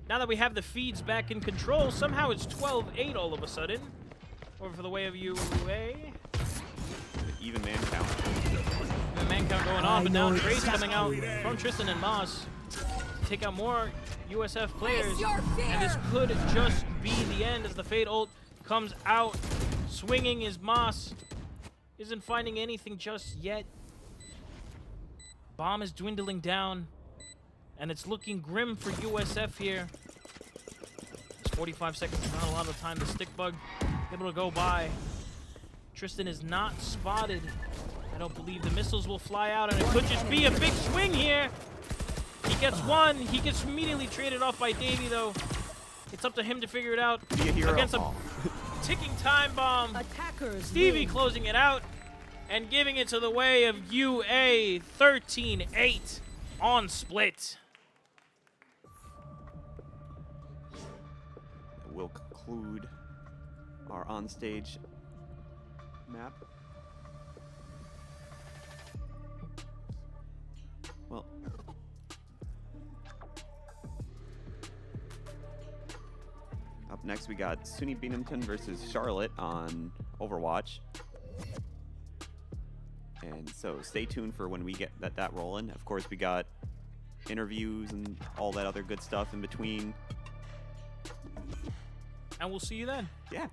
Now that we have the feeds back in control, somehow it's 12-8 all of a sudden. Over for the way of UA. Even man count. The man count going on, but now trades coming out from Tristan and Moss to take out more USF players. And this could just be the end as the Fade ult comes out. Swinging is Moss. Isn't finding anything just yet. Bomb is dwindling down. And it's looking grim for USF here. It's 45 seconds, not a lot of time. The stick bug able to go by. Tristan is not spotted. I don't believe the missiles will fly out, and it could just be a big swing here. He gets one. He gets immediately traded off by Davey, though. It's up to him to figure it out against a ticking time bomb. Stevie closing it out and giving it to the way of UA 13-8 on split. We'll conclude our on-stage map. Well, up next we got SUNY Binghamton versus Charlotte on Overwatch. And so stay tuned for when we get that rolling. Of course, we got interviews and all that other good stuff in between. And we'll see you then. Yeah.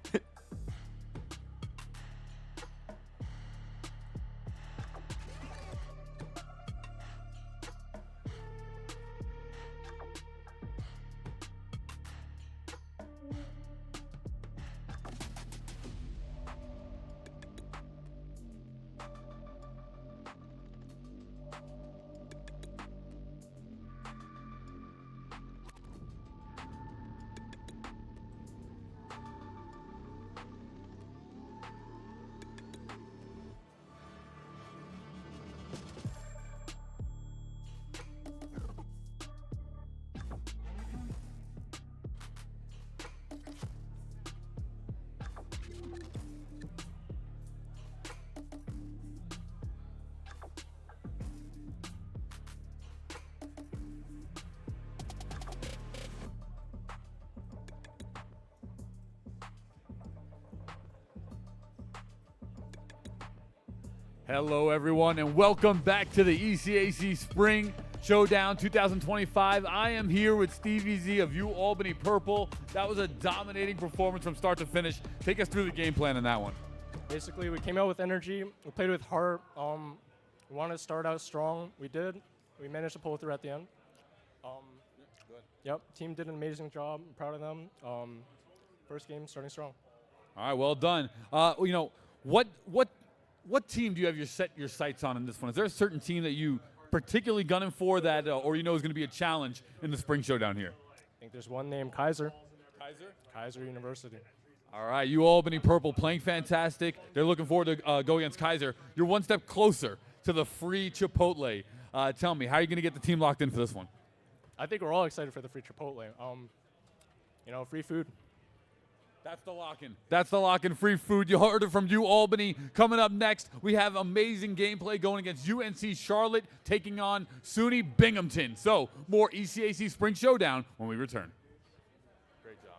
Hello, everyone, and welcome back to the ECAC Spring Showdown 2025. I am here with Stevie Z of UAlbany Purple. That was a dominating performance from start to finish. Take us through the game plan in that one. Basically, we came out with energy. We played with heart. We wanted to start out strong. We did. We managed to pull through at the end. Yep, team did an amazing job. I'm proud of them. First game starting strong. All right, well done. What team do you have your sights on in this one? Is there a certain team that you particularly gunning for that, or you know is going to be a challenge in the Spring Showdown here? I think there's one named Kaiser. Kaiser? Kaiser University. All right, UAlbany Purple playing fantastic. They're looking forward to go against Kaiser. You're one step closer to the free Chipotle. Tell me, how are you going to get the team locked in for this one? I think we're all excited for the free Chipotle. Free food. That's the lock-in. That's the lock-in. Free food. You heard it from UAlbany. Coming up next, we have amazing gameplay going against UNC Charlotte taking on SUNY Binghamton. So, more ECAC Spring Showdown when we return. Great job.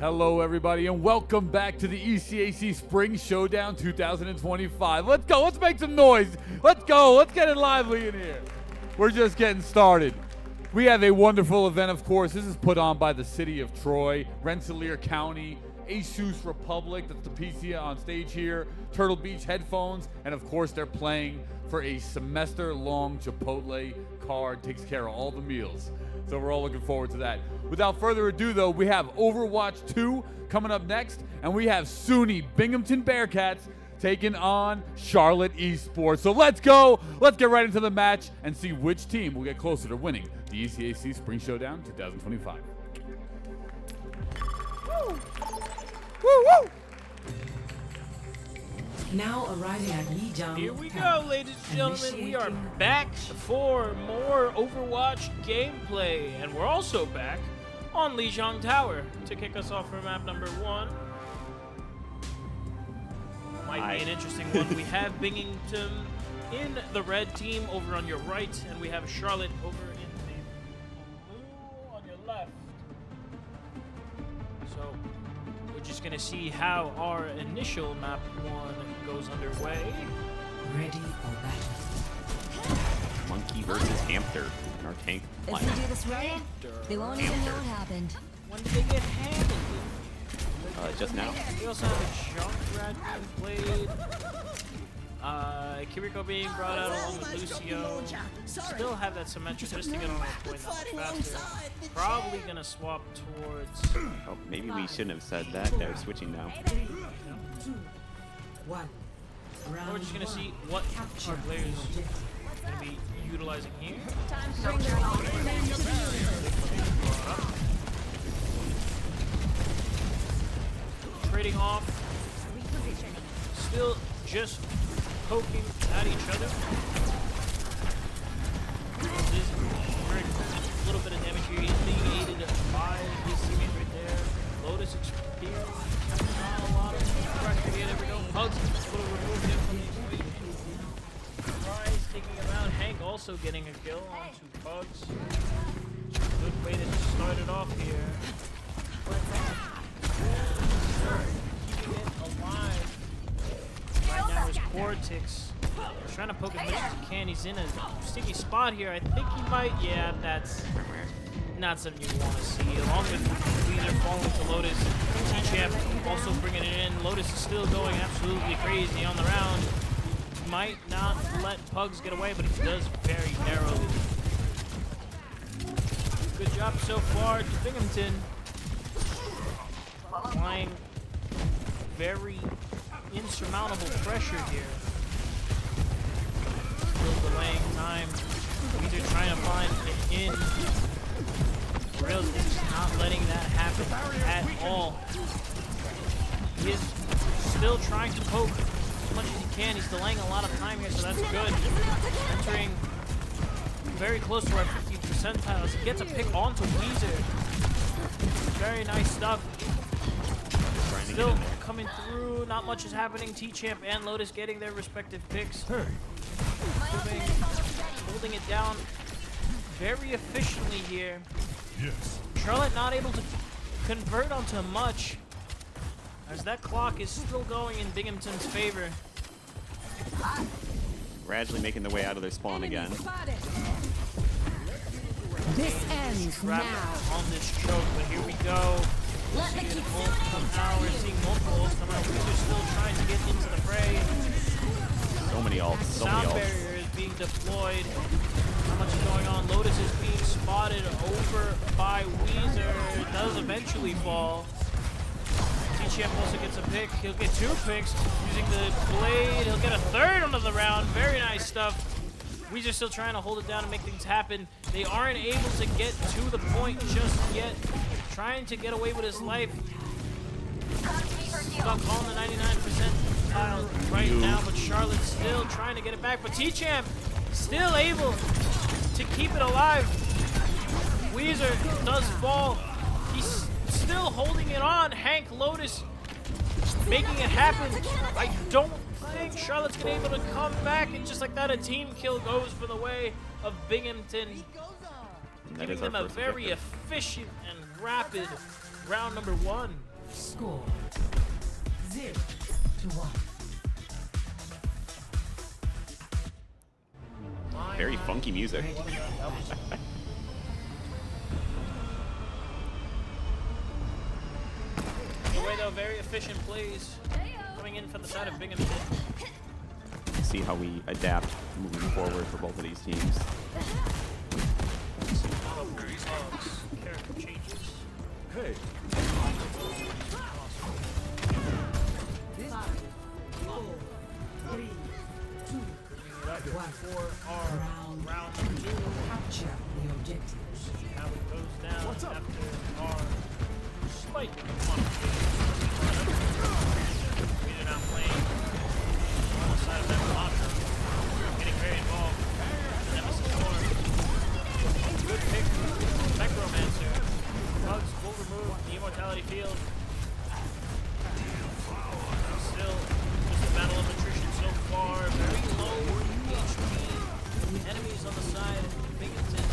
Hello, everybody, and welcome back to the ECAC Spring Showdown 2025. Let's go. Let's make some noise. Let's go. Let's get it lively in here. We're just getting started. We have a wonderful event, of course. This is put on by the City of Troy, Rensselaer County, Asus Republic, that's the PC on stage here, Turtle Beach Headphones, and of course they're playing for a semester-long Chipotle card. Takes care of all the meals. So we're all looking forward to that. Without further ado, though, we have Overwatch 2 coming up next, and we have SUNY Binghamton Bearcats taking on Charlotte Esports. So let's go. Let's get right into the match and see which team will get closer to winning the ECAC Spring Showdown 2025. Woo! Woo, woo! Now arriving at Lijiang. Here we go, ladies and gentlemen. We are back for more Overwatch gameplay, and we're also back on Lijiang Tower to kick us off for map number 1. Might be an interesting one. We have Binghamton in the red team over on your right, and we have Charlotte over in the blue on your left. So we're just gonna see how our initial map 1 goes underway. Ready for battle. Monkey versus hamster in our tank. If we do this right, they won't even know what happened. When did they get handed? Just now. We also have a Junkrat being played. Kiriko being brought out along with Lucio. Still have that symmetric just to get on a point that faster. Probably gonna swap towards. Oh, maybe we shouldn't have said that. They're switching now. 2, 1. We're just gonna see what our players are gonna be utilizing here. Trading off. Still just poking at each other. This is a little bit of damage here. He's being aided by his teammate right there. Lotus experience. Not a lot of pressure here. There we go. Hugs able to remove him from the equation. Prize taking him out. Hank also getting a kill onto Pugs. Good way to start it off here. Keeping it alive. Right now is Cortex. He's trying to poke as much as he can. He's in a sticky spot here. I think he might. Yeah, that's not something you want to see. Along with Weezer falling to Lotus. T-Champ also bringing it in. Lotus is still going absolutely crazy on the round. Might not let Pugs get away, but he does very narrowly. Good job so far to Binghamton. Applying very insurmountable pressure here. Still delaying time. Either trying to find it in. Real is not letting that happen at all. He is still trying to poke as much as he can. He's delaying a lot of time here, so that's good. Entering very close to our 50th percentile. He gets a pick onto Weezer. Very nice stuff. Still coming through. Not much is happening. T-Champ and Lotus getting their respective picks. Moving, holding it down very efficiently here. Yes. Charlotte not able to convert onto much, as that clock is still going in Binghamton's favor. Gradually making their way out of their spawn again. This ends Wrap now. on this choke, but here we go. Let the Seeing keep ult come out. We're seeing multiple ults come out. We're still trying to get into the fray. So many ults. So many Sound ults. barrier is being deployed. Not much is going on. Lotus is being spotted over by Weezer. It does eventually fall. T-Champ also gets a pick. He'll get 2 picks using the blade. He'll get a 3rd onto the round. Very nice stuff. Weezer's still trying to hold it down and make things happen. They aren't able to get to the point just yet. Trying to get away with his life. Stuck on the 99% right now, but Charlotte's still trying to get it back. But T-Champ still able to keep it alive. Weezer does fall. He's still holding it on. Hank, Lotus making it happen. I don't think Charlotte's gonna be able to come back, and just like that, a team kill goes for the way of Binghamton, That giving is our them a first very objective. efficient and rapid round number 1. Score 0-1. Very funky music. Either way, though, very efficient plays coming in from the side of Binghamton. See how we adapt moving forward for both of these teams. Character changes. Hey. 3, 2, For our round number 2. capture the objectives. How it goes down after our slight we are now playing on the side of that blocker. Getting very involved. Nemesis Storm. Good pick. Necromancer. Bugs will remove the immortality field. Still just a battle of attrition so far. Very low HP. Enemies on the side of Binghamton.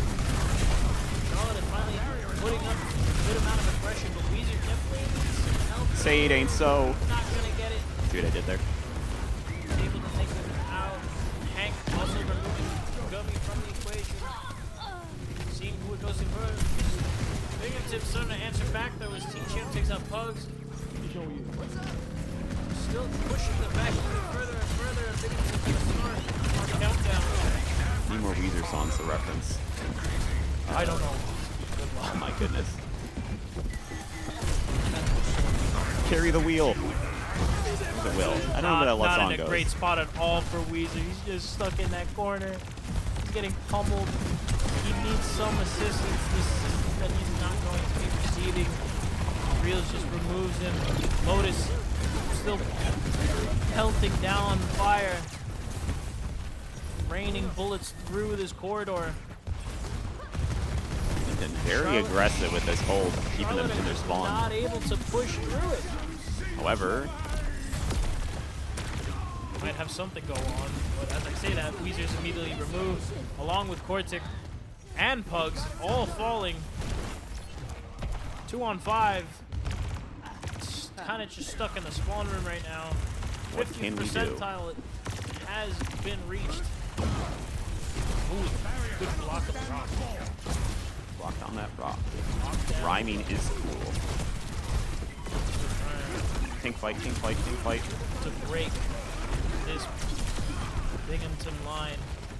Charlotte is finally putting up a good amount of aggression, but Weezer definitely needs some help. Say it ain't so. Not gonna get it. See what I did there? He's able to take it out. Hank also removing Gummy from the equation. Seeing who it goes in first. Binghamton starting to answer back though as Team Champ takes out Pugs. Still pushing them back even further and further. Binghamton to start our countdown. Need more Weezer songs to reference. I don't know. Oh my goodness. Carry the wheel. The will. I don't know where that love Not song in a goes. great spot at all for Weezer. He's just stuck in that corner. He's getting pummeled. He needs some assistance. This assistance that he's not going to be receiving. Reels just removes him. Lotus still pelting down fire. Raining bullets through this corridor. And very aggressive with this hold, keeping them in their spawn. Not able to push through it. However, Might have something go on, but as I say that, Weezer's immediately removed, along with Cortic and Pugs, all falling. 2 on 5. Kind of just stuck in the spawn room right now. What 50th can we do? percentile has been reached. Ooh, good block of the rock. blocked on that rock. Rhyming is cool. Tank fight, tank fight, tank fight. To break this Binghamton line.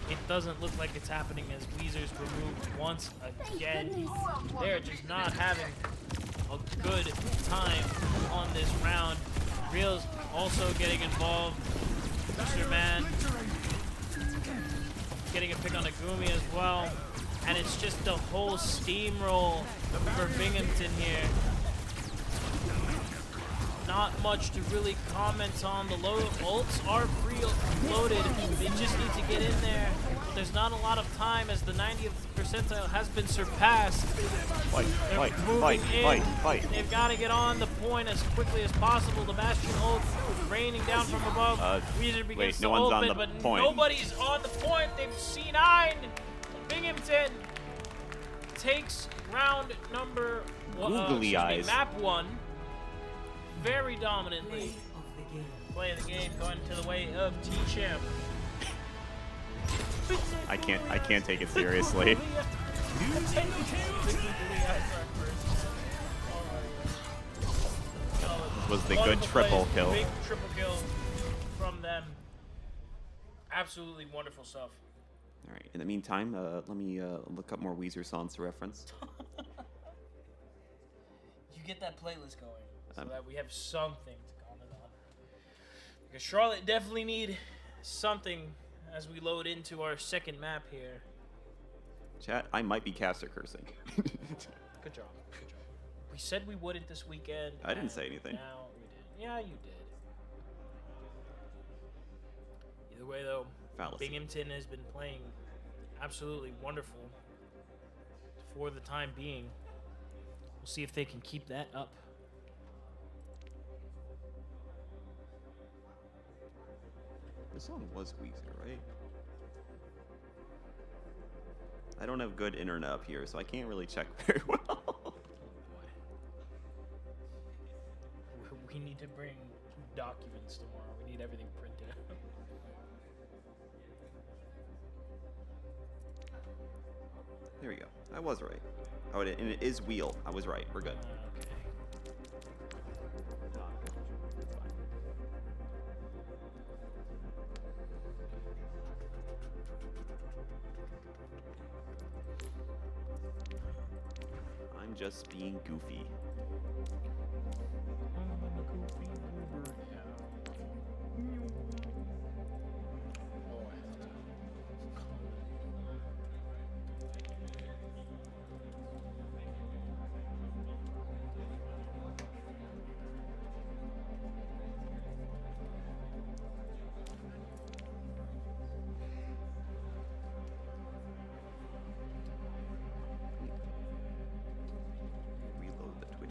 It doesn't look like it's happening as Weezer's removed once again. They're just not having a good time on this round. Reels also getting involved. Mr. Man getting a pick on Agumi as well. And it's just a whole steamroll for Binghamton here. Not much to really comment on. The ults are preloaded. They just need to get in there. But there's not a lot of time as the 90th percentile has been surpassed. Fight, fight, Moving fight, in. fight, fight. They've got to get on the point as quickly as possible. The Bastion ult raining down from above. Weezer begins wait, to no one's on open, the but point. nobody's on the point. They've C9. Binghamton takes round number Googly eyes. map 1 very dominantly. Play of the game going to the way of T-Champ. I can't take it seriously. Was the good Wonderful triple plays, kill. Big triple kill from them. Absolutely wonderful stuff. All right. In the meantime, let me look up more Weezer songs to reference. You get that playlist going so that we have something to comment on. Because Charlotte definitely need something as we load into our second map here. Chat, I might be caster cursing. Good job. Good job. We said we wouldn't this weekend. I didn't and say anything. Now we did. Yeah, you did. Either way, though, Fallacy. Binghamton has been playing absolutely wonderful for the time being. We'll see if they can keep that up. This song was Weezer, right? I don't have good internet up here, so I can't really check very well. We need to bring documents tomorrow. We need everything printed out. There we go. I was right. Oh, and it is wheel. I was right. We're good. Okay. I'm just being goofy. Reload the Twitch.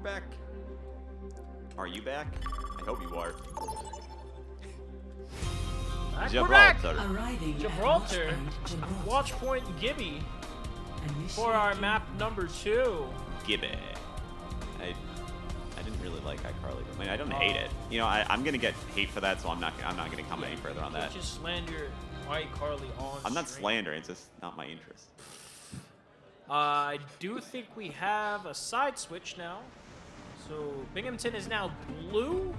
back. Are you back? I hope you are. We're back. Gibraltar. Arriving Gibraltar. at Gibraltar. Watch Point Gibby Initiate for our map number 2. Gibby. I didn't really like iCarly. I mean, I don't hate it. You know, I'm gonna get hate for that, so I'm not gonna comment any further on that. Just slander iCarly on I'm not stream. slandering. It's just not my interest. I do think we have a side switch now. So Binghamton is now blue,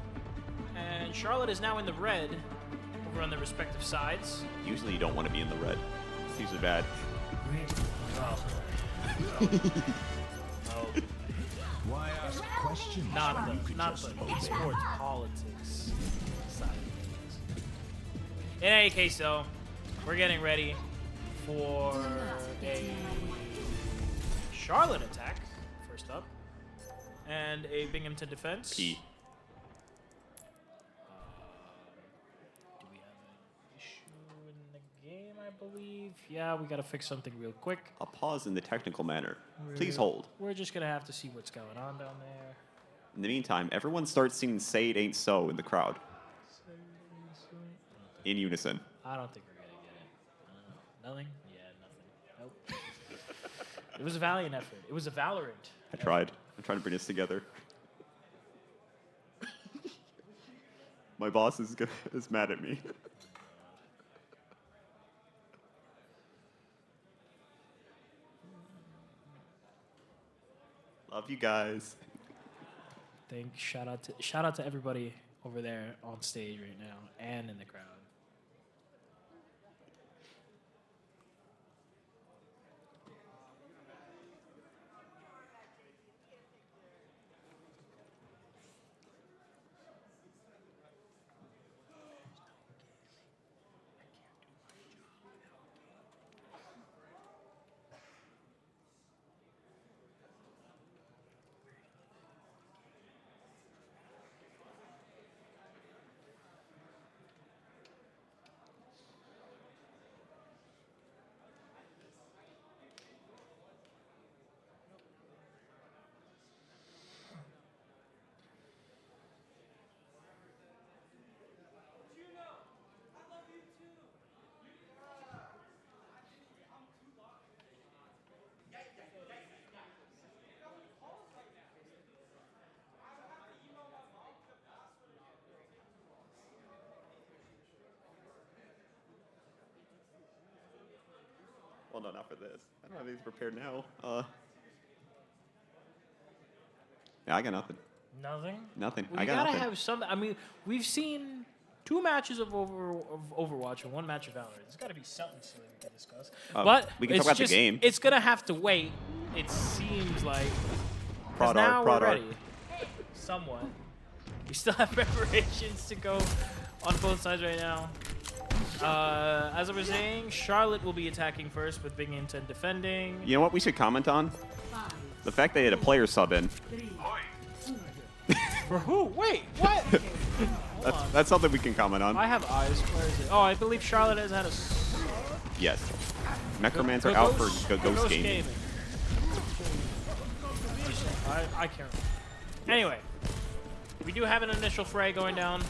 and Charlotte is now in the red over on their respective sides. Usually, you don't want to be in the red. It's usually bad. Why ask questions? Not when you the can just smoke it? esports politics side of things. In any case, though, we're getting ready for a Charlotte attack, first up, and a Binghamton defense. P. Do we have an issue in the game, I believe? Yeah, we got to fix something real quick. A pause in the technical manner. Please hold. We're just going to have to see what's going on down there. In the meantime, everyone starts singing "Say It Ain't So" in the crowd. In unison. I don't think we're going to get it. Nothing? Yeah, nothing. Nope. It was a valiant effort. It was a Valorant. I tried. I'm trying to bring us together. My boss is mad at me. Love you guys. Shout out to everybody over there on stage right now and in the crowd. Well, no, not for this. I don't have these prepared now. Yeah, I got nothing. Nothing? Nothing. Well, I you got gotta nothing. have some. I mean, we've seen 2 matches of Overwatch and 1 match of Valorant. There's got to be something silly we can discuss. Oh, But we can it's talk about the just- game. It's gonna have to wait. It seems like. 'Cause Prod now art, we're prod art. ready. Somewhat. We still have preparations to go on both sides right now. As I was saying, Charlotte will be attacking first with Binghamton defending. You know what we should comment on? The fact they had a player sub in. For who? Wait, what? Hold on. That's something we can comment on. I have eyes. Where is it? Oh, I believe Charlotte has had a Yes. Necromancer out for Ghost Gaming. I can't remember. Anyway, we do have an initial fray going down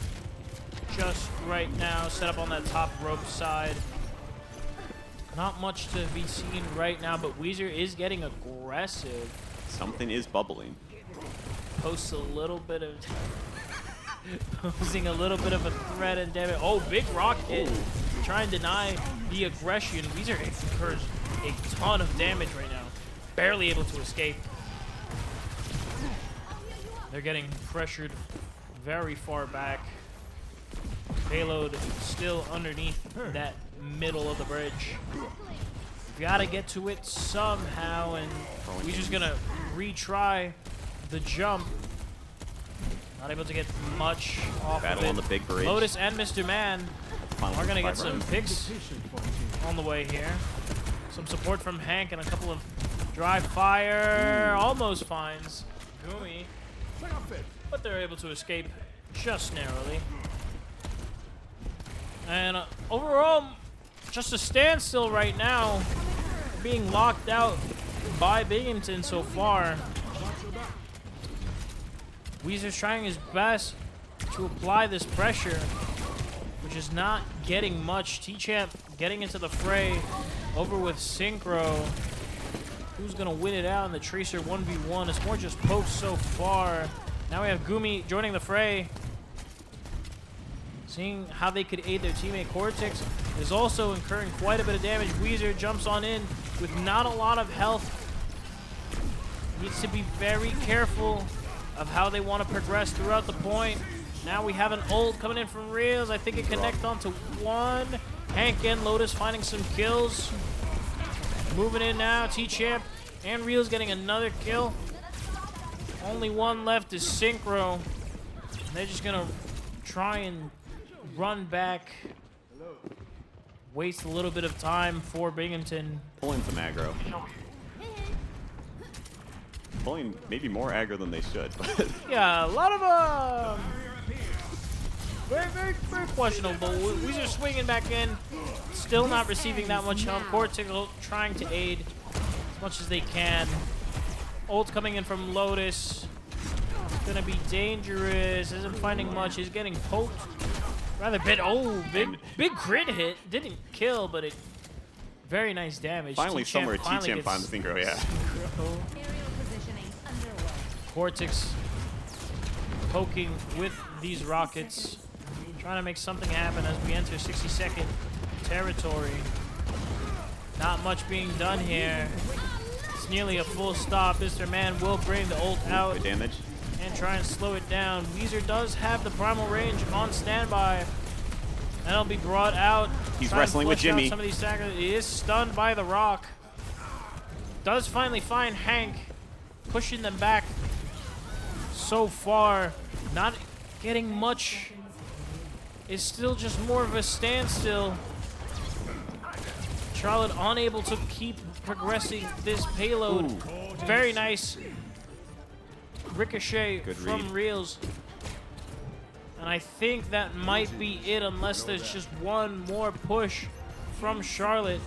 just right now, set up on that top rope side. Not much to be seen right now, but Weezer is getting aggressive. Something is bubbling. Posts a little bit of... posing a little bit of a threat and damage. Oh, big rock hit. Try and deny the aggression. Weezer incurs a ton of damage right now. Barely able to escape. They're getting pressured very far back. Payload still underneath that middle of the bridge. Gotta get to it somehow, and we're just gonna retry the jump. Not able to get much off Battle of it. on the big bridge. Lotus and Mr. Man Final are gonna get 5 some rounds. picks on the way here. Some support from Hank and a couple of dry fire. Almost finds Gumi, but they're able to escape just narrowly. And overall, just a standstill right now, being locked out by Binghamton so far. Weezer's trying his best to apply this pressure, which is not getting much. T-Champ getting into the fray over with Synchro. Who's going to win it out in the Tracer 1v1? It's more just pokes so far. Now we have Gumi joining the fray. Seeing how they could aid their teammate. Cortex is also incurring quite a bit of damage. Weezer jumps on in with not a lot of health. Needs to be very careful of how they want to progress throughout the point. Now we have an ult coming in from Reels. I think it connects onto one. Hank and Lotus finding some kills. Moving in now. T-Champ and Reels getting another kill. Only one left is Synchro. They're just going to try and run back. Waste a little bit of time for Binghamton. Pulling some aggro. Pulling maybe more aggro than they should. But Yeah, a lot of very questionable. Weezer swinging back in, still not receiving that much help. Cortex trying to aid as much as they can. Ult coming in from Lotus. It's gonna be dangerous. Isn't finding much. He's getting poked. Rather bit. Oh, big crit hit. Didn't kill, but it very nice damage. finally T-Champ somewhere finally T-Champ gets finds the synchro, yeah. Cortex poking with these rockets, trying to make something happen as we enter 60-second territory. Not much being done here. It's nearly a full stop. Mr. Man will bring the ult out Good damage. and try and slow it down. Weezer does have the primal range on standby. That'll be brought out. He's Try and wrestling with flush out Jimmy. Some of these stackers. He is stunned by the rock. Does finally find Hank, pushing them back. So far, not getting much. It's still just more of a standstill. Charlotte unable to keep progressing this payload. Ooh. Very nice ricochet Good from read. Reels. And I think that might be it unless there's just one more push from Charlotte.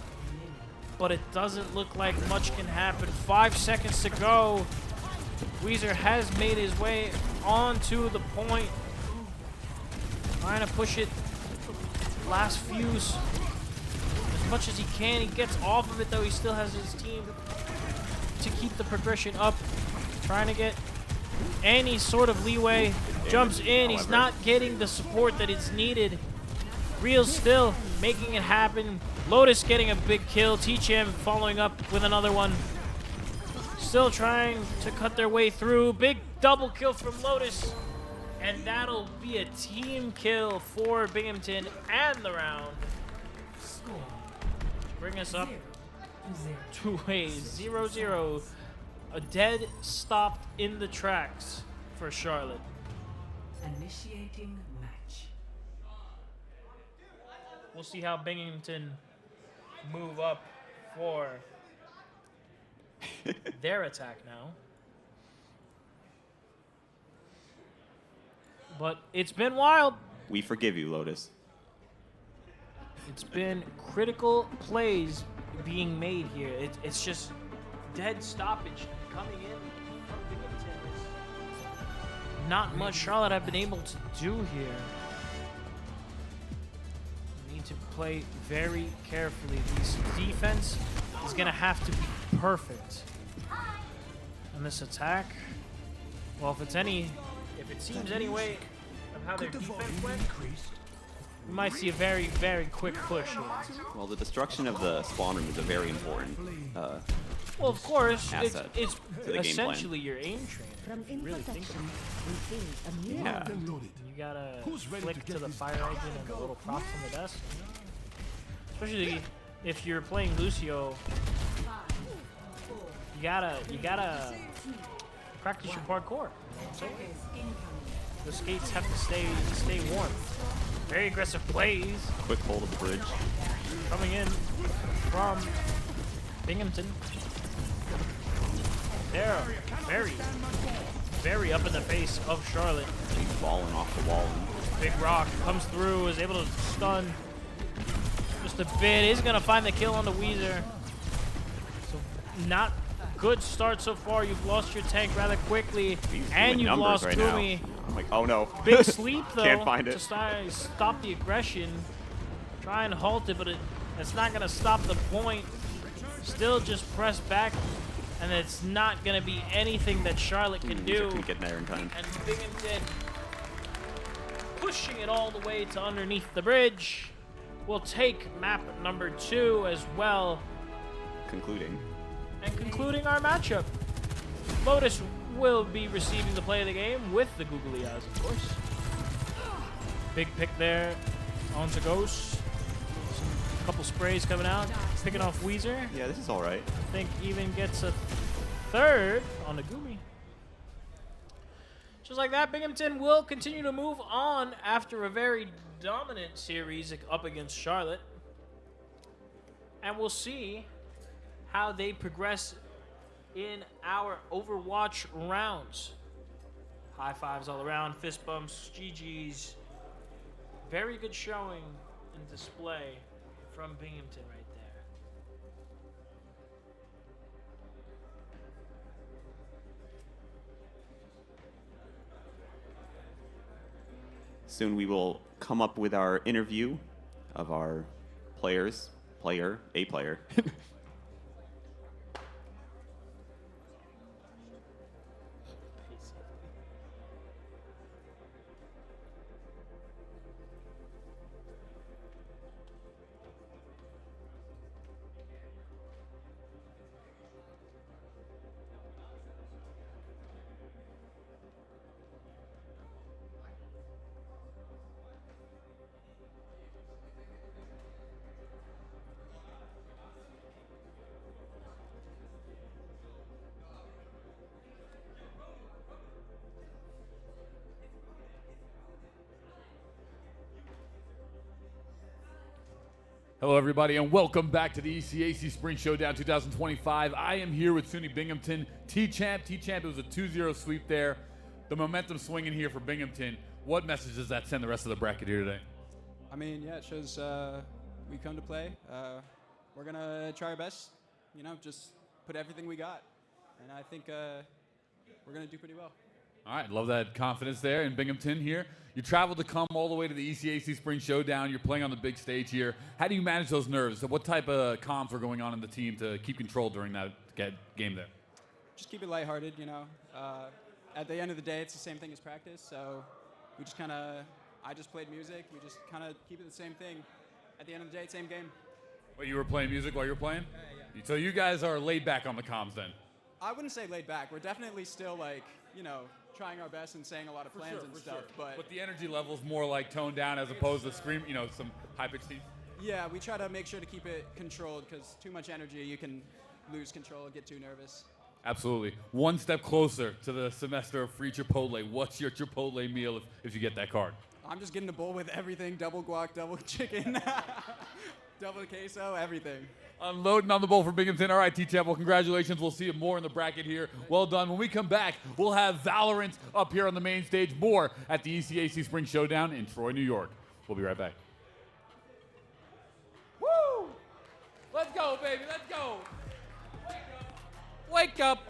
But it doesn't look like much can happen. 5 seconds to go. Weezer has made his way onto the point. Trying to push it. Last fuse. As much as he can. He gets off of it though. He still has his team to keep the progression up. Trying to get any sort of leeway. Jumps in. He's not getting the support that is needed. Real still making it happen. Lotus getting a big kill. T-Champ following up with another one. Still trying to cut their way through. Big double kill from Lotus. And that'll be a team kill for Binghamton and the round. Bring us up to a 0-0. A dead stop in the tracks for Charlotte. Initiating match. We'll see how Binghamton move up for their attack now. But it's been wild. We forgive you, Lotus. It's been critical plays being made here. It's just dead stoppage coming in from Binghamton. Not much Charlotte have been able to do here. Need to play very carefully. This defense is going to have to be perfect. And this attack, well, if it seems any way of how their defense went, we might see a very, very quick push here. Well, the destruction of the spawn room is a very important Well, of course, asset it's to the game plan. essentially your aim trainer. If you really think so. Yeah. You gotta flick to the fire engine and a little prop from the desk. Especially if you're playing Lucio, you gotta practice your parkour. You know what I'm saying? The skates have to stay warm. Very aggressive plays Quick hold of the bridge. coming in from Binghamton. They're very up in the face of Charlotte. He's falling off the wall. Big Rock comes through, is able to stun just a bit. Is gonna find the kill on the Weezer. So not good start so far. You've lost your tank rather quickly, He's and doing you've numbers lost right Gumi. now. I'm like, oh no. Big sleep, though. Can't find it. To stop the aggression. Try and halt it, but it's not going to stop the point. Still just press back, and it's not going to be anything that Charlotte can do. Couldn't get there in time. And Binghamton pushing it all the way to underneath the bridge. We'll take map number 2 as well. Concluding. And concluding our matchup. Lotus will be receiving the play of the game with the googly eyes, of course. Big pick there onto Ghost. A couple sprays coming out, picking off Weezer. Yeah, this is all right. I think even gets a third on the Gumi. Just like that, Binghamton will continue to move on after a very dominant series up against Charlotte. And we'll see how they progress in our Overwatch rounds. High fives all around, fist bumps, GGs. Very good showing and display from Binghamton right there. Soon we will come up with our interview of our player. Hello, everybody, and welcome back to the ECAC Spring Showdown 2025. I am here with SUNY Binghamton, T-Champ. T-Champ, it was a 2-0 sweep there. The momentum swinging here for Binghamton. What message does that send the rest of the bracket here today? I mean, yeah, it shows we come to play. We're going to try our best, you know, just put everything we got. And I think we're going to do pretty well. All right, love that confidence there in Binghamton here. You traveled to come all the way to the ECAC Spring Showdown. You're playing on the big stage here. How do you manage those nerves? What type of comms are going on in the team to keep control during that game there? Just keep it lighthearted, you know. At the end of the day, it's the same thing as practice. So we just kind of, I just played music. We just kind of keep it the same thing. At the end of the day, same game. Well, you were playing music while you were playing? Yeah. So you guys are laid back on the comms then? I wouldn't say laid back. We're definitely still like, you know, trying our best and saying a lot of plans and stuff. But the energy level's more like toned down as opposed to scream, you know, some high-pitched teams? Yeah, we try to make sure to keep it controlled because too much energy, you can lose control, get too nervous. Absolutely. One step closer to the semester of free Chipotle. What's your Chipotle meal if you get that card? I'm just getting a bowl with everything, double guac, double chicken, double queso, everything. Unloading on the bowl for Binghamton. All right, T-Champ, well, congratulations. We'll see you more in the bracket here. Well done. When we come back, we'll have Valorant up here on the main stage. More at the ECAC Spring Showdown in Troy, New York. We'll be right back. Woo! Let's go, baby. Let's go. Wake up. Wake up.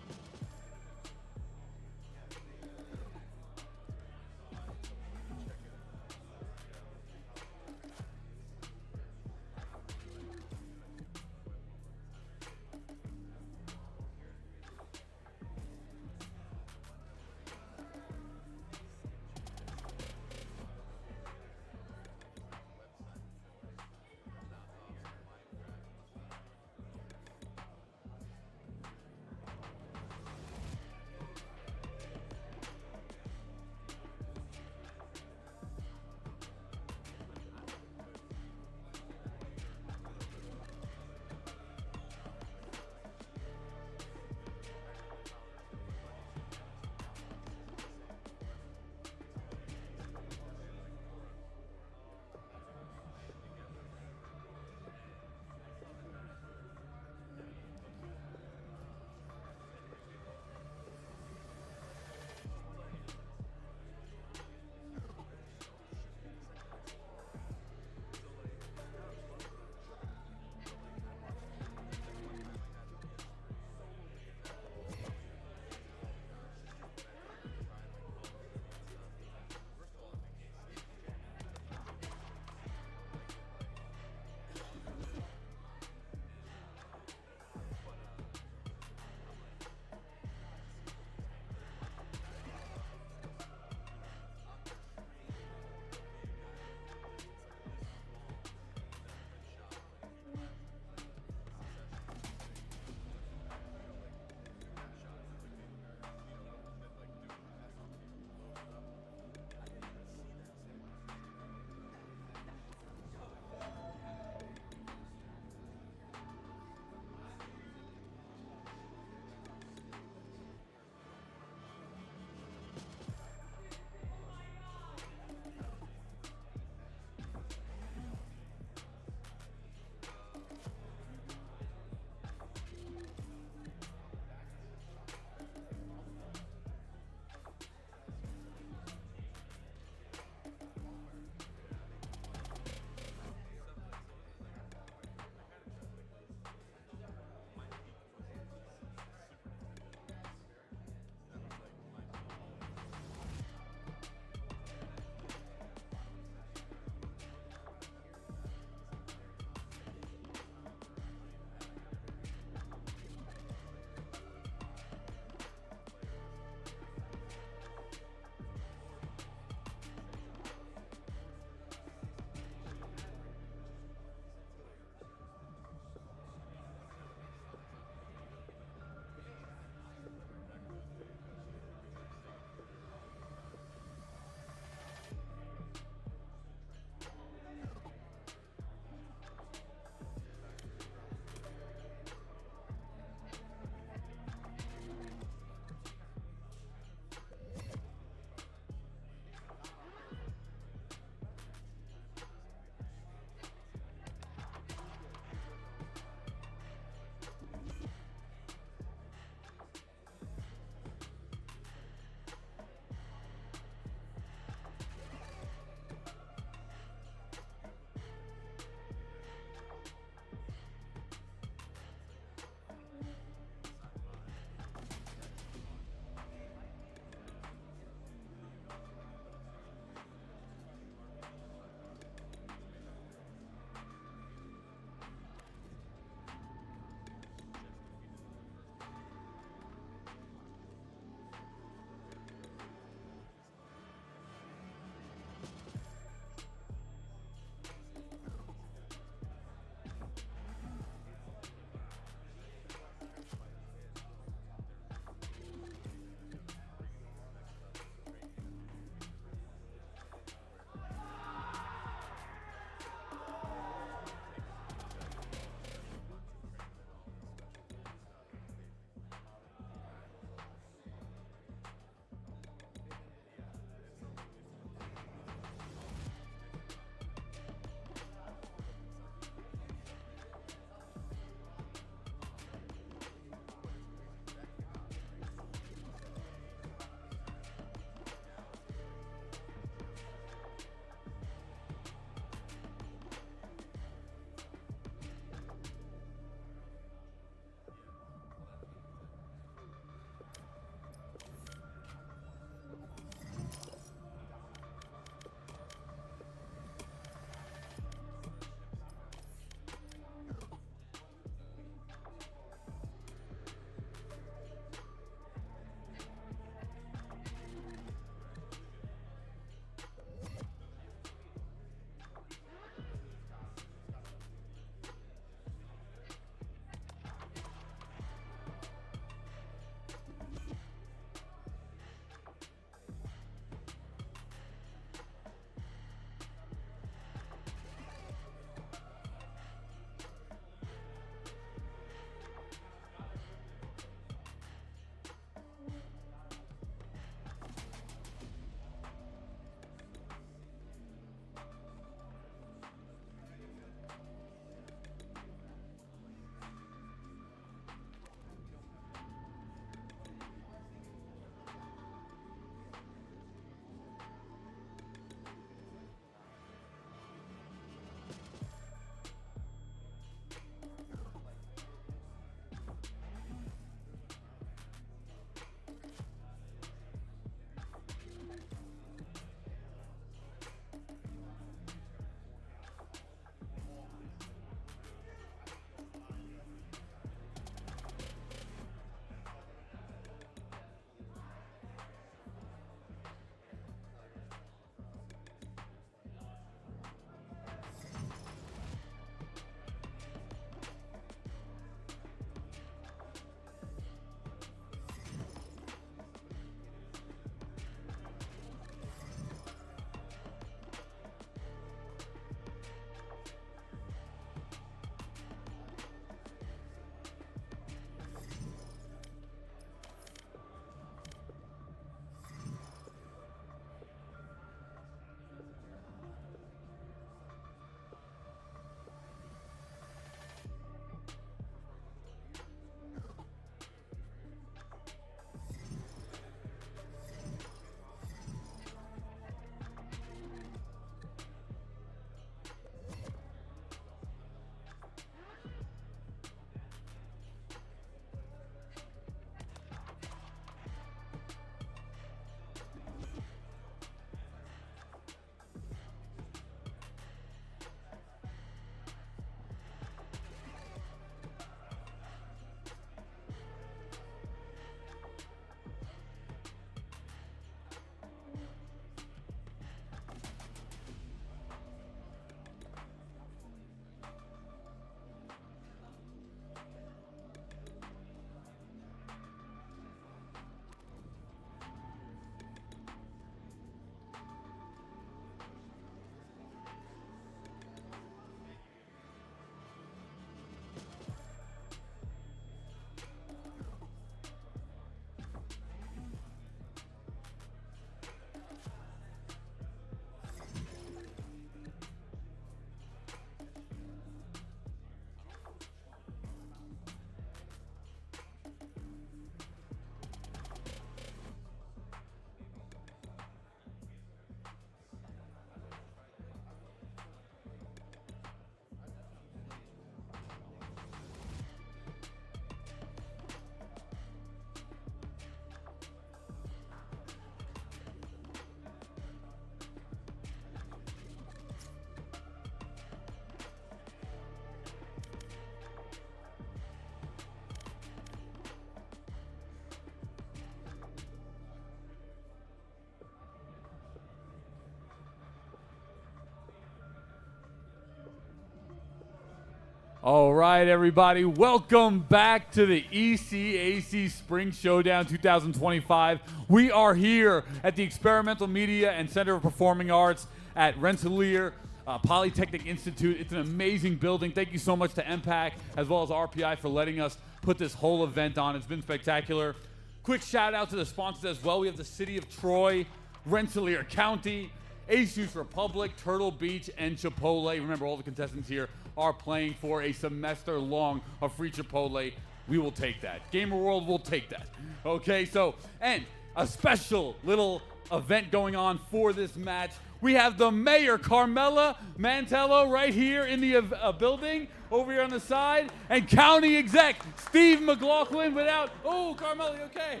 All right, everybody. Welcome back to the ECAC Spring Showdown 2025. We are here at the Experimental Media and Center of Performing Arts at Rensselaer Polytechnic Institute. It's an amazing building. Thank you so much to MPAC as well as RPI for letting us put this whole event on. It's been spectacular. Quick shout out to the sponsors as well. We have the City of Troy, Rensselaer County, Asus Republic, Turtle Beach, and Chipotle. Remember, all the contestants here are playing for a semester long of free Chipotle. We will take that. Gamer World will take that. Okay, so, and a special little event going on for this match. We have the mayor, Carmela Mantello, right here in the building, over here on the side, and county exec, Steve McLaughlin, oh, Carmela, you okay?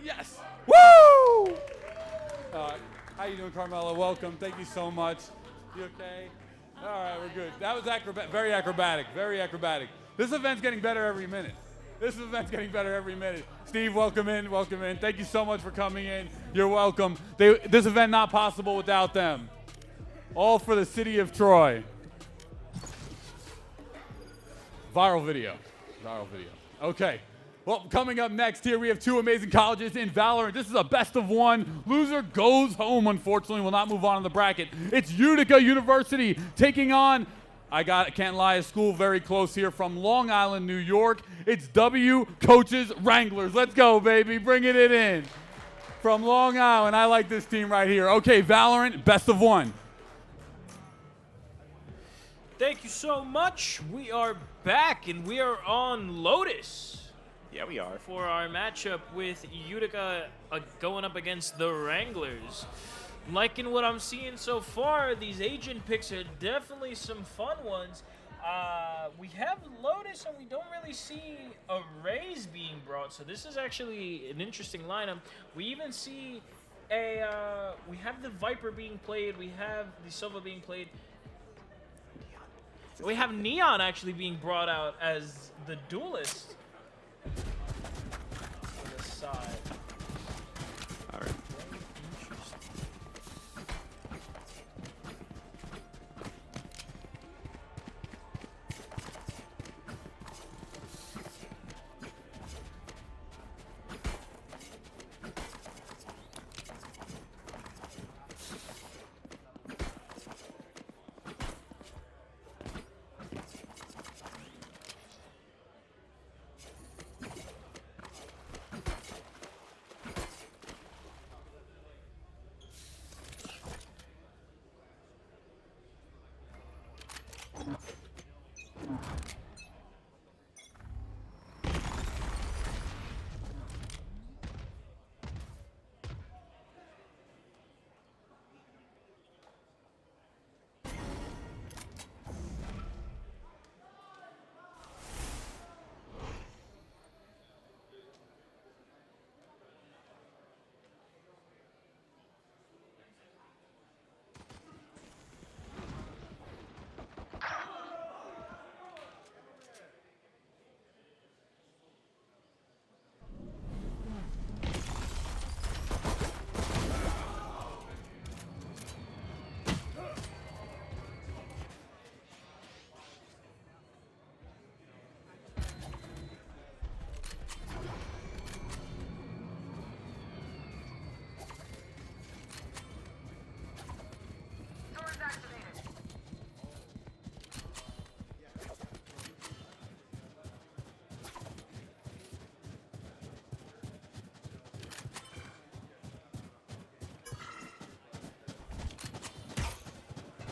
Yes. Woo! How you doing, Carmela? Welcome. Thank you so much. You okay? All right, we're good. That was very acrobatic, very acrobatic. This event's getting better every minute. Steve, welcome in. Thank you so much for coming in. You're welcome. This event not possible without them. All for the city of Troy. Viral video. Okay. Well, coming up next here, we have two amazing colleges in Valorant. This is a best of one. Loser goes home, unfortunately, will not move on in the bracket. It's Utica University taking on, can't lie, a school very close here from Long Island, New York. It's W Coaches Wranglers. Let's go, baby. Bringing it in. From Long Island, I like this team right here. Okay, Valorant, best of one. Thank you so much. We are back, and we are on Lotus. Yeah, we are. For our matchup with Utica going up against the Wranglers. Liking what I'm seeing so far, these agent picks are definitely some fun ones. We have Lotus and we don't really see arrays being brought, so this is actually an interesting lineup. We even see we have the Viper being played, we have the Silva being played. We have Neon actually being brought out as the duelist. On the side. All right.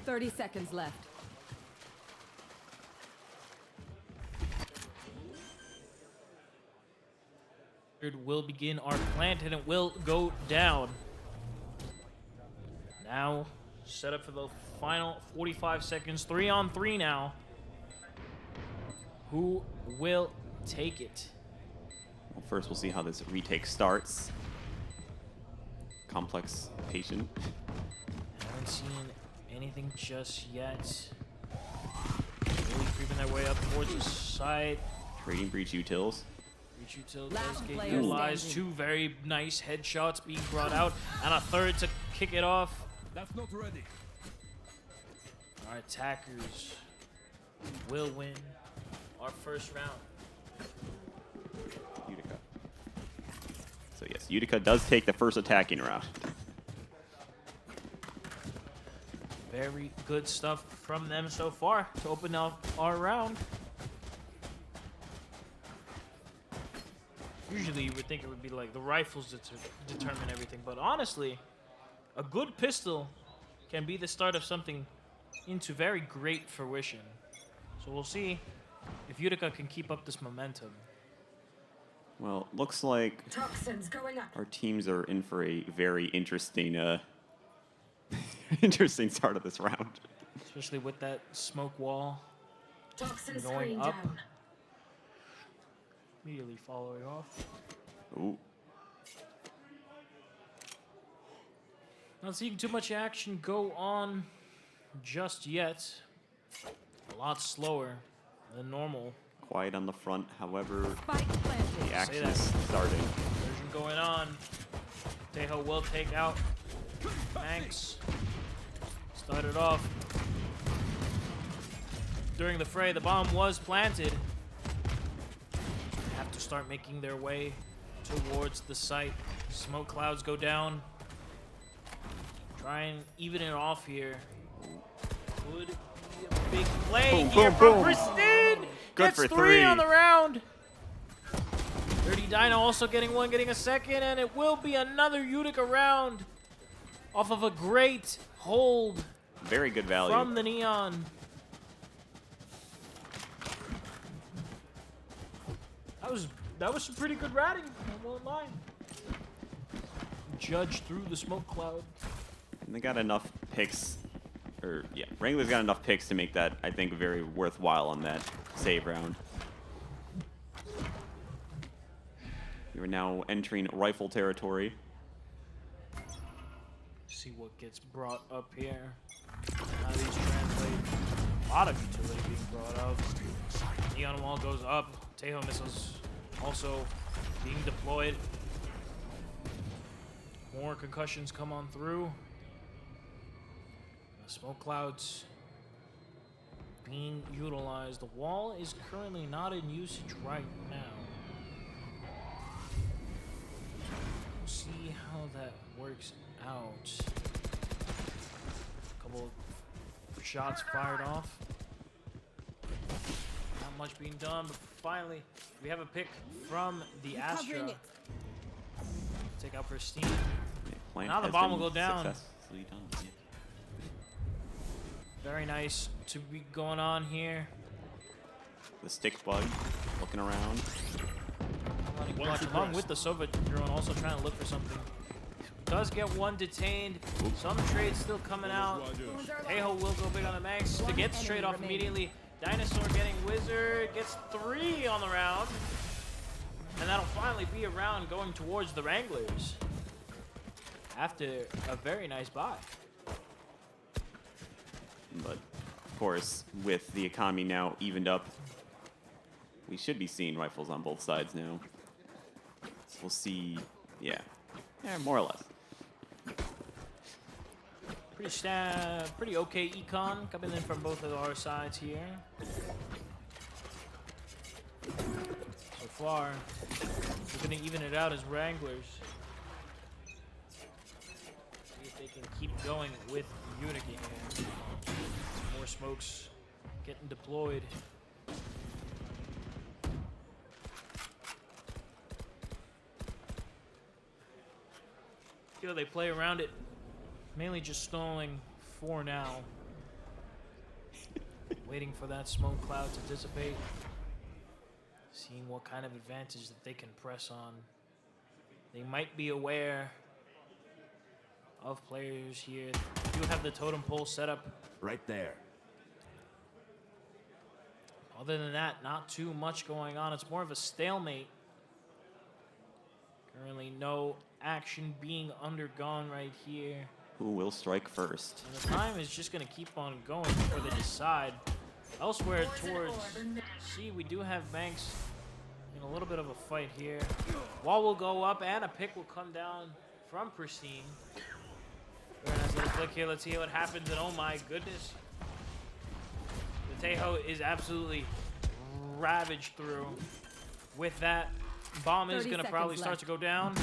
Thirty seconds left. Will begin our plant and it will go down. Now set up for the final 45 seconds. 3-on-3 now. Who will take it? Well, first we'll see how this retake starts. Complex patient. Haven't seen anything just yet. Really creeping their way up towards the side. Trading breach utils. Breach util does get utilized. Two very nice headshots being brought out, and a third to kick it off. That's not ready. Our attackers will win our first round. Utica. So yes, Utica does take the first attacking round. Very good stuff from them so far to open up our round. Usually you would think it would be like the rifles that determine everything, but honestly, a good pistol can be the start of something into very great fruition. So we'll see if Utica can keep up this momentum. Well, looks like Toxins going up. our teams are in for a very interesting, interesting start of this round. Especially with that smoke wall Toxin going screen up. down. Immediately following off. Ooh. Not seeing too much action go on just yet. A lot slower than normal. Quiet on the front, however, Spike planted. the action that. is starting. Version going on. Tejo will take out Manx. Started off. During the fray, the bomb was planted. They have to start making their way towards the site. Smoke clouds go down. Try and even it off here. Could be a big play Boom, here boom, from boom. Pristine. Good Gets for three three. on the round. Dirty Dino also getting one, getting a second, and it will be another Utica round off of a great hold Very good value. from the Neon. That was some pretty good ratting, I won't lie. Judge through the smoke cloud. And they got enough picks, or yeah, Wrangler's got enough picks to make that, I think, very worthwhile on that save round. You're now entering rifle territory. See what gets brought up here. How these translate. A lot of utility being brought up. Neon wall goes up. Tejo missiles also being deployed. More concussions come on through. The smoke clouds being utilized. The wall is currently not in usage right now. We'll see how that works out. A couple of shots fired off. Not much being done, but finally we have a pick from the Astra. Take out Pristine. Plan Now the has bomb will been go down. successfully done, yeah. Very nice to be going on here. The stick bug looking around. Along with the Sova drone, also trying to look for something. Does get one detained. Some trades still coming out. Tejo will go big on the max to get straight off immediately. Dinosaur getting Wizard, gets 3 on the round. And that'll finally be a round going towards the Wranglers. After a very nice buy. But, of course, with the economy now evened up, we should be seeing rifles on both sides now. So we'll see, yeah, more or less. Pretty okay econ coming in from both of our sides here. So far, we're going to even it out as Wranglers. See if they can keep going with Utica here. More smokes getting deployed. They play around it, mainly just stalling for now. Waiting for that smoke cloud to dissipate. Seeing what kind of advantage that they can press on. They might be aware of players here. They do have the totem pole set up. Right there. Other than that, not too much going on. It's more of a stalemate. Currently no action being undergone right here. Who will strike first? And the time is just going to keep on going before they decide. Elsewhere towards C, we do have Banks in a little bit of a fight here. Wall will go up and a pick will come down from Pristine. Very nice little flick here. Let's see what happens. And oh my goodness. Tejo is absolutely ravaged through. With that, bomb is 30 going to probably seconds start to go down.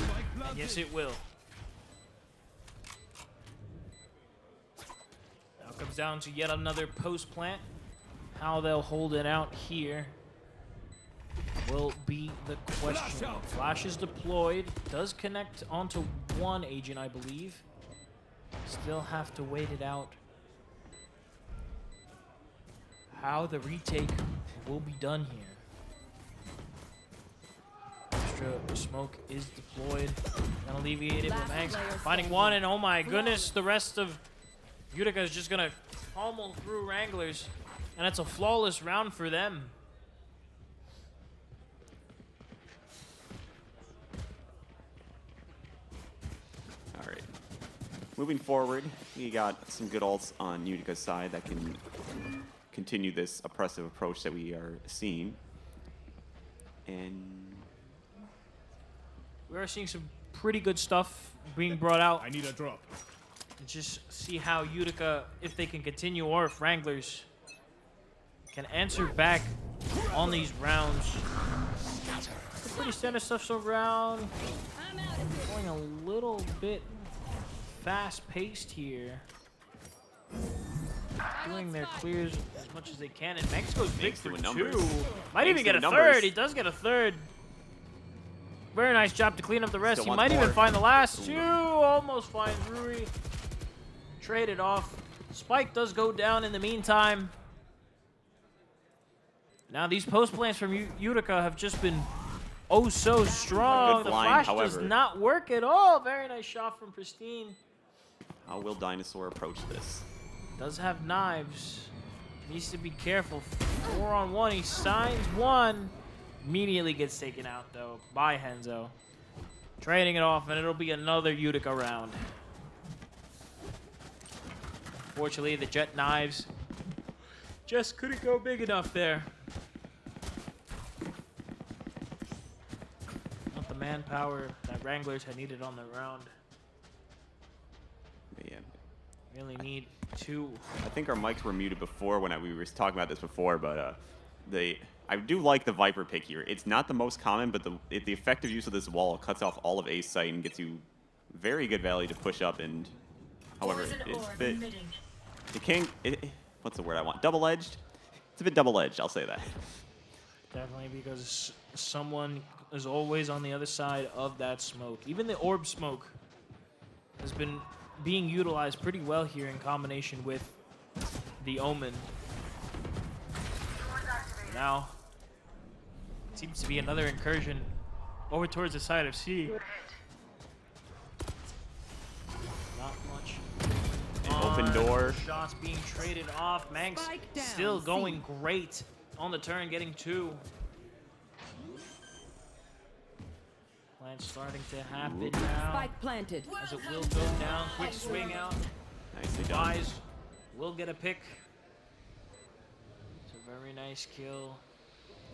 And yes, it will. Now it comes down to yet another post plant. How they'll hold it out here will be the question. Flash is deployed. Does connect onto one agent, I believe. Still have to wait it out. How the retake will be done here. Extra smoke is deployed. And alleviated, but Last Max player finding standing. one, and oh my goodness, the rest of Utica is just gonna pummel through Wranglers, and it's a flawless round for them. All right. Moving forward, we got some good ults on Utica's side that can continue this oppressive approach that we are seeing. And We are seeing some pretty good stuff being brought out. I need a drop. And just see how Utica, if they can continue, or if Wranglers can answer back on these rounds. Some pretty standard stuff around. Going a little bit fast-paced here. Doing their clears as much as they can, and Max goes big Manx for doing 2. numbers. Might Manx even get a doing third. numbers. He does get a third. Very nice job to clean up the rest. Still He wants might even more. find the last 2. Almost finds Rui. Traded off. Spike does go down in the meantime. Now these post plants from Utica have just been oh so strong. Good The flying, flash however. does not work at all. Very nice shot from Pristine. how will Dinosaur approach this? Does have knives. Needs to be careful. 4-on-1. He signs one. Immediately gets taken out though by Henzo. Trading it off, and it'll be another Utica round. Fortunately, the jet knives just couldn't go big enough there. Not the manpower that Wranglers had needed on the round. But yeah, Really need 2. I think our mics were muted before when we were talking about this before, but I do like the Viper pick here. It's not the most common, but the effective use of this wall cuts off all of Ace sight and gets you very good value to push up. And however, it can. What's the word I want? Double-edged. It's a bit double-edged. I'll say that. Definitely, because someone is always on the other side of that smoke. Even the orb smoke has been being utilized pretty well here in combination with the Omen. Now, it seems to be another incursion over towards the side of C. Not much. Open door. Shots being traded off. Manx Spike down, still C. going great on the turn, getting 2. Plans starting to happen now. Spike planted. As it will go down. Quick swing out. Nicely done. Wise will get a pick. It's a very nice kill.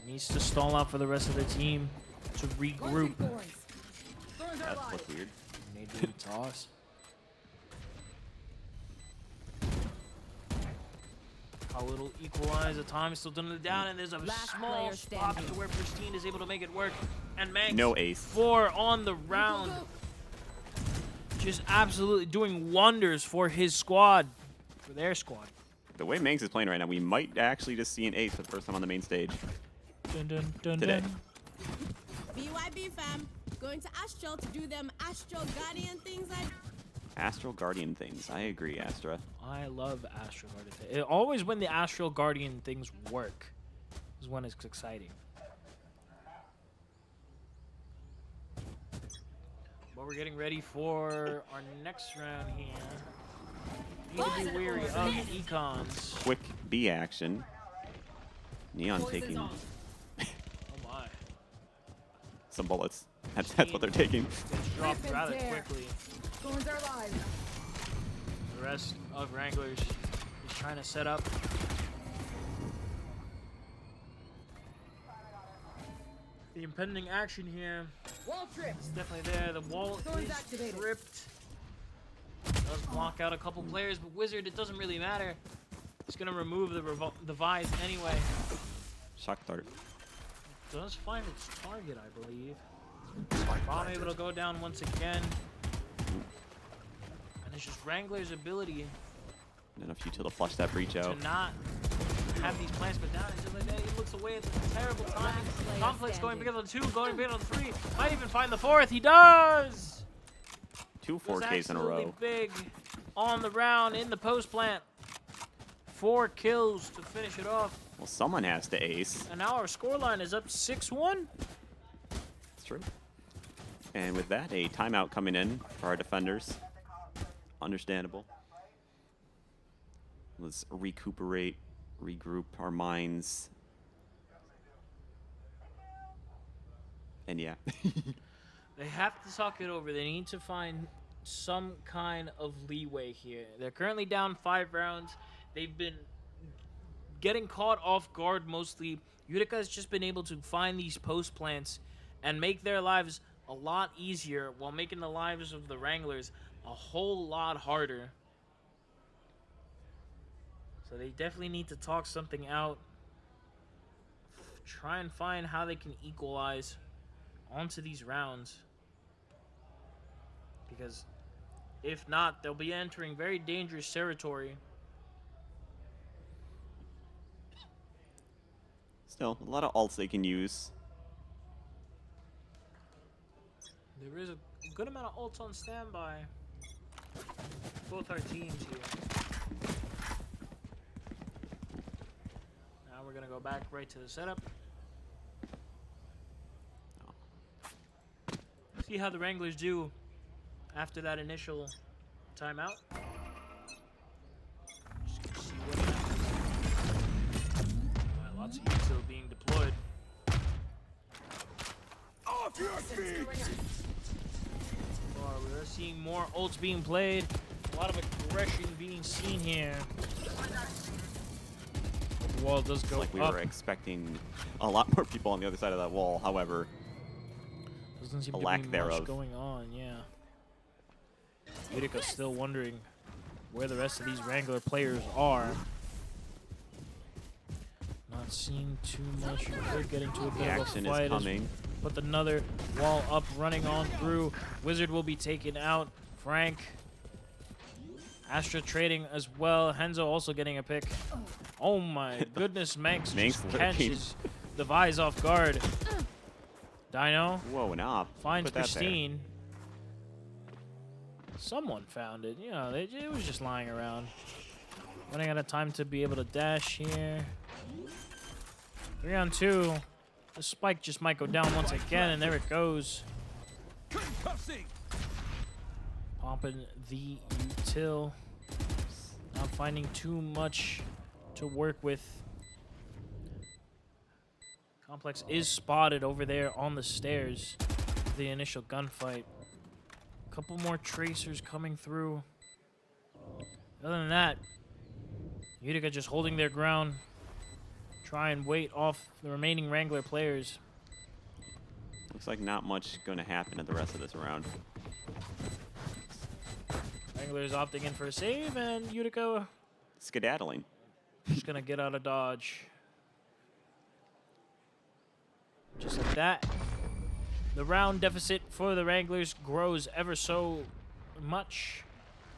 Needs to stall out for the rest of the team to regroup. That looked weird. Maybe toss. How it'll equalize. The time is still done down, and there's a Last small player spot standing. to where Pristine is able to make it work. And Manx, No ace. 4 on the round. Just absolutely doing wonders for his squad, for their squad. The way Manx is playing right now, we might actually just see an ace for the first time on the main stage. Dun, dun, dun, Today. dun. BYB fam, going to Astral to do them Astral Guardian things Astral Guardian things. I agree, Astra. I love Astral Guardian. Always when the Astral Guardian things work is when it's exciting. But we're getting ready for our next round here. Need to be wary of econs. Quick B action. Neon taking Oh my. some bullets. That's what they're taking. Gets dropped rather quickly. Thorns are alive. The rest of Wranglers is trying to set up. The impending action here Wall tripped. is definitely there. The wall Thorns is activated. tripped. Does block out a couple players, but Wizard, it doesn't really matter. He's gonna remove the vise anyway. Shock dart. Does find its target, I believe. Bomb able to go down once again. And it's just Wrangler's ability Not enough util to flush that breach out. to not have these plants go down. And just like that, he looks away at the terrible timing. Complex going big on the 2, going big on the 3. Might even find the 4th. He does! 2 Goes 4Ks in a absolutely row. big on the round in the post plant. 4 kills to finish it off. Well, someone has to ace. And now our scoreline is up 6-1. That's true. And with that, a timeout coming in for our defenders. Understandable. Let's recuperate, regroup our minds. And yeah. They have to talk it over. They need to find some kind of leeway here. They're currently down 5 rounds. They've been getting caught off guard mostly. Utica has just been able to find these post plants and make their lives a lot easier while making the lives of the Wranglers a whole lot harder. So they definitely need to talk something out. Try and find how they can equalize onto these rounds. Because if not, they'll be entering very dangerous territory. Still, a lot of ults they can use. There is a good amount of ults on standby. Both our teams here. Now we're gonna go back right to the setup. See how the Wranglers do after that initial timeout. Just gonna see what happens. Lots of util being deployed. Off your feet! We're seeing more ults being played. A lot of aggression being seen here. The wall does go Like we up. were expecting a lot more people on the other side of that wall. However, Doesn't seem a to lack be thereof. much going on, yeah. Utica's still wondering where the rest of these Wrangler players are. Not seeing too much. They're getting to a the bit of a action fight. is coming. Put another wall up, running on through. Wizard will be taken out. Frank. Astra trading as well. Henzo also getting a pick. Oh my goodness, Manx Manx just lurking. catches the Vise off guard. Dino Whoa, an op. finds Put that there. Christine. Someone found it. You know, it was just lying around. Running out of time to be able to dash here. 3 on 2. The spike just might go down once again, and there it goes. Popping the util. Not finding too much to work with. Complex is spotted over there on the stairs. The initial gunfight. A couple more tracers coming through. Other than that, Utica just holding their ground. Try and wait off the remaining Wrangler players. Looks like not much going to happen at the rest of this round. Wranglers opting in for a save, and Utica Skedaddling. just gonna get out of dodge. Just like that. The round deficit for the Wranglers grows ever so much.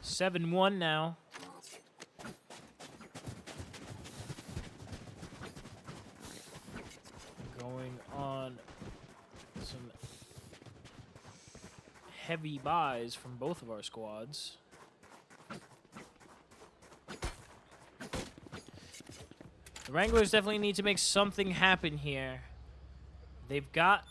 7-1 now. Going on some heavy buys from both of our squads. The Wranglers definitely need to make something happen here. They've got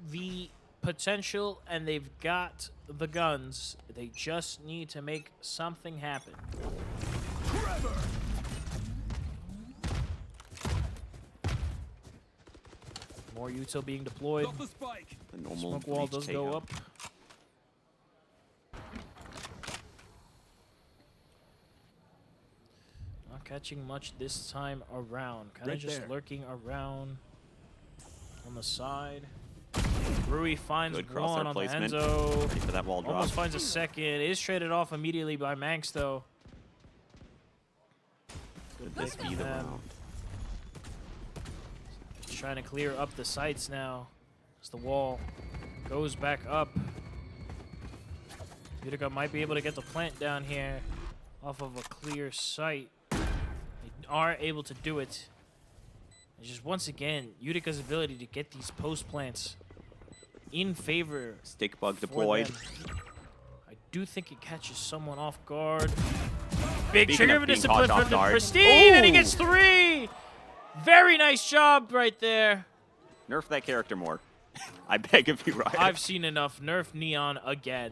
the potential and they've got the guns. They just need to make something happen. More util being deployed. The normal Smoke wall breach does go takeout. up. Not catching much this time around. Kind of Right just there. lurking around on the side. Rui finds Good crosshair one on the placement. Enzo. Ready for that wall drop. Almost finds a second. Is traded off immediately by Manx, though. Could pick this be from the them. round? He's trying to clear up the sights now as the wall goes back up. Utica might be able to get the plant down here off of a clear sight. They are able to do it. It's just once again, Utica's ability to get these post plants in favor. Stick bug for deployed. them. I do think it catches someone off guard. Big Speaking trigger of of being discipline caught off from the guard. Pristine, and he Ooh. gets 3. Very nice job right there. Nerf that character more. I beg of you, Riot. I've seen enough. Nerf Neon again.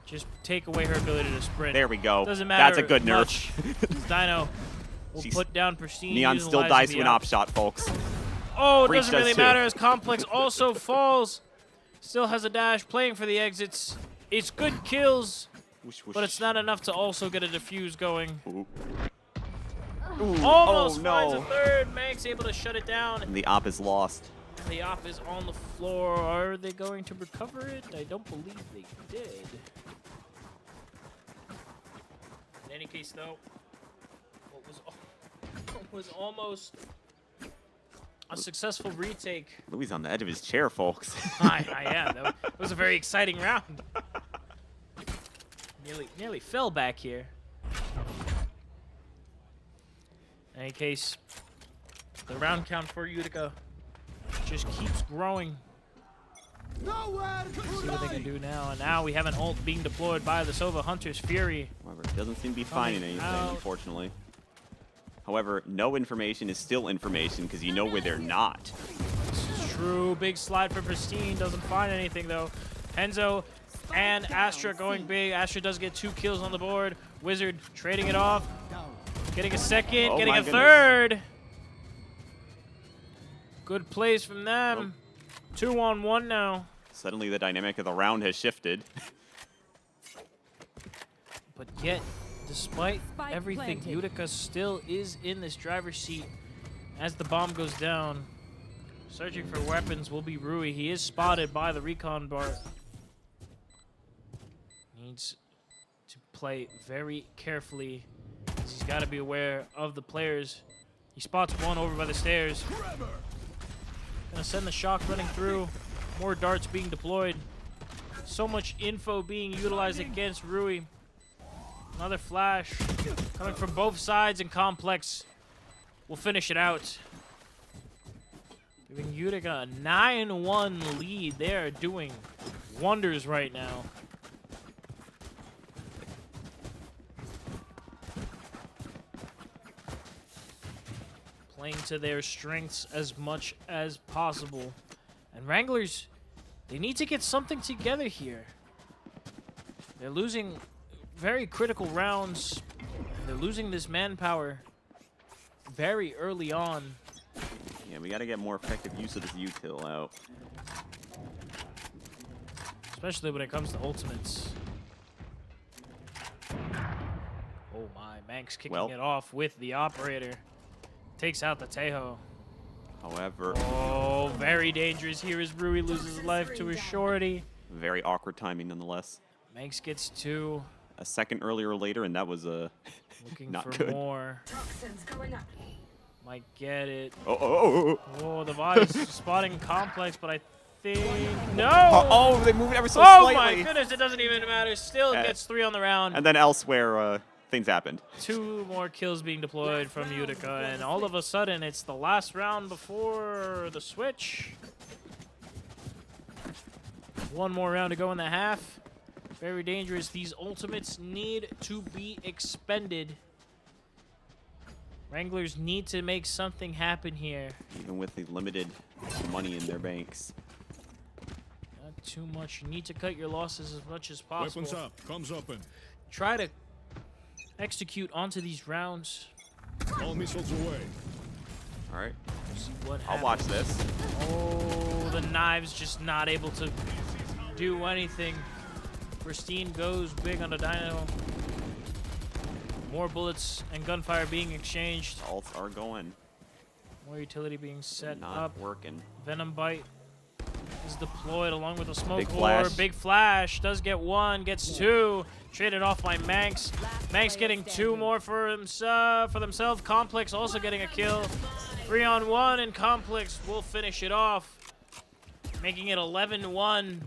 Just take away her ability to sprint. There we go. Doesn't matter. That's a good nerf. much. Dino will She's- put down Pristine. Neon still utilizing dies the to an op shot, folks. Oh, it Breach doesn't does really too. matter as Complex also falls. Still has a dash, playing for the exits. It's good kills, Whoosh, whoosh. but it's not enough to also get a defuse going. Ooh. Almost oh, finds a no. third. Manx able to shut it down. And the op is lost. The op is on the floor. Are they going to recover it? I don't believe they did. In any case, though, what was almost a successful retake. Louis on the edge of his chair, folks. I am. That was a very exciting round. Nearly fell back here. In any case, the round count for Utica just keeps growing. Nowhere to See what they can hide. do now. And now we have an ult being deployed by the Sova Hunter's Fury. However, it doesn't seem to be Coming finding anything, out. unfortunately. However, no information is still information because you know where they're not. This is true. Big slide for Pristine. Doesn't find anything, though. Henzo and Astra going big. Astra does get 2 kills on the board. Wizard trading it off. Getting a second. Oh Getting my a goodness. third. Good plays from them. 2-on-1 now. Suddenly, the dynamic of the round has shifted. But yet, despite Spike everything, planted. Utica still is in this driver's seat as the bomb goes down. Searching for weapons will be Rui. He is spotted by the recon bar. Needs to play very carefully, as he's got to be aware of the players. He spots one over by the stairs. Gonna send the shock running through. More darts being deployed. So much info being utilized against Rui. Another flash coming from both sides, and Complex will finish it out. Giving Utica a 9-1 lead. They are doing wonders right now. Playing to their strengths as much as possible. And Wranglers, they need to get something together here. They're losing very critical rounds. They're losing this manpower very early on. Yeah, we got to get more effective use of this util out. Especially when it comes to ultimates. Oh my, Manx kicking Well. it off with the operator. Takes out the Tejo. However, Oh, very dangerous here as Rui loses life to his shorty. very awkward timing nonetheless. Manx gets 2, A second earlier or later, and that was looking not for good. more. Toxins going up. Might get it. Oh. Oh, the body's spotting Complex, but I think no. Oh, they moved ever so Oh slightly. my goodness, it doesn't even matter. Still gets 3 on the round. And then elsewhere, things happened. 2 more kills being deployed from Utica, and all of a sudden, it's the last round before the switch. 1 more round to go in the half. Very dangerous. These ultimates need to be expended. Wranglers need to make something happen here. Even with the limited money in their banks. Not too much. You need to cut your losses as much as possible. Weapons up. Comes open. Try to execute onto these rounds. All missiles away. All right, See what I'll happens. watch this. Oh, the knives just not able to do anything. Pristine goes big on the Dino. More bullets and gunfire being exchanged. Alts are going. More utility being set Not up. working. Venom Bite is deployed along with a smoke Big orb. flash. Big flash does get one, gets two. Traded off by Manx. Manx getting two more for themselves. Complex also getting a kill. 3-on-1, and Complex will finish it off, making it 11-1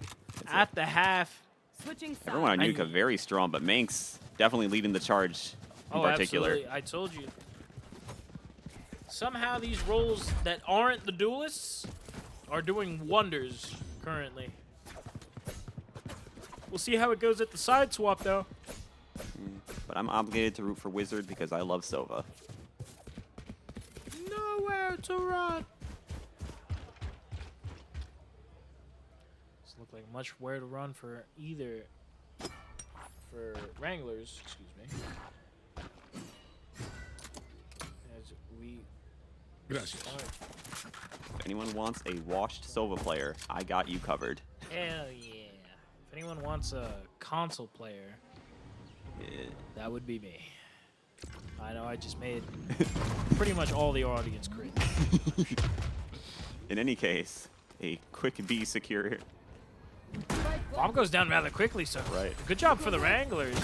at the half. Switching sides. Everyone on Utica very strong, but Manx definitely leading the charge in particular. Absolutely. I told you. Somehow these roles that aren't the duelists are doing wonders currently. We'll see how it goes at the side swap, though. But I'm obligated to root for Wizard because I love Sova. Nowhere to run. Doesn't look like much where to run for either. For Wranglers, excuse me. As we Gracias. start. If anyone wants a washed Sova player, I got you covered. Hell yeah. If anyone wants a console player, that would be me. I know I just made pretty much all the audience cringe. In any case, a quick B secure. Bomb goes down rather quickly, so Right. good job for the Wranglers.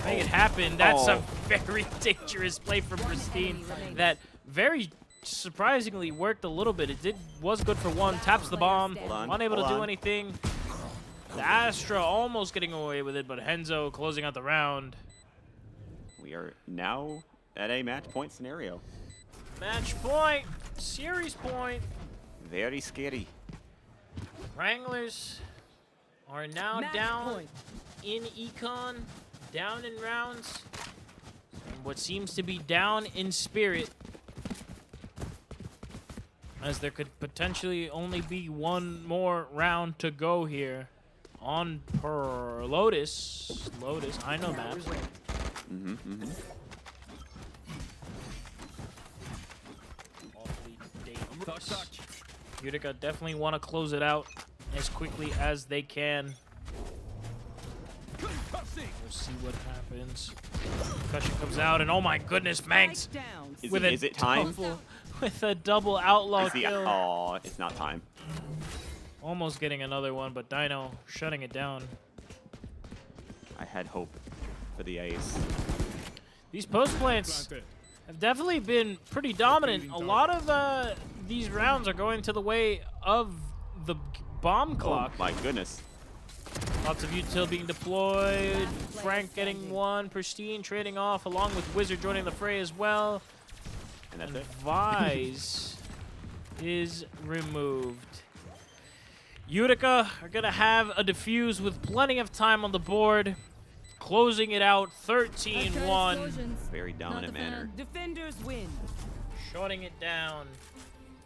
Make it happen. That's Oh. a very dangerous play from Pristine that very surprisingly worked a little bit. It was good for one. Taps the bomb. Hold on, Unable to hold do on. anything. The Astra almost getting away with it, but Henzo closing out the round. We are now at a match point scenario. Match point. Series point. Very scary. Wranglers are now Match down point. in econ, down in rounds, and what seems to be down in spirit, as there could potentially only be one more round to go here on per Lotus. Lotus, I know that. Awfully dangerous. Utica definitely want to close it out as quickly as they can. We'll see what happens. Concussion comes out, and oh my goodness, Manx Spike down. Is it time? with a double outlaw Is the, kill. oh, it's not time. Almost getting another one, but Dino shutting it down. I had hope for the ace. These post plants have definitely been pretty dominant. A lot of these rounds are going to the way of the bomb clock. Oh my goodness. Lots of util being deployed. Frank getting one. Pristine trading off along with Wizard joining the fray as well. And that's And it. Vise is removed. Utica are going to have a defuse with plenty of time on the board. Closing it out 13-1. Very dominant manner. Defenders win. Shutting it down.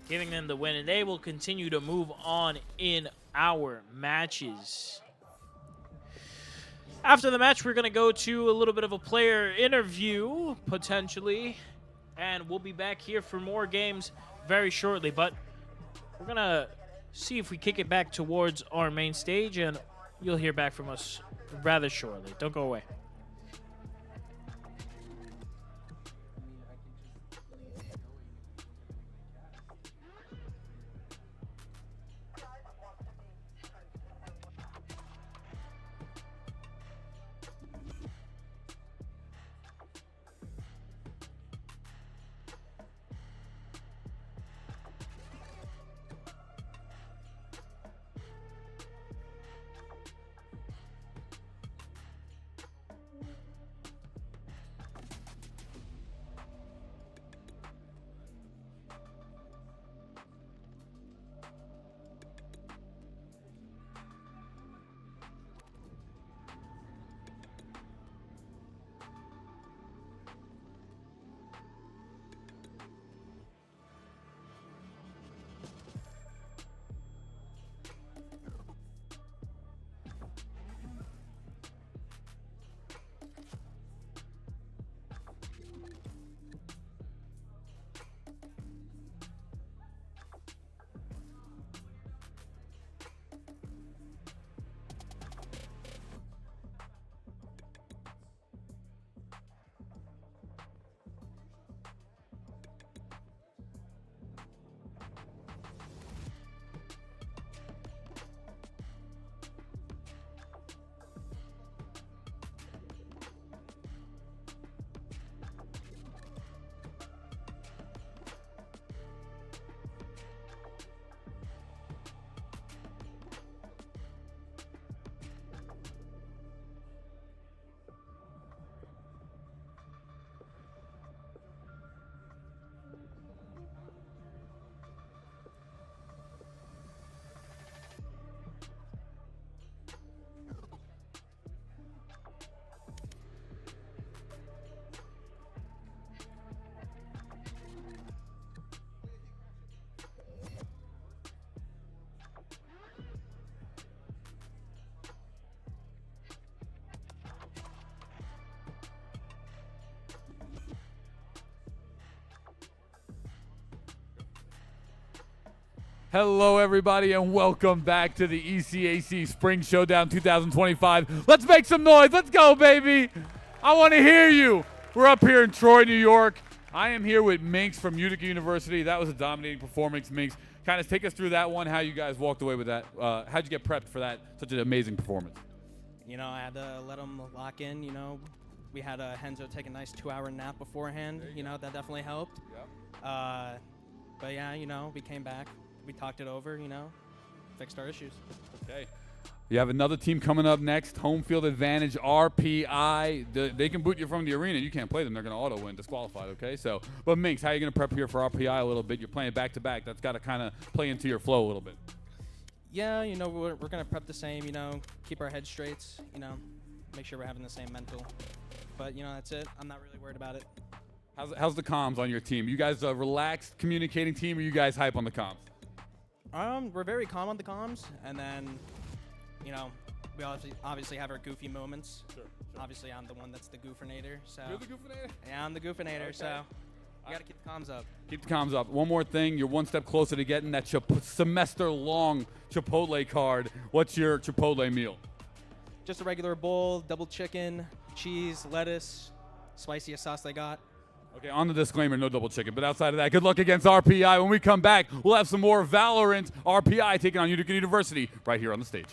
Giving them the win. And they will continue to move on in our matches. After the match, we're going to go to a little bit of a player interview, potentially. And we'll be back here for more games very shortly. But we're going to see if we kick it back towards our main stage. And you'll hear back from us rather shortly. Don't go away. Hello, everybody, and welcome back to the ECAC Spring Showdown 2025. Let's make some noise. Let's go, baby. I want to hear you. We're up here in Troy, New York. I am here with Minx from Utica University. That was a dominating performance, Minx. Kind of take us through that one, how you guys walked away with that. How'd you get prepped for that? Such an amazing performance. You know, I had to let them lock in, you know. We had Henzo take a nice 2-hour nap beforehand. You know, that definitely helped. Yep. But yeah, you know, we came back. We talked it over, you know, fixed our issues. Okay. You have another team coming up next, home field advantage, RPI. They can boot you from the arena. You can't play them. They're going to auto win, disqualified, okay? So, but Minx, how are you going to prep here for RPI a little bit? You're playing back-to-back. That's got to kind of play into your flow a little bit. Yeah, you know, we're going to prep the same, you know, keep our heads straight, you know, make sure we're having the same mental. But, you know, that's it. I'm not really worried about it. How's the comms on your team? You guys a relaxed communicating team, or you guys hype on the comms? We're very calm on the comms, and then, you know, we obviously have our goofy moments. Sure. Obviously, I'm the one that's the goofinator, so. You're the Goofinator? Yeah, I'm the goofinator, Okay. so you gotta keep the comms up. Keep the comms up. One more thing, you're one step closer to getting that semester-long Chipotle card. What's your Chipotle meal? Just a regular bowl, double chicken, cheese, lettuce, spiciest sauce they got. Okay, on the disclaimer, no double chicken. But outside of that, good luck against RPI. When we come back, we'll have some more Valorant. RPI taking on Utica University right here on the stage.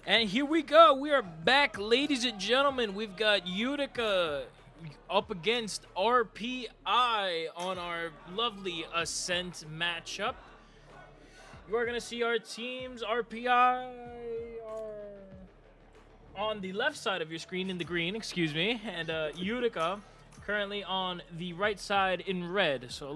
And here we go. We are back, ladies and gentlemen. We've got Utica up against RPI on our lovely Ascent matchup. You are going to see our teams. RPI are on the left side of your screen in the green, excuse me, and Utica currently on the right side in red. So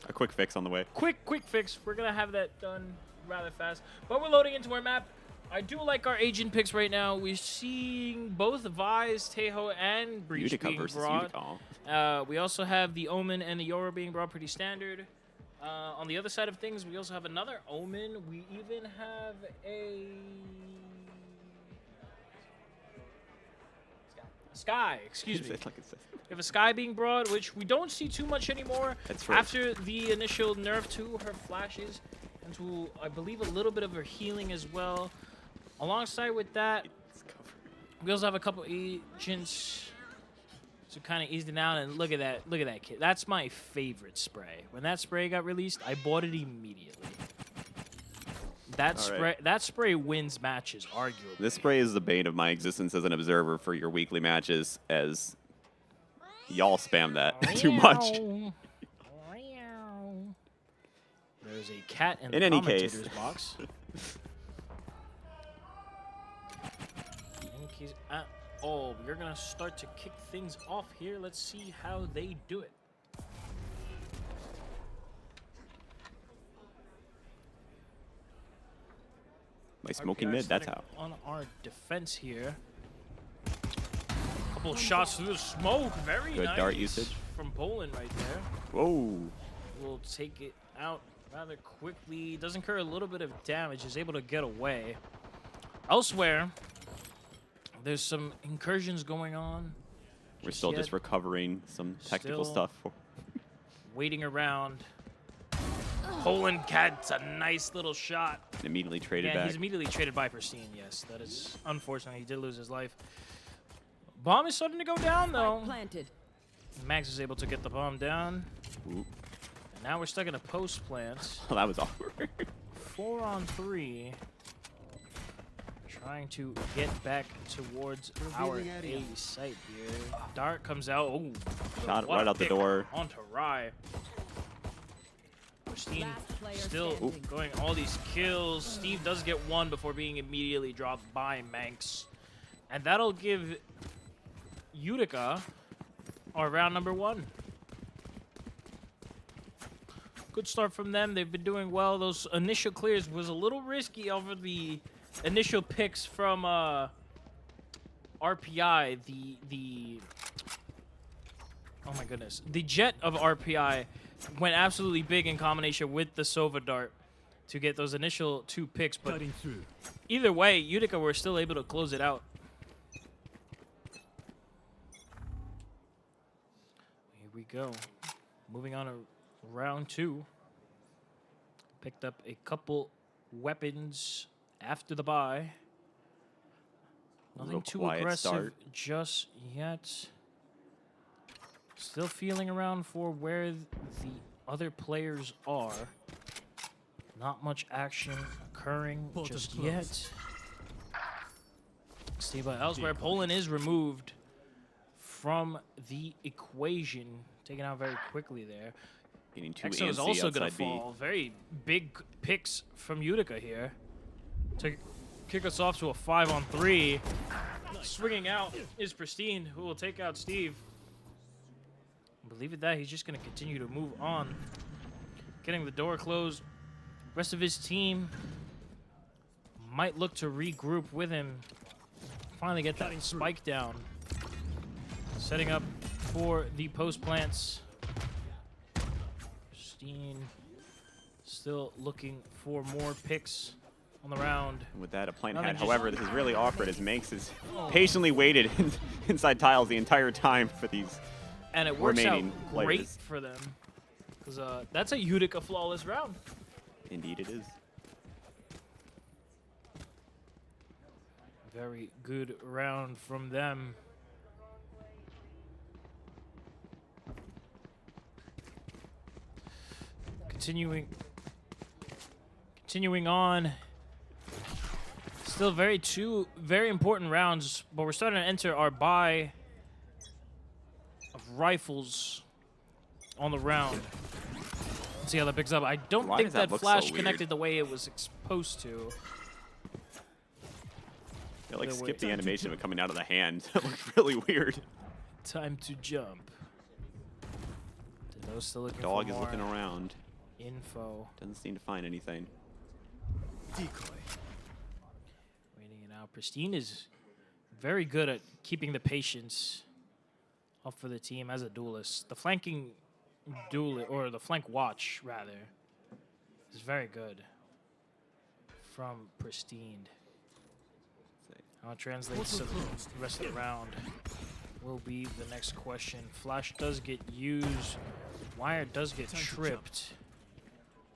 a quick fix on the way. Quick fix. We're going to have that done rather fast. But we're loading into our map. I do like our agent picks right now. We're seeing both Vise, Tejo, and Breach Utica being versus brought. Utica. We also have the Omen and the Yoro being brought pretty standard. On the other side of things, we also have another Omen. We even have a Sky, excuse me. We have a Sky being brought, which we don't see too much anymore. That's right. After the initial nerf to her flashes, and to, I believe, a little bit of her healing as well. Alongside with that, we also have a couple agents to kind of ease it down. And look at that kid. That's my favorite spray. When that spray got released, I bought it immediately. That spray wins matches, arguably. This spray is the bane of my existence as an observer for your weekly matches, as y'all spam that too much. There's a cat in In the any commentator's case. box. In any case at all, we're going to start to kick things off here. Let's see how they do it. By smoking RPI mid, that's starting how. On our defense here. Couple of shots through the smoke. Very Good nice. dart usage. From Poland right there. Whoa. Will take it out rather quickly. Does incur a little bit of damage. Is able to get away. Elsewhere, there's some incursions going on. We're still just recovering some technical stuff. Waiting around. Poland gets a nice little shot. Immediately traded Yeah, back. he's immediately traded by Pristine, yes. That is unfortunate. He did lose his life. Bomb is starting to go down, though. Planted. Max is able to get the bomb down. Oop. And now we're stuck in a post plant. Oh, that was awkward. 4 on 3. Trying to get back towards our A site here. Dart comes out. Oh, Shot what right a out the pick door. Onto Rye. Pristine still standing. going all these kills. Steve does get one before being immediately dropped by Manx. And that'll give Utica our round number 1. Good start from them. They've been doing well. Those initial clears was a little risky over the initial picks from RPI. Oh my goodness. The jet of RPI went absolutely big in combination with the Sova Dart to get those initial 2 picks. But either way, Utica were still able to close it out. Here we go. Moving on to round 2. Picked up a couple weapons after the buy. Nothing Real too quiet aggressive start. just yet. Still feeling around for where the other players are. Not much action occurring just yet. See, but elsewhere, Poland is removed from the equation. Taken out very quickly there. Getting 2 EXO is antsy also going to outside B. fall. Very big picks from Utica here. To kick us off to a 5 on 3. Swinging out is Pristine, who will take out Steve. Believe it that he's just going to continue to move on. Getting the door closed. Rest of his team might look to regroup with him. Finally get that spike down. Setting up for the post plants. Pristine still looking for more picks on the round. With that, a plant Nothing head. just- However, this is really awkward as Manx is patiently waited inside tiles the entire time for these And it works out remaining great players. for them. Because that's a Utica flawless round. Indeed it is. Very good round from them. Continuing on. Still two very important rounds, but we're starting to enter our buy of rifles on the round. Let's see how that picks up. I don't Why think does that that look so flash weird? connected the way it was supposed to. They like Either way. skip the animation of it coming out of the hand. It looked really weird. Time to jump. Those still looking Dog for is more looking around. info. Doesn't seem to find anything. Decoy. Waiting it out. Pristine is very good at keeping the patience up for the team as a duelist. The flanking duelist, or the flank watch rather, is very good from Pristine. How it translates to the rest of the round will be the next question. Flash does get used. Wire does get tripped.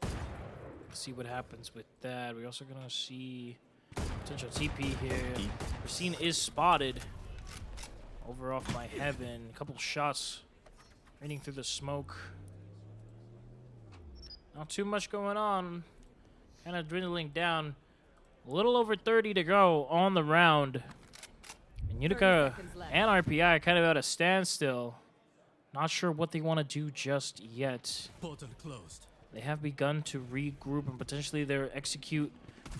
Let's see what happens with that. We're also gonna see potential TP here. Pristine is spotted over off by Heaven. A couple shots raining through the smoke. Not too much going on. Kind of dwindling down. A little over 30 to go on the round. And Utica seconds left. and RPI are kind of at a standstill. Not sure what they want to do just yet. Portal closed. They have begun to regroup, and potentially their execute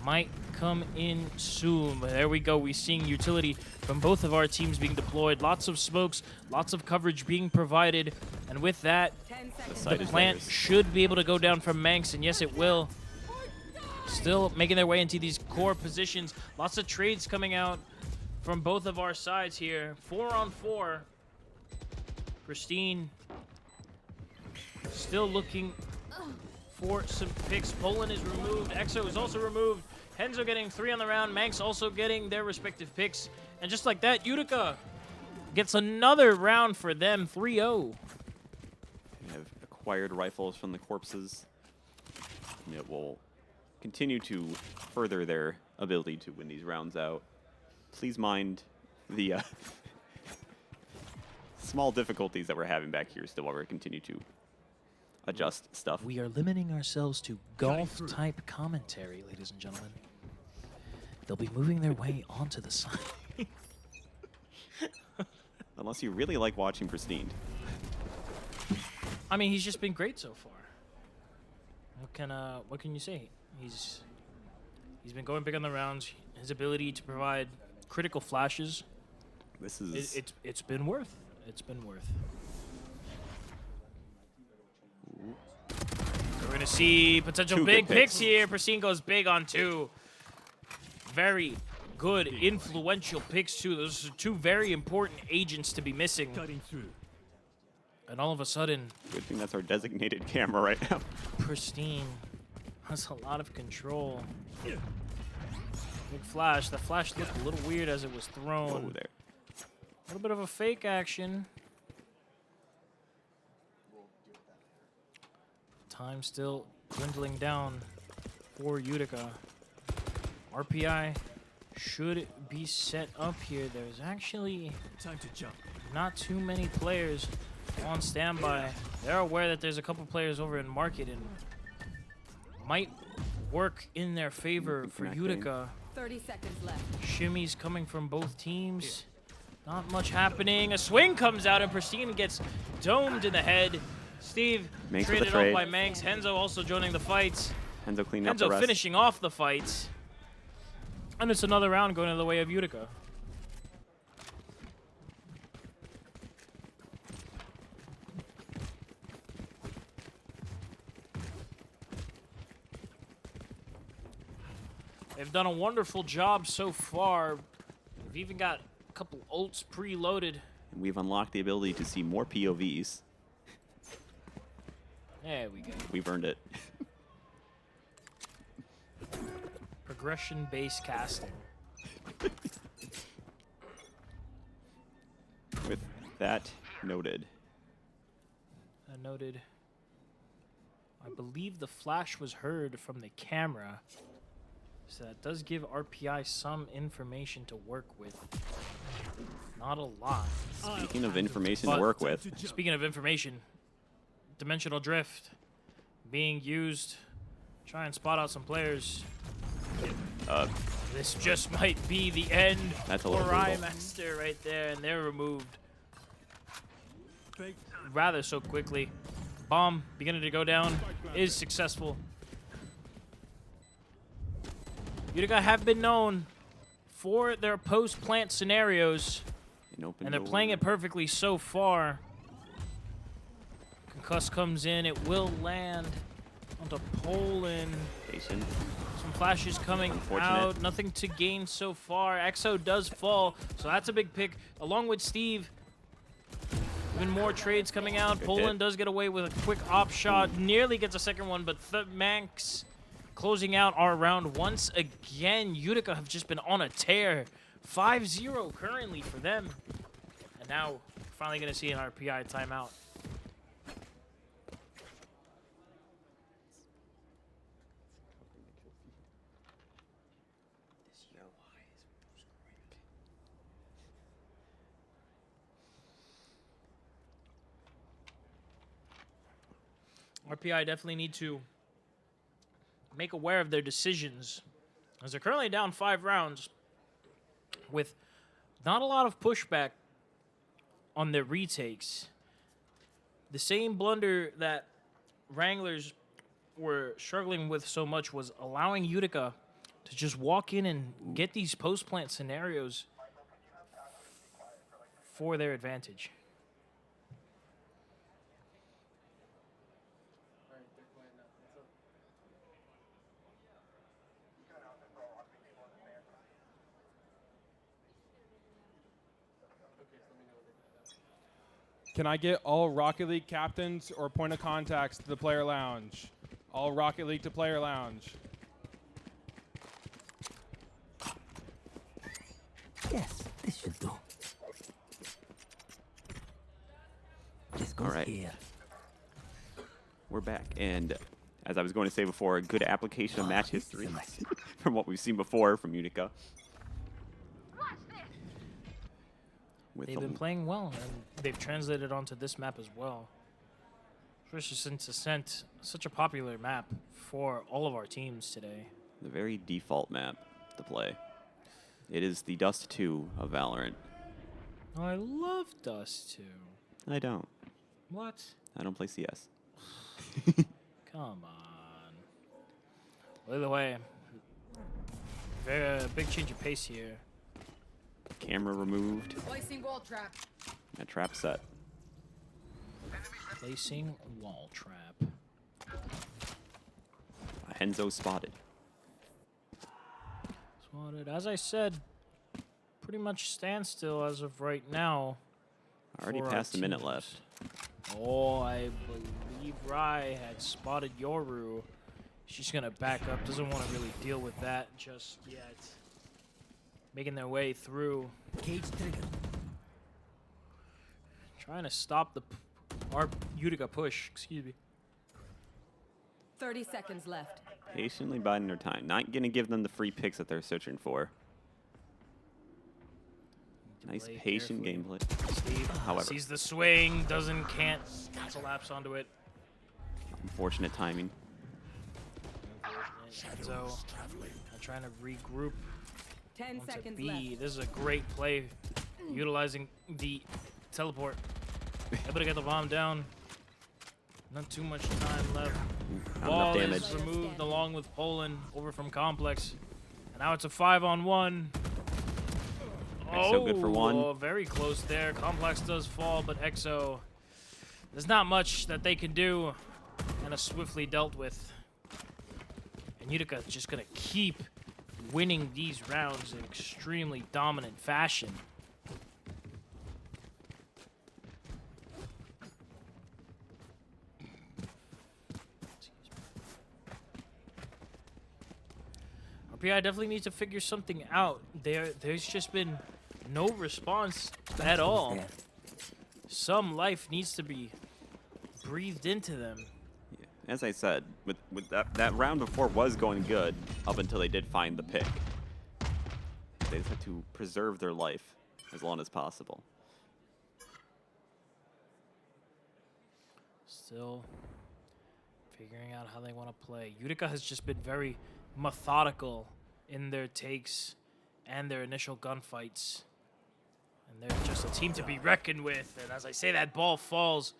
might come in soon. But there we go. We're seeing utility from both of our teams being deployed. Lots of smokes, lots of coverage being provided. And with that, 10 seconds. site the is plant theirs. should be able to go down from Manx, and yes, it will. Still making their way into these core positions. Lots of trades coming out from both of our sides here. 4-on-4. Pristine still looking for some picks. Poland is removed. EXO is also removed. Henzo getting 3 on the round. Manx also getting their respective picks. And just like that, Utica gets another round for them. 3-0. They have acquired rifles from the corpses. And it will continue to further their ability to win these rounds out. Please mind the small difficulties that we're having back here still while we continue to adjust stuff. We are limiting ourselves to golf-type commentary, ladies and gentlemen. They'll be moving their way onto the side. Unless you really like watching Pristine. I mean, he's just been great so far. What can you say? He's been going big on the rounds. His ability to provide critical flashes. This is It's been worth. It's been worth. We're gonna see potential Two big good picks picks. here. Pristine goes big on 2. Very good, influential picks too. Those are 2 very important agents to be missing. Cutting through. And all of a sudden, good thing that's our designated camera right now. Pristine has a lot of control. Big flash. The flash looked a little weird as it was thrown. Whoa there. A little bit of a fake action. Time still dwindling down for Utica. RPI should be set up here. There's actually Time to jump. not too many players on standby. They're aware that there's a couple players over in market and might work in their favor for Connecting. Utica. 30 seconds left. Shimmies coming from both teams. Not much happening. A swing comes out and Pristine gets domed in the head. Steve Manx with a traded off trade. by Manx. Henzo also joining the fights. Henzo cleaning up the Henzo rest. finishing off the fights. And it's another round going the way of Utica. They've done a wonderful job so far. We've even got a couple ults preloaded. And we've unlocked the ability to see more POVs. There we go. We've earned it. Progression-based casting. With that noted. Noted. I believe the flash was heard from the camera. So that does give RPI some information to work with. Not a lot. Speaking of information But- to work with, Speaking of information, dimensional drift being used. Try and spot out some players. This just might be the end That's a for little brutal. Master right there, and they're removed rather so quickly. Bomb beginning to go down is successful. Utica have been known for their post-plant scenarios, and they're playing it perfectly so far. Concuss comes in, it will land onto Poland. Patient. Some flashes coming Unfortunate. out, nothing to gain so far. Exo does fall, so that's a big pick, along with Steve. Even more trades coming out. Good Poland hit. does get away with a quick op shot, nearly gets a second one, but Manx closing out our round once again. Utica have just been on a tear. 5-0 currently for them. And now, finally going to see an RPI timeout. RPI definitely need to make aware of their decisions, as they're currently down 5 rounds with not a lot of pushback on their retakes. The same blunder that Wranglers were struggling with so much was allowing Utica to just walk in and get these post-plant scenarios for their advantage. Can I get all Rocket League captains or point of contacts to the player lounge? All Rocket League to player lounge. Yes, this should do. Just All right. here. We're back, and as I was going to say before, a good application of match history from what we've seen before from Utica. They've been playing well, and they've translated onto this map as well. Especially since Ascent, such a popular map for all of our teams today. The very default map to play. It is the Dust 2 of Valorant. Oh, I love Dust 2. I don't. What? I don't play CS. Come on. By the way, very big change of pace here. Camera removed. Placing wall trap. A trap set. Placing wall trap. Henzo spotted. Spotted. As I said, pretty much standstill as of right now. Already for our past a minute teams. left. Oh, I believe Rai had spotted Yoru. She's going to back up. Doesn't want to really deal with that just yet. Making their way through. Cage trigger. Trying to stop our Utica push. Excuse me. 30 seconds left. Patiently biding their time. Not going to give them the free picks that they're searching for. Nice Play patient carefully. gameplay. Steve However, sees the swing, can't collapse onto it. unfortunate timing. So, trying to regroup 10 onto seconds B. left. This is a great play, utilizing the teleport. Able to get the bomb down. Not too much time left. Not Ball enough damage. is removed along with Poland over from Complex. And now it's a 5-on-1. Exo good for one. Oh, very close there. Complex does fall, but Exo, there's not much that they can do, and is swiftly dealt with. And Utica is just going to keep winning these rounds in extremely dominant fashion. RPI definitely needs to figure something out. There's just been no response at all. Some life needs to be breathed into them. Yeah. As I said, with that round before was going good up until they did find the pick. They just had to preserve their life as long as possible. Still figuring out how they want to play. Utica has just been very methodical in their takes and their initial gunfights. And they're just a team to be reckoned with. And as I say, that ball falls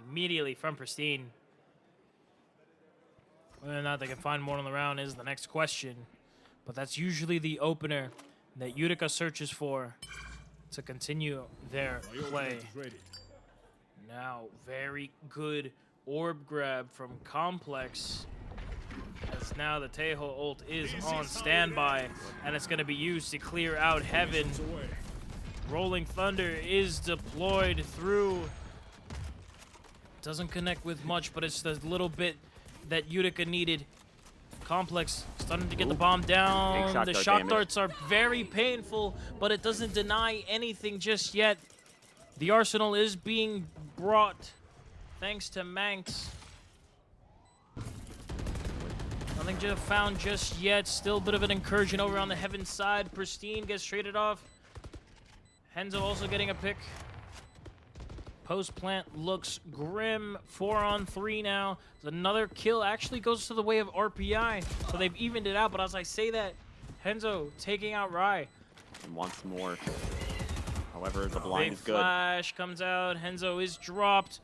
immediately from Pristine. Whether or not they can find more on the round is the next question. But that's usually the opener that Utica searches for to continue their play. Now, very good orb grab from Complex. As now the Tejo ult is on standby, and it's going to be used to clear out Heaven. Rolling Thunder is deployed through. Doesn't connect with much, but it's the little bit that Utica needed. Complex starting to get the bomb down. The shock darts are very painful, but it doesn't deny anything just yet. The arsenal is being brought thanks to Manx. Nothing to found just yet. Still a bit of an incursion over on the Heaven side. Pristine gets traded off. Henzo also getting a pick. Post plant looks grim. 4-on-3 now. Another kill actually goes to the way of RPI. So they've evened it out. But as I say that, Henzo taking out Rai. And wants more. However, the blind Big is good. flash comes out. Henzo is dropped.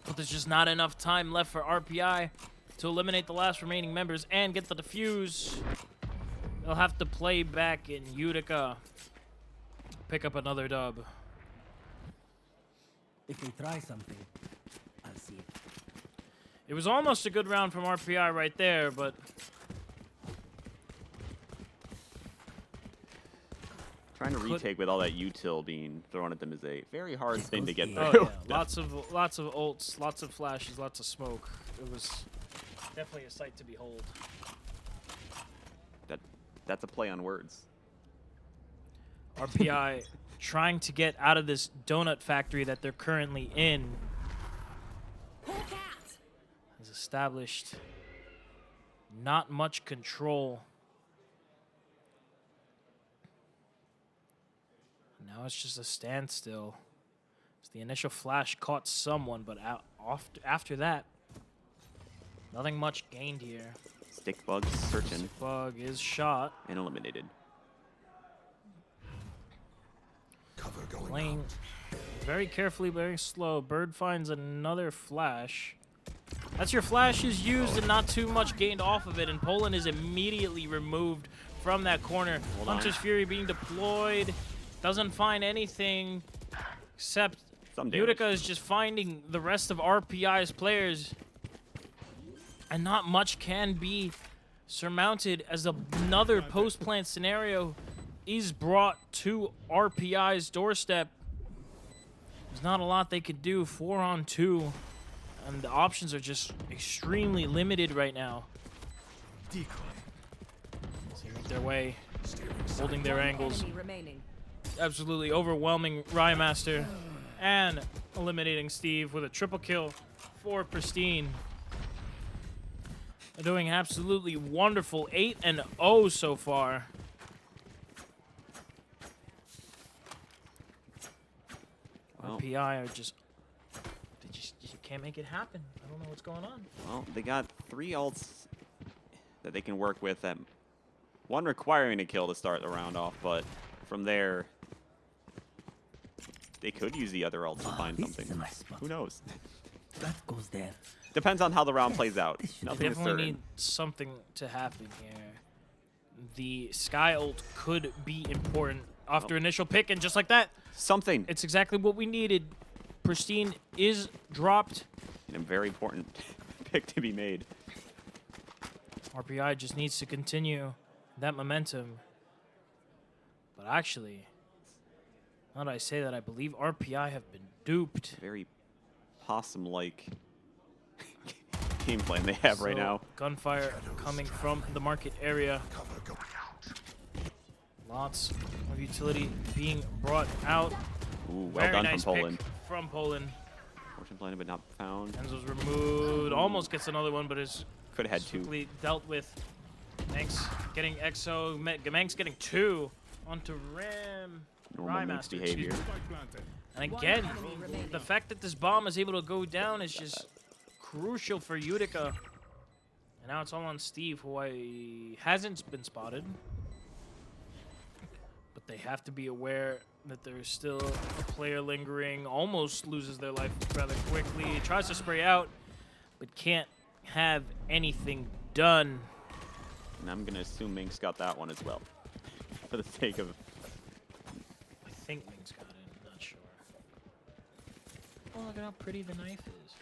But there's just not enough time left for RPI to eliminate the last remaining members and get the defuse. They'll have to play back in Utica. Pick up another dub. If we try something, I'll see it. It was almost a good round from RPI right there, but Trying to retake with all that util being thrown at them is a very hard thing to get through. oh yeah, lots of ults, lots of flashes, lots of smoke. It was definitely a sight to behold. That's a play on words. RPI trying to get out of this donut factory that they're currently in. Has established not much control. Now it's just a standstill. So the initial flash caught someone, but after that, nothing much gained here. Stick bug searching. Bug is shot. And eliminated. Playing very carefully, very slow. Bird finds another flash. That's your flash is used and not too much gained off of it, and Poland is immediately removed from that corner. Hunter's Fury being deployed. Doesn't find anything except Utica is just finding the rest of RPI's players. And not much can be surmounted as another post-plant scenario is brought to RPI's doorstep. There's not a lot they could do. 4-on-2. And the options are just extremely limited right now. So they make their way, holding their angles. Absolutely overwhelming Rymaster and eliminating Steve with a triple kill for Pristine. They're doing absolutely wonderful. 8-0 so far. Well, RPI are just you can't make it happen. I don't know what's going on. Well, they got 3 ults that they can work with. One requiring a kill to start the round off, but from there, they could use the other ults to find something. Who knows? That goes there. Depends on how the round plays out. They Nothing is definitely certain. need something to happen here. The Sky ult could be important after initial pick, and just like that, something. It's exactly what we needed. Pristine is dropped. And a very important pick to be made. RPI just needs to continue that momentum. But actually, now that I say that, I believe RPI have been duped. Very possum-like game plan they have right now. Gunfire coming from the market area. Lots of utility being brought out. Ooh, well Very done nice from Poland. pick from Poland. Fortune planted but not found. Enzo's removed. Almost gets another one, but is could have had 2. quickly dealt with. Manx getting EXO. Manx getting 2 onto Rim. Normal Manx behavior. And again, the fact that this bomb is able to go down is just crucial for Utica. And now it's all on Steve, who hasn't been spotted. But they have to be aware that there's still a player lingering. Almost loses their life rather quickly. Tries to spray out, but can't have anything done. And I'm going to assume Minx got that one as well, for the sake of... I think Ming's got it, I'm not sure. Oh, look at how pretty the knife is.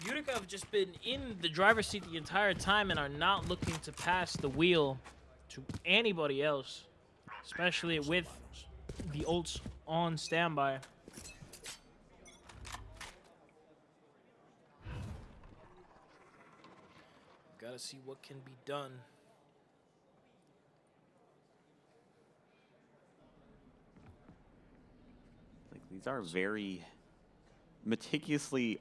Utica have just been in the driver's seat the entire time and are not looking to pass the wheel to anybody else, especially with the ults on standby. Gotta see what can be done. Like, these are very meticulously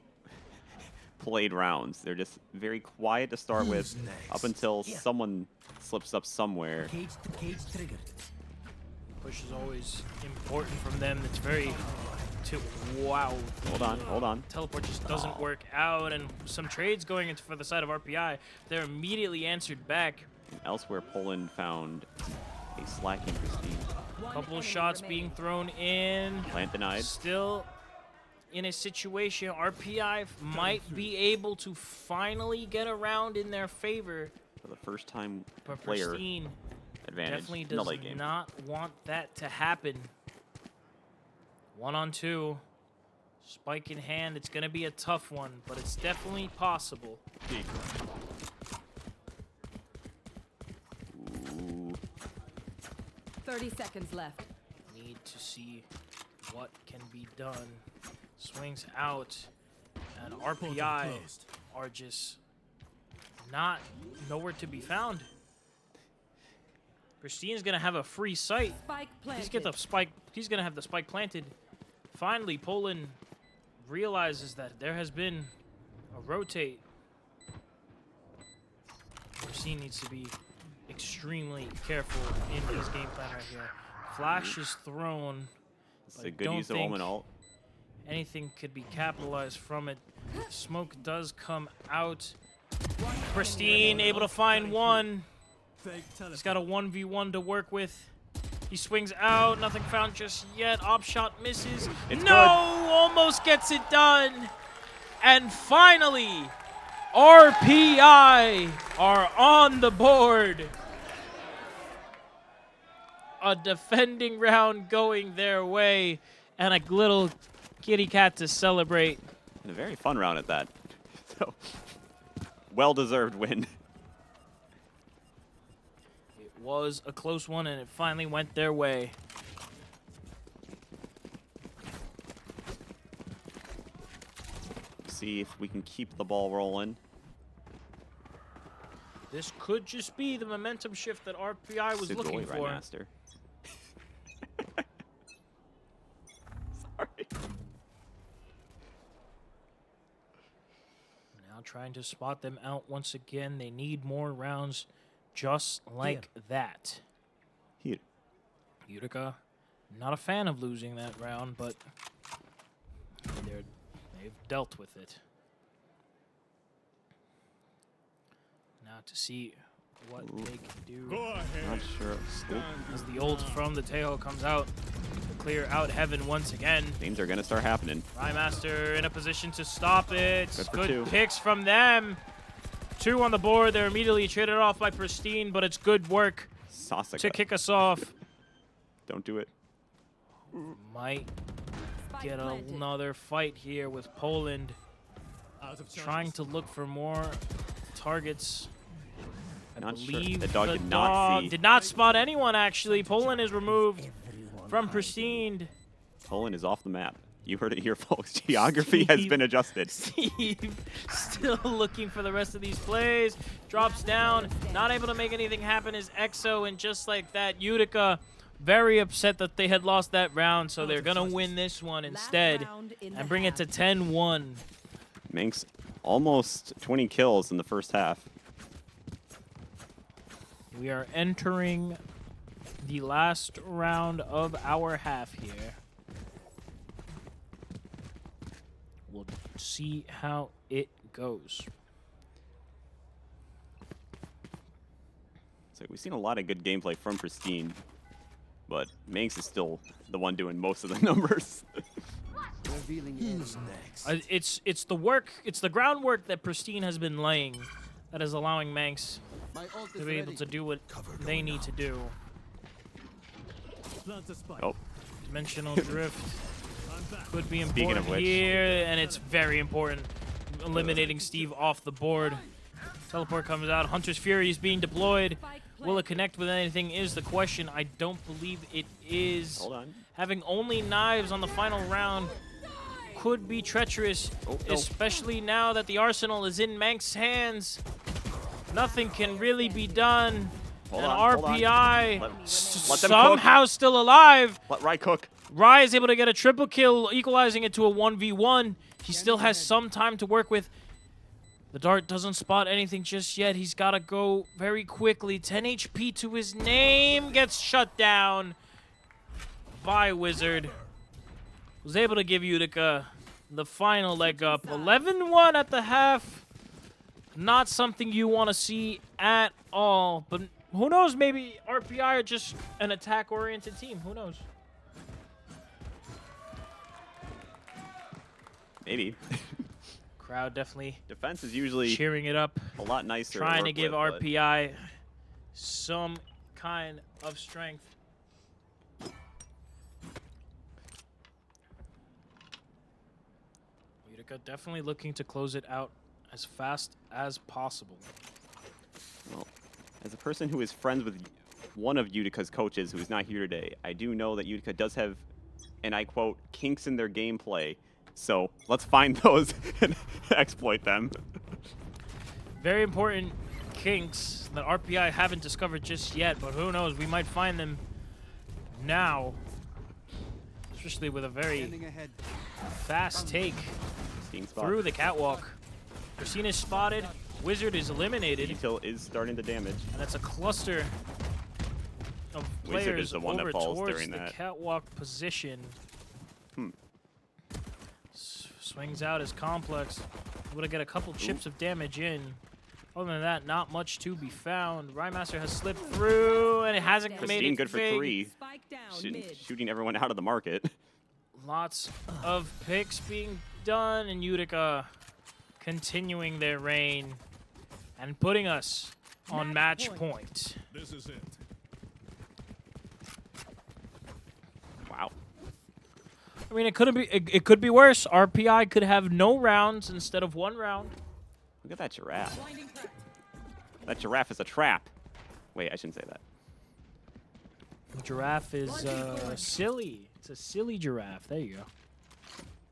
played rounds. They're just very quiet to start with, up until someone slips up somewhere. Cage triggered. Push is always important from them. It's very... Wow. Hold on. Teleport just doesn't work out, and some trades going into for the side of RPI. They're immediately answered back. Elsewhere, Poland found a slacking Pristine. Couple of shots being thrown in. Plant denied. Still in a situation, RPI might be able to finally get around in their favor. For the first time, But player Pristine advantage definitely in the does late game. not want that to happen. 1-on-2. Spike in hand. It's going to be a tough one, but it's definitely possible. Ooh. 30 seconds left. Need to see what can be done. Swings out, and RPI are just nowhere to be found. Pristine's gonna have a free sight. Spike planted. He's gonna have the spike planted. Finally, Poland realizes that there has been a rotate. Pristine needs to be extremely careful in his game plan right here. Flash is thrown. It's a good use of Omen ult. Anything could be capitalized from it. Smoke does come out. Pristine able to find one. He's got a 1v1 to work with. He swings out. Nothing found just yet. Op shot misses. It's no! good. Almost gets it done. And finally, RPI are on the board. A defending round going their way, and a little kitty cat to celebrate. And a very fun round at that. So, well-deserved win. It was a close one, and it finally went their way. See if we can keep the ball rolling. This could just be the momentum shift that RPI was looking for. Master. Sorry. Now trying to spot them out once again. They need more rounds just like that. Here. Utica, not a fan of losing that round, but they've dealt with it. Now to see what they can do. Not sure. As the ult from the Tejo comes out to clear out Heaven once again. Things are going to start happening. Rymaster in a position to stop it. Good for Good two. picks from them. 2 on the board. They're immediately traded off by Pristine, but it's good work Sasaka. to kick us off. Don't do it. Might get another fight here with Poland. Trying to look for more targets. I Not sure. believe The dog the did not see. did not spot anyone, actually. Poland is removed from Pristine. Poland is off the map. You heard it here, folks. Geography has been adjusted. Steve still looking for the rest of these plays. Drops down. Not able to make anything happen is EXO, and just like that, Utica very upset that they had lost that round, so they're going to win this one instead and bring it to 10-1. Minx almost 20 kills in the first half. We are entering the last round of our half here. We'll see how it goes. So we've seen a lot of good gameplay from Pristine, but Manx is still the one doing most of the numbers. Who's next? It's the work, it's the groundwork that Pristine has been laying that is allowing Manx to be able to do what they need to do. Oh, Dimensional drift could be Speaking of important which. here, and it's very important. Eliminating Steve off the board. Teleport comes out. Hunter's Fury is being deployed. Will it connect with anything is the question. I don't believe it is. hold on. Having only knives on the final round could be treacherous, Oh, no. especially now that the arsenal is in Manx's hands. Nothing can really be done. Hold and on, hold on. RPI Let them somehow still alive. Let Rai cook. Rai is able to get a triple kill, equalizing it to a 1v1. He still has some time to work with. The dart doesn't spot anything just yet. He's got to go very quickly. 10 HP to his name. Gets shut down by Wizard. Was able to give Utica the final leg up. 11-1 at the half. Not something you want to see at all. But who knows? Maybe RPI are just an attack-oriented team. Who knows? Maybe. Crowd definitely Defense is usually cheering it up. a lot nicer. Trying to work give with, but RPI some kind of strength. Utica definitely looking to close it out as fast as possible. Well, as a person who is friends with one of Utica's coaches who is not here today, I do know that Utica does have, and I quote, kinks in their gameplay. So let's find those and exploit them. Very important kinks that RPI haven't discovered just yet, but who knows, we might find them now. Especially with a very fast take through the catwalk. Christina's spotted, Wizard is eliminated. Detail is starting to damage. And that's a cluster of Wizard players is the one that over falls towards during the that. catwalk position. Swings out his complex. Able to get a couple chips of damage in. Other than that, not much to be found. Rhymaster has slipped through, and it hasn't made Christine it good for big. 3. Spike down mid. Shooting everyone out of the market. Lots of picks being done, and Utica continuing their reign and putting us on match point. This is it. Wow. I mean, it could be worse. RPI could have no rounds instead of 1 round. Look at that giraffe. That giraffe is a trap. Wait, I shouldn't say that. The giraffe is silly. It's a silly giraffe. There you go.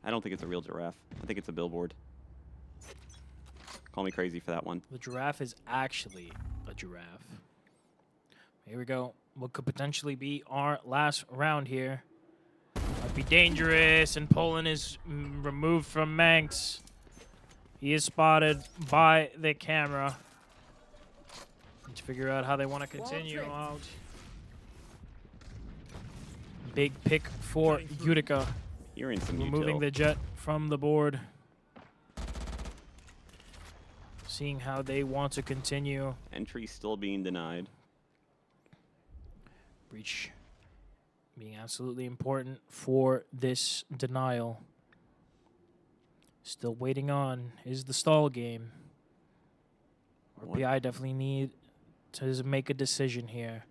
I don't think it's a real giraffe. I think it's a billboard. Call me crazy for that one. The giraffe is actually a giraffe. Here we go. What could potentially be our last round here. Might be dangerous, and Poland is removed from Manx. He is spotted by the camera. Need to figure out how they want to continue out. Big pick for Utica. Hearing some Removing util. the jet from the board. Seeing how they want to continue. Entry still being denied. Breach being absolutely important for this denial. Still waiting on is the stall game. RPI definitely need to make a decision here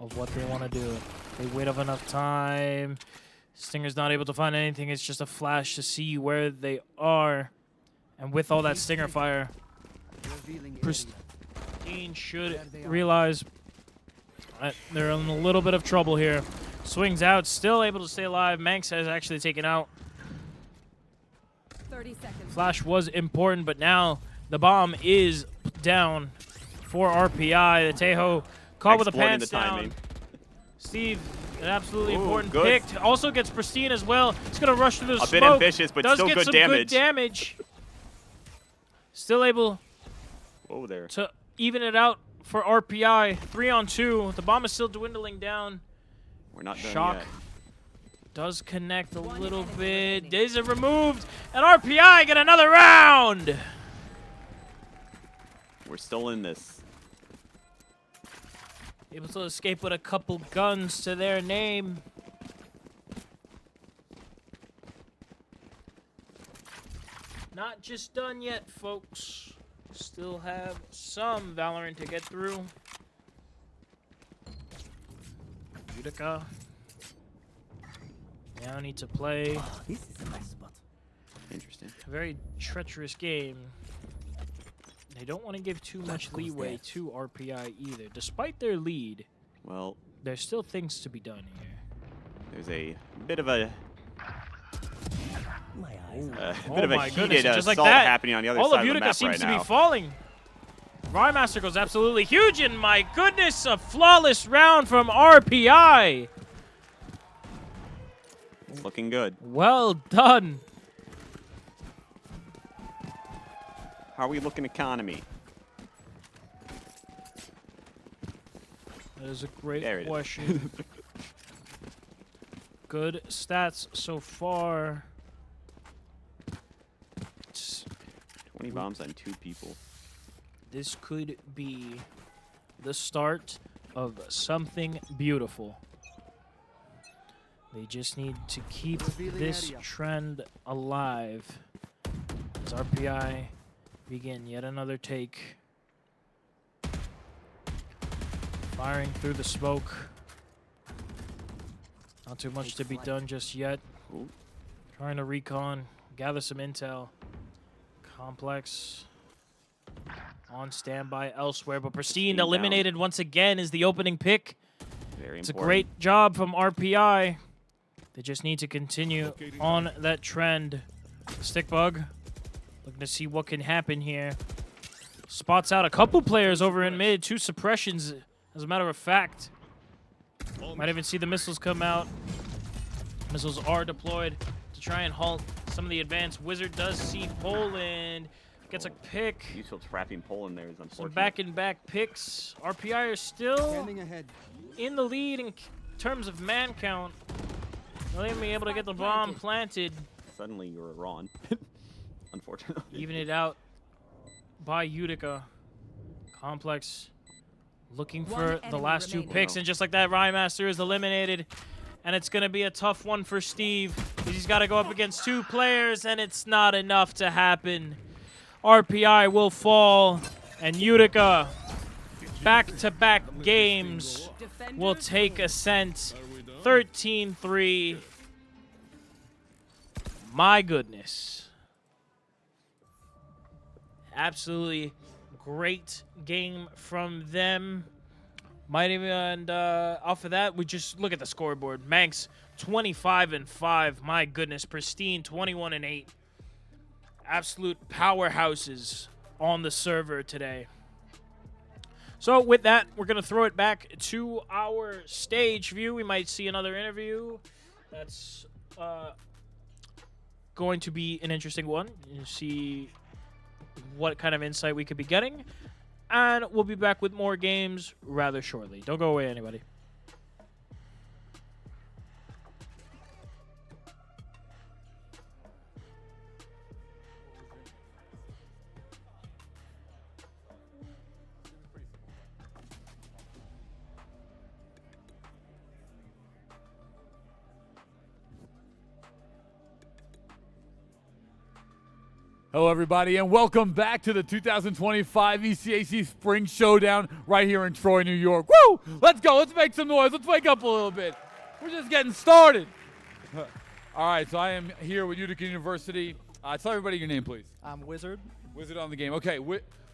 of what they want to do. They wait of enough time. Stinger's not able to find anything. It's just a flash to see where they are. And with all that Stinger fire, Pristine should realize that they're in a little bit of trouble here. Swings out, still able to stay alive. Manx has actually taken out. 30 seconds. Flash was important, but now the bomb is down for RPI. The Tejo caught with the Exploiting pants the timing. down. Steve, an absolutely Ooh, important good. pick. Also gets Pristine as well. He's going to rush through the A smoke. bit ambitious, but Does still get good some damage. good damage. Still able Whoa there. to even it out for RPI. 3-on-2. The bomb is still dwindling down. We're not done Shock yet. does connect a little bit. Days are removed, and RPI get another round. We're still in this. Able to escape with a couple guns to their name. Not just done yet, folks. Still have some Valorant to get through. Utica. Now need to play. Oh, this is a nice spot. Interesting. A very treacherous game. They don't want to give too much leeway to RPI either. Despite their lead, Well, there's still things to be done here. there's a bit of a My eyes. bit of a my heated goodness, just like assault that, happening on the other all side of of the Utica map seems right to now. be falling. Rymaster goes absolutely huge, and my goodness, a flawless round from RPI. It's looking good. Well done. How are we looking economy? That is a great There it is. question. Good stats so far. 20 bombs on 2 people. This could be the start of something beautiful. They just need to keep this trend alive. As RPI begin yet another take. Firing through the smoke. Not too much to be done just yet. Ooh. Trying to recon, gather some intel. Complex on standby elsewhere, but Pristine Down. eliminated once again is the opening pick. Very It's a important. great job from RPI. They just need to continue on that trend. Stickbug, looking to see what can happen here. Spots out a couple players over in mid, 2 suppressions, as a matter of fact. Might even see the missiles come out. Missiles are deployed to try and halt some of the advance. Wizard does see Poland. Gets a pick. Useful trapping Poland there is Some unfortunate. back-and-back picks. RPI are still Standing ahead. in the lead in terms of man count. Not even able to get the bomb planted. Suddenly you were wrong. Unfortunately. Even it out by Utica. Complex looking for the last 2 picks. And just like that, Rymaster is eliminated. And it's going to be a tough one for Steve. He's got to go up against 2 players, and it's not enough to happen. RPI will fall, and Utica, back-to-back games, will take Ascent 13-3. My goodness. Absolutely great game from them. Might even, and off of that, we just look at the scoreboard. Manx 25-5. My goodness, Pristine 21-8. Absolute powerhouses on the server today. So with that, we're going to throw it back to our stage view. We might see another interview. That's going to be an interesting one. You see what kind of insight we could be getting. And we'll be back with more games rather shortly. Don't go away, anybody. Hello, everybody, and welcome back to the 2025 ECAC Spring Showdown right here in Troy, New York. Woo! Let's go. Let's make some noise. Let's wake up a little bit. We're just getting started. All right, so I am here with Utica University. Tell everybody your name, please. I'm Wizard. Wizard on the game. Okay,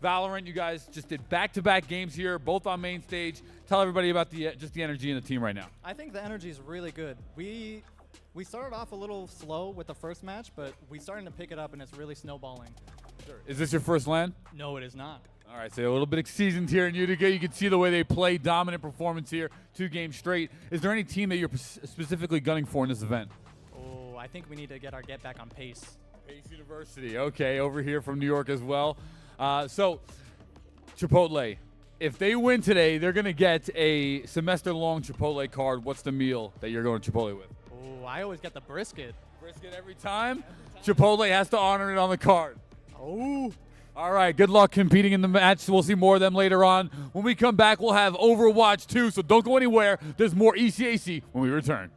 Valorant, you guys just did back-to-back games here, both on main stage. Tell everybody about just the energy in the team right now. I think the energy is really good. We started off a little slow with the first match, but we're starting to pick it up, and it's really snowballing. Sure. Is this your first LAN? No, it is not. All right, so a little bit seasoned here in Utica. You can see the way they play, dominant performance here, 2 games straight. Is there any team that you're specifically gunning for in this event? Oh, I think we need to get our get back on pace. Pace University, okay, over here from New York as well. So, Chipotle, If they win today, they're going to get a semester-long Chipotle card. What's the meal that you're going to Chipotle with? Oh, I always get the brisket. Brisket every time? Chipotle has to honor it on the card. Oh. All right, good luck competing in the match. We'll see more of them later on. When we come back, we'll have Overwatch 2, so don't go anywhere. There's more ECAC when we return.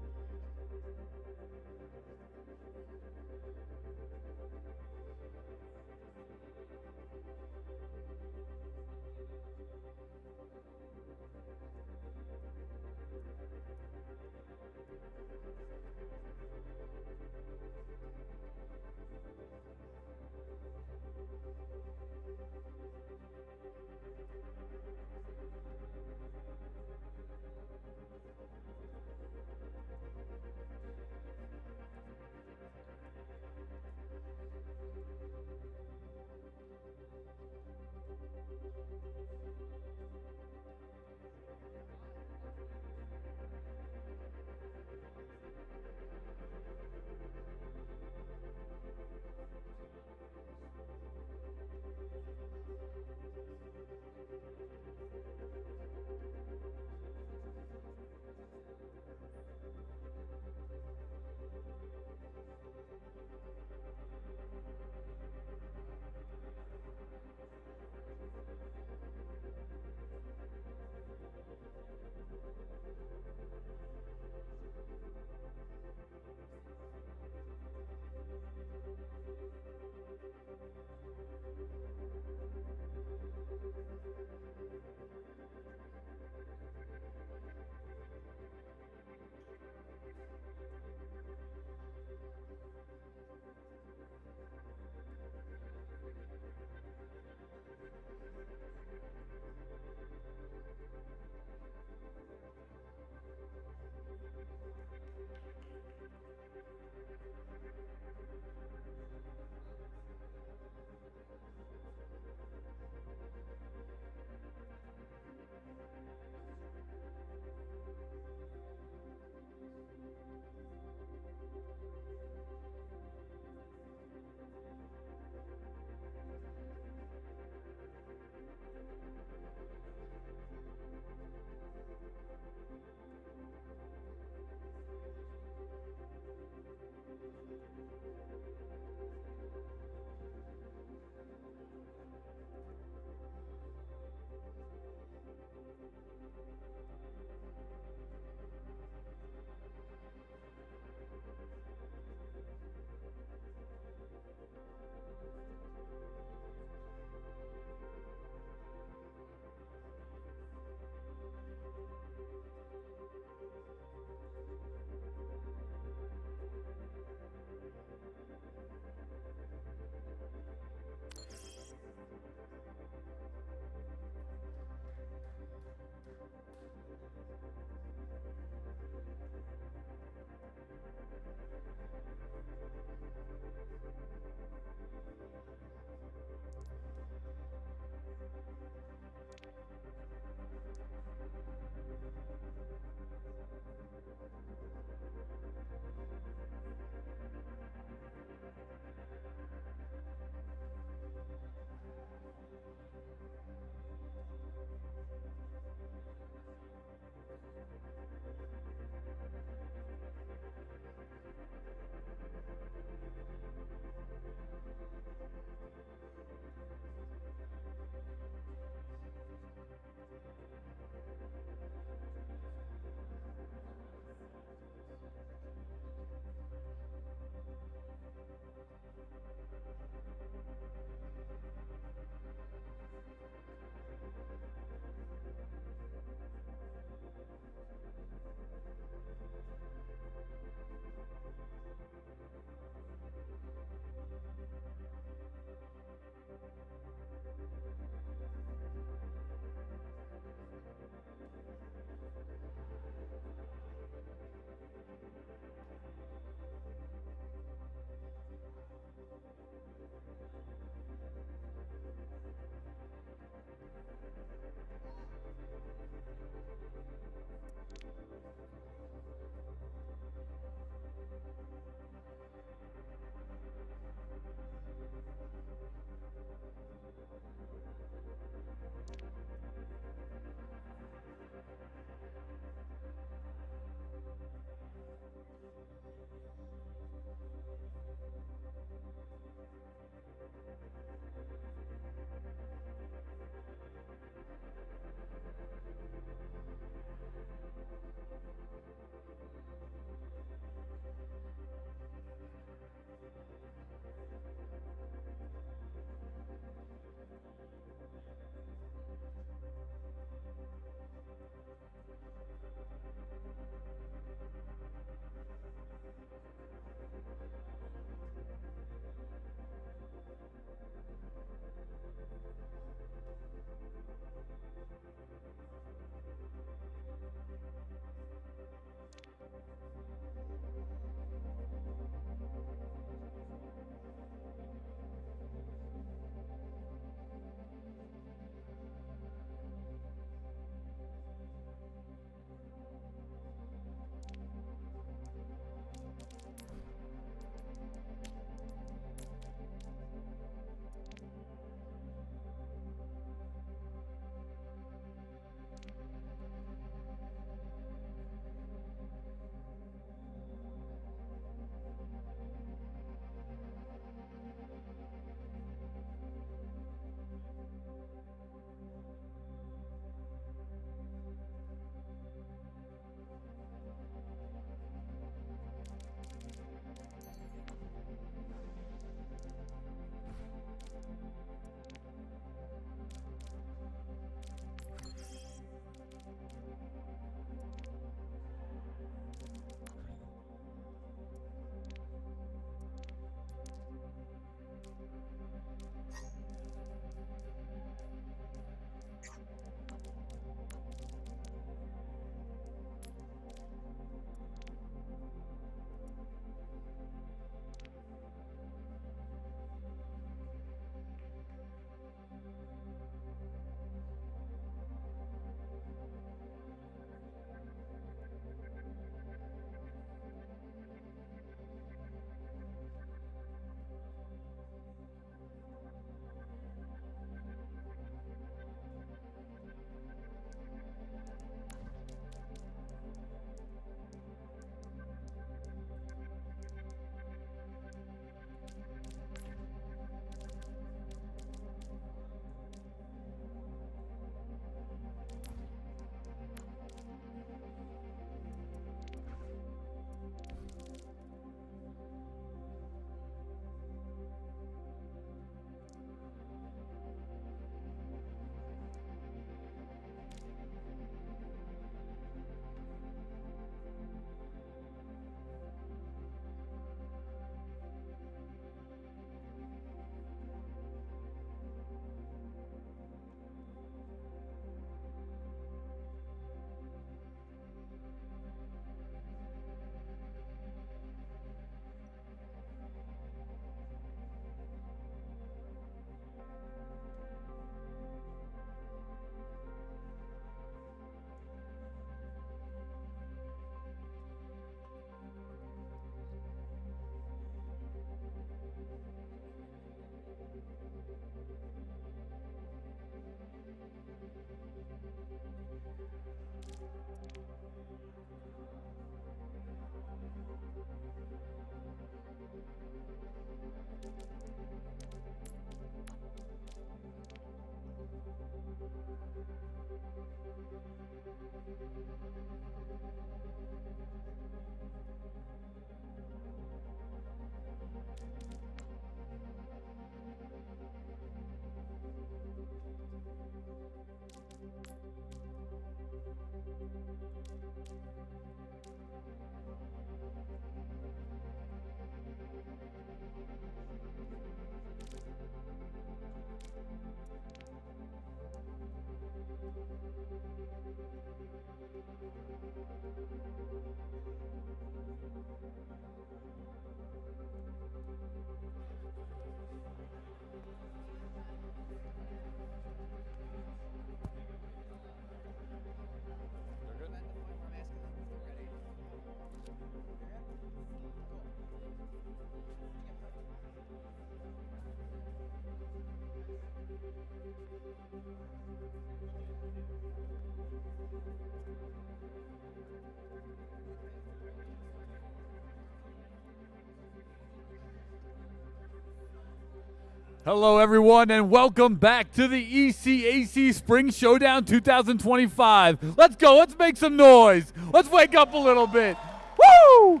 Hello, everyone, and welcome back to the ECAC Spring Showdown 2025. Let's go. Let's make some noise. Let's wake up a little bit. Woo!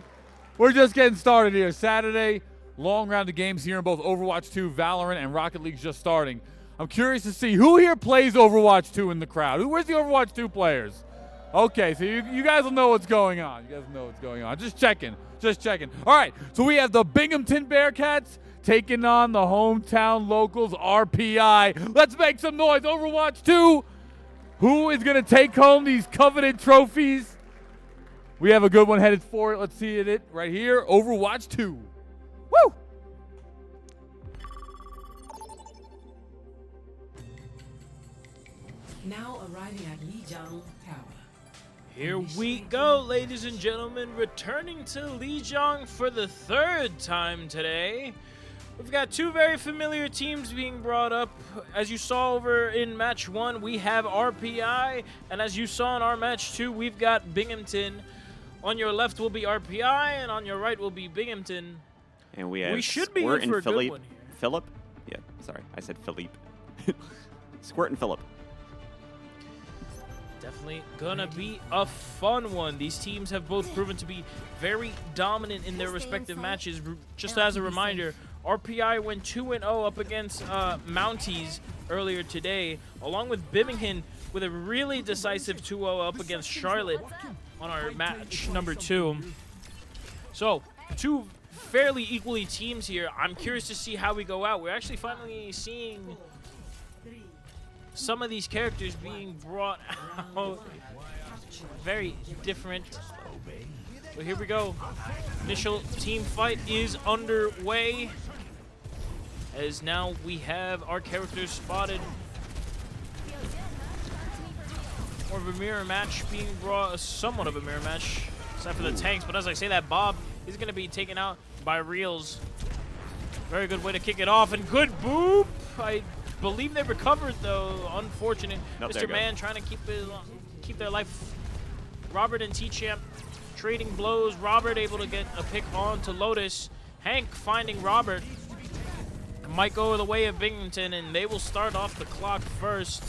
We're just getting started here. Saturday, long round of games here in both Overwatch 2, Valorant, and Rocket League's just starting. I'm curious to see who here plays Overwatch 2 in the crowd. Where's the Overwatch 2 players? Okay, so you guys will know what's going on. You guys know what's going on. Just checking. Just checking. All right, so we have the Binghamton Bearcats taking on the hometown locals, RPI. Let's make some noise. Overwatch 2. Who is going to take home these coveted trophies? We have a good one headed for it. Let's see it right here. Overwatch 2. Woo! Now arriving at Lijiang Tower. Here we go, ladies and gentlemen, returning to Lijiang for the third time today. We've got two very familiar teams being brought up. As you saw over in match 1, we have RPI, and as you saw in our match 2, we've got Binghamton. On your left will be RPI, and on your right will be Binghamton. And we should be in for a good one here. Philip? Yeah, sorry, I said Philippe. Squirt and Philip. Definitely gonna be a fun one. These teams have both proven to be very dominant in their respective matches. Just as a reminder, RPI went 2-0 up against Mounties earlier today, along with Birmingham with a really decisive 2-0 up against Charlotte on our match number 2. So, two fairly equally teams here. I'm curious to see how we go out. We're actually finally seeing some of these characters being brought out. Very different. But here we go. Initial team fight is underway. As now we have our characters spotted. More of a mirror match being brought, somewhat of a mirror match, except for the tanks. But as I say that, Bob is going to be taken out by Reels. Very good way to kick it off, and good boop. I believe they recovered though. Unfortunate. Nope, Mr. Man trying to keep their life. Robert and T-Champ trading blows. Robert able to get a pick on to Lotus. Hank finding Robert. Might go the way of Binghamton, and they will start off the clock first.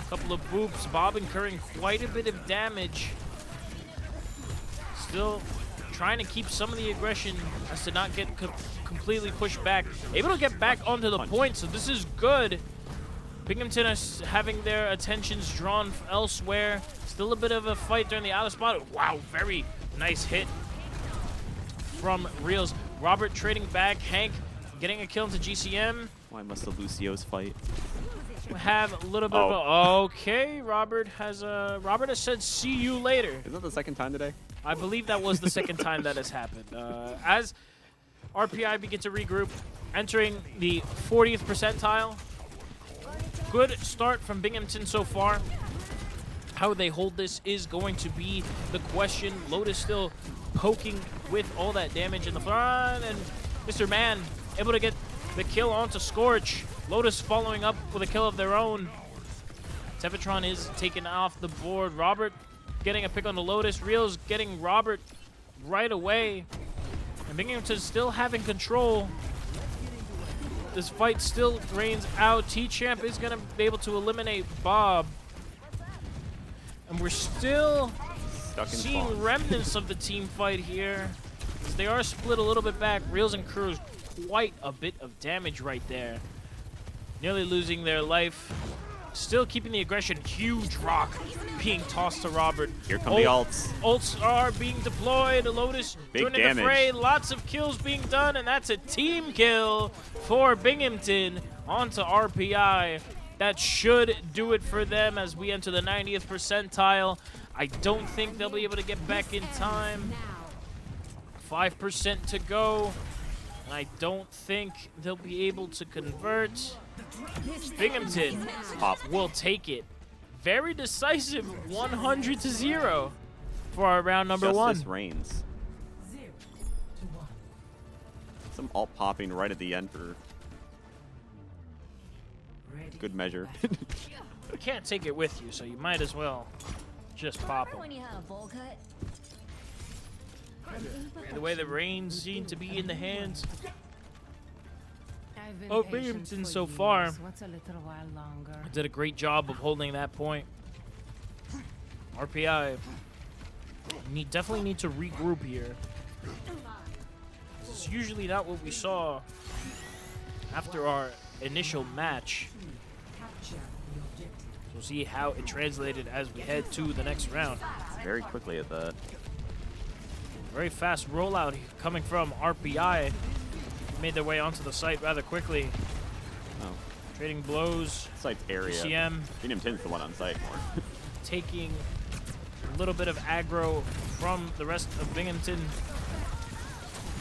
Couple of boops. Bob incurring quite a bit of damage. Still trying to keep some of the aggression as to not get completely pushed back. Able to get back onto the point, so this is good. Binghamton is having their attentions drawn elsewhere. Still a bit of a fight during the outer spot. Wow, very nice hit from Reels. Robert trading back. Hank getting a kill into GCM. Why must the Lucio's fight? We have a little bit of a... Okay, Robert has said see you later. Is that the second time today? I believe that was the second time that has happened. As RPI begin to regroup, entering the 40th percentile. Good start from Binghamton so far. How they hold this is going to be the question. Lotus still poking with all that damage in the front, and Mr. Man able to get the kill onto Scorch. Lotus following up with a kill of their own. Tevatron is taken off the board. Robert getting a pick on the Lotus. Reels getting Robert right away. And Binghamton still having control. This fight still reigns out. T-Champ is going to be able to eliminate Bob. And And we're still Stuck in seeing spawn. remnants of the team fight here. As they are split a little bit back. Reels and Cruz, quite a bit of damage right there. Nearly losing their life. Still keeping the aggression. Huge rock being tossed to Robert. Here come the ults. Ults are being deployed. Lotus Big joining damage. the fray. Lots of kills being done, and that's a team kill for Binghamton onto RPI. That should do it for them as we enter the 90th percentile. I don't think they'll be able to get back in time. 5% to go. And I don't think they'll be able to convert. Binghamton will take it. Very decisive 100-0 for our round number Justice 1. reigns. Some alt popping right at the end for good measure. You can't take it with you, so you might as well just pop them. The way the reins seem to be in the hands of Binghamton so far. What's a little while longer? Did a great job of holding that point. RPI definitely need to regroup here. This is usually not what we saw after our initial match. We'll see how it translated as we head to the next round. Very quickly at that. Very fast rollout coming from RPI. Made their way onto the site rather quickly. Oh. Trading blows. Site's area. ECM Binghamton's the one on site more. taking a little bit of aggro from the rest of Binghamton.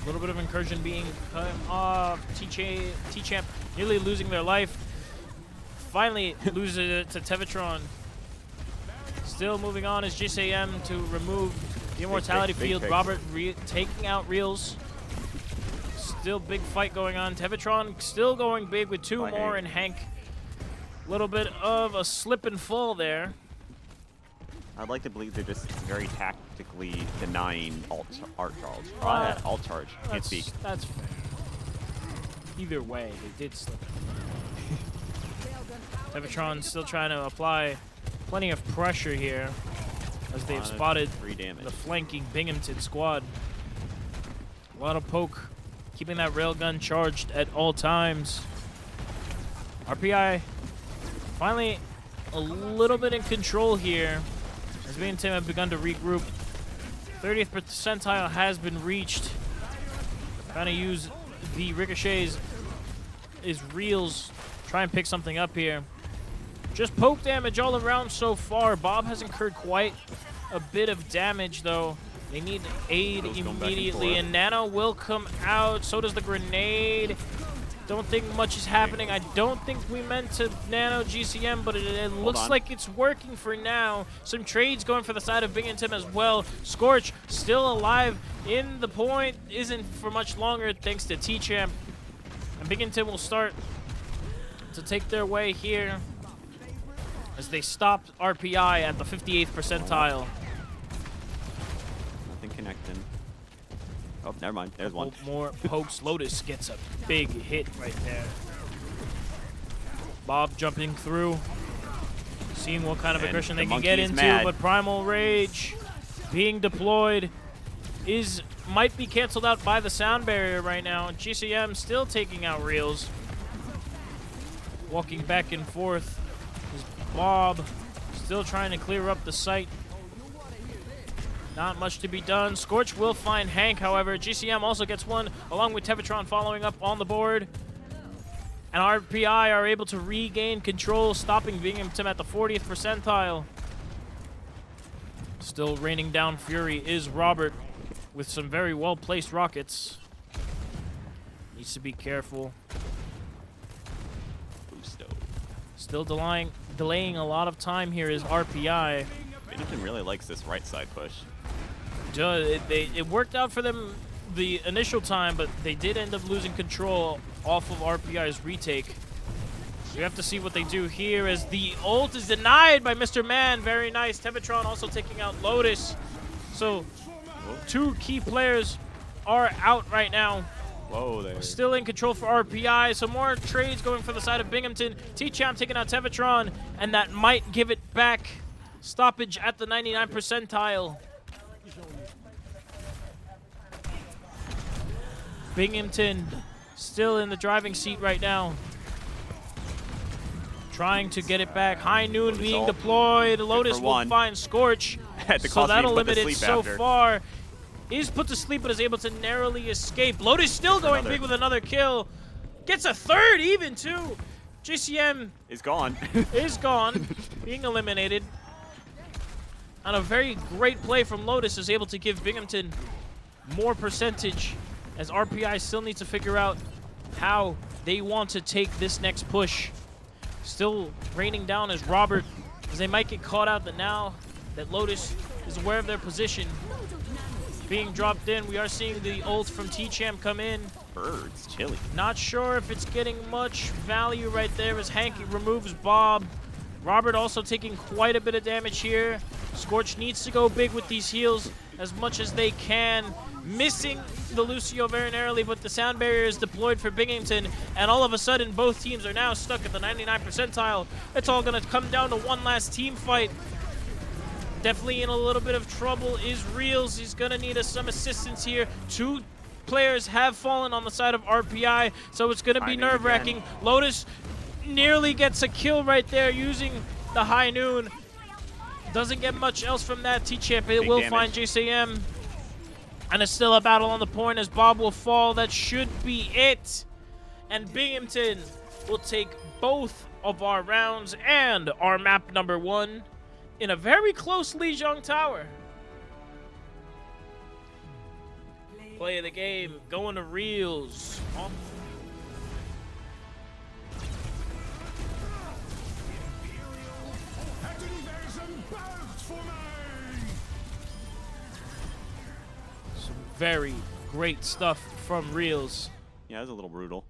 A little bit of incursion being cut off. T-Champ nearly losing their life. Finally loses it to Tevatron. Still moving on is GCM to remove the Immortality big Field. pick. Robert taking out Reels. Still big fight going on. Tevatron still going big with 2 more, and Hank. A little bit of a slip and fall there. I'd like to believe they're just very tactically denying alt charge. Can't speak. That's fair. Either way, they did slip. Tevatron still trying to apply plenty of pressure here as they've spotted the flanking Binghamton squad. A lot of poke, keeping that railgun charged at all times. RPI finally a little bit in control here as Binghamton have begun to regroup. 30th percentile has been reached. Trying to use the ricochets is Reels. Try and pick something up here. Just poke damage all around so far. Bob has incurred quite a bit of damage, though. They need aid immediately, and Nano will come out. So does the grenade. Don't think much is happening. I don't think we meant to Nano GCM, but it looks like it's working for now. Some trades going for the side of Binghamton as well. Scorch still alive in the point. Isn't for much longer thanks to T-Champ. And Binghamton will start to take their way here as they stop RPI at the 58th percentile. Nothing connecting. Oh, never mind. There's one. More pokes. Lotus gets a big hit right there. Bob jumping through, seeing what kind of aggression they can get into, but Primal Rage being deployed might be canceled out by the sound barrier right now. GCM still taking out Reels. Walking back and forth is Bob, still trying to clear up the site. Not much to be done. Scorch will find Hank, however. GCM also gets one, along with Tevatron following up on the board. And RPI are able to regain control, stopping Binghamton at the 40th percentile. Still raining down fury is Robert with some very well-placed rockets. Needs to be careful. Still delaying a lot of time here is RPI. Binghamton really likes this right side push. It worked out for them the initial time, but they did end up losing control off of RPI's retake. We have to see what they do here as the ult is denied by Mr. Man. Very nice. Tevatron also taking out Lotus. So 2 key players are out right now. Whoa there. Still in control for RPI. Some more trades going for the side of Binghamton. T-Champ taking out Tevatron, and that might give it back. Stoppage at the 99 percentile. Binghamton still in the driving seat right now. Trying to get it back. High Noon being deployed. Lotus will find Scorch. So that'll limit it so far. Is put to sleep but is able to narrowly escape. Lotus still going big with another kill. Gets a third even too. JCM is gone. Is gone. Being eliminated. And a very great play from Lotus is able to give Binghamton more percentage, as RPI still needs to figure out how they want to take this next push. Still raining down as Robert, as they might get caught out, that now that Lotus is aware of their position. Being dropped in, we are seeing the ult from T-Champ come in. Birds, chilly. Not sure if it's getting much value right there as Hanky removes Bob. Robert also taking quite a bit of damage here. Scorch needs to go big with these heals as much as they can. Missing the Lucio very narrowly, but the sound barrier is deployed for Binghamton, and all of a sudden both teams are now stuck at the 99 percentile. It's all going to come down to one last team fight. Definitely in a little bit of trouble is Reels. He's going to need some assistance here. Two players have fallen on the side of RPI, so it's going to be nerve-wracking. Lotus nearly gets a kill right there using the High Noon. Doesn't get much else from that. T-Champ, it will find JCM. And it's still a battle on the point as Bob will fall. That should be it. And Binghamton will take both of our rounds and our map number 1 in a very close Lijiang Tower. Play of the game, going to Reels. Some very great stuff from Reels. Yeah, it was a little brutal.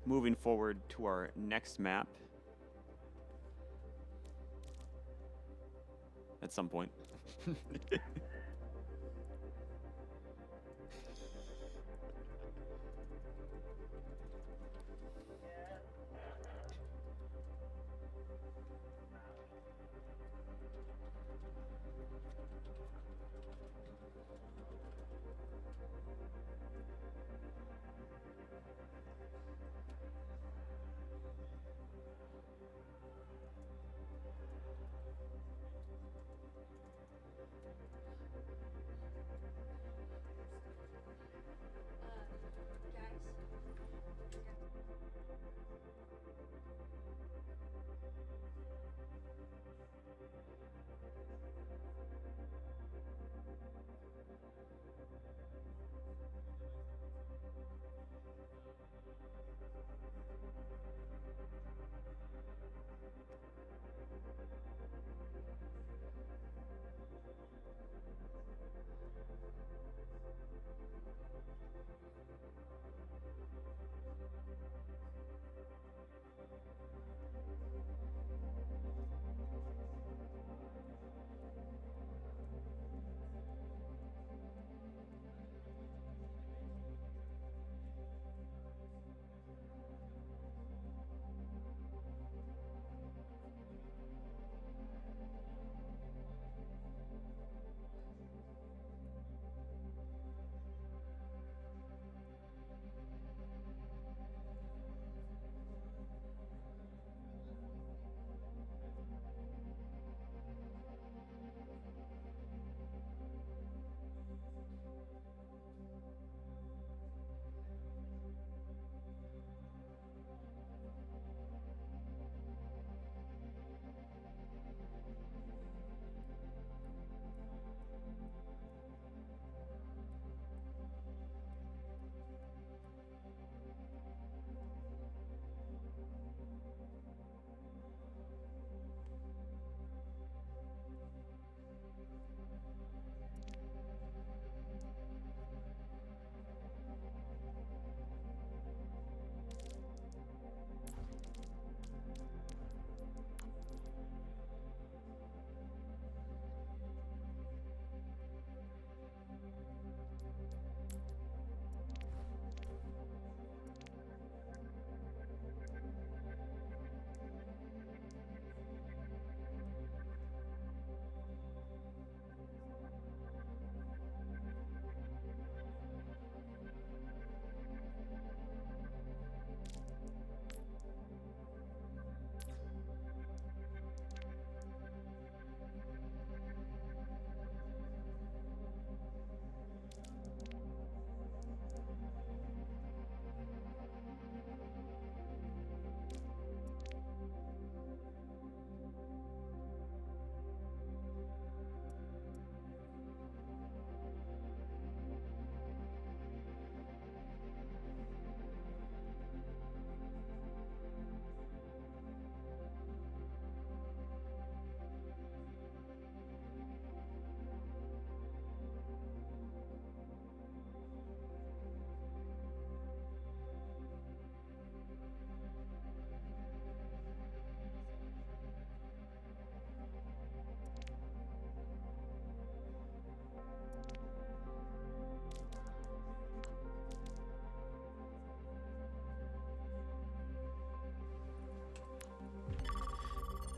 Moving forward to our next map. At some point.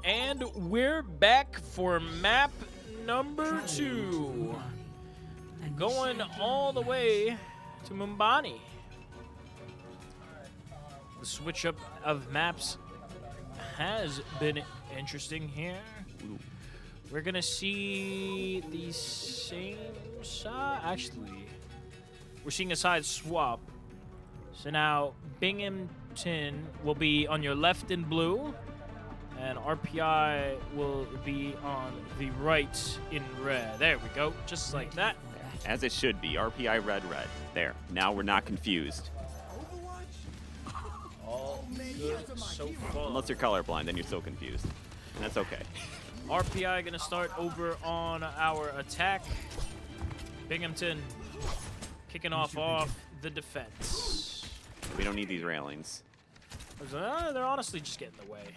And we're back for map number 2. Going all the way to Mumbani. The switch up of maps has been interesting here. We're gonna see the same side. Actually, we're seeing a side swap. So now Binghamton will be on your left in blue, and RPI will be on the right in red. There we go, just like that. As it should be. RPI red, red. There. Now we're not confused. All good so far. Unless you're colorblind, then you're still confused. And that's okay. RPI gonna start over on our attack. Binghamton kicking off the defense. We don't need these railings. They're honestly just getting in the way.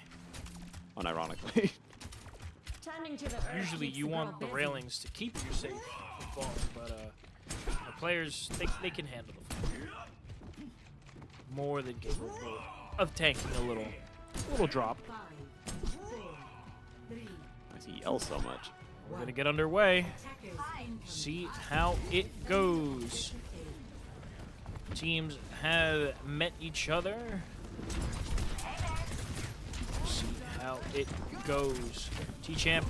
Unironically. Usually you want the railings to keep you safe from falling, but the players, they can handle the fall. More than capable of tanking a little drop. I see yell so much. We're gonna get underway. See how it goes. Teams have met each other. See how it goes. T-Champ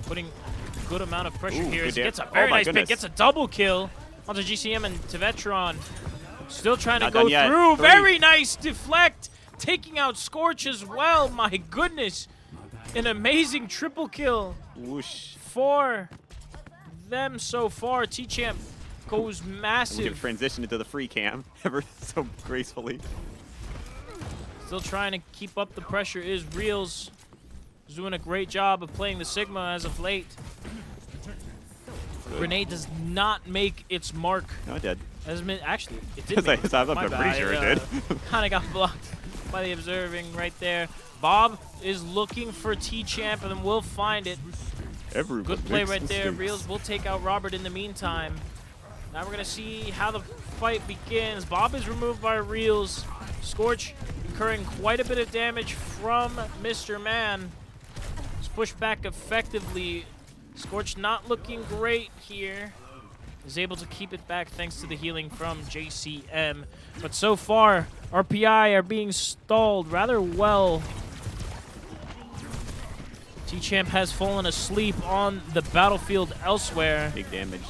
putting a good amount of pressure here. He gets a very nice pick, gets a double kill onto GCM and Tevetron. Still trying to go through. Very nice deflect. Taking out Scorch as well. My goodness. An amazing triple kill. Whoosh. For them so far. T-Champ goes massive. We transition into the free cam ever so gracefully. Still trying to keep up the pressure is Reels. He's doing a great job of playing the Sigma as of late. Good. Grenade does not make its mark. No, it did. Actually, it did. Make I'm pretty sure it did. Kind of got blocked by the observing right there. Bob is looking for T-Champ and will find it. Good play right there. Reels will take out Robert in the meantime. Now we're going to see how the fight begins. Bob is removed by Reels. Scorch incurring quite a bit of damage from Mr. Man. He's pushed back effectively. Scorch not looking great here. Is able to keep it back thanks to the healing from JCM. But so far, RPI are being stalled rather well. T-Champ has fallen asleep on the battlefield elsewhere. Big damage.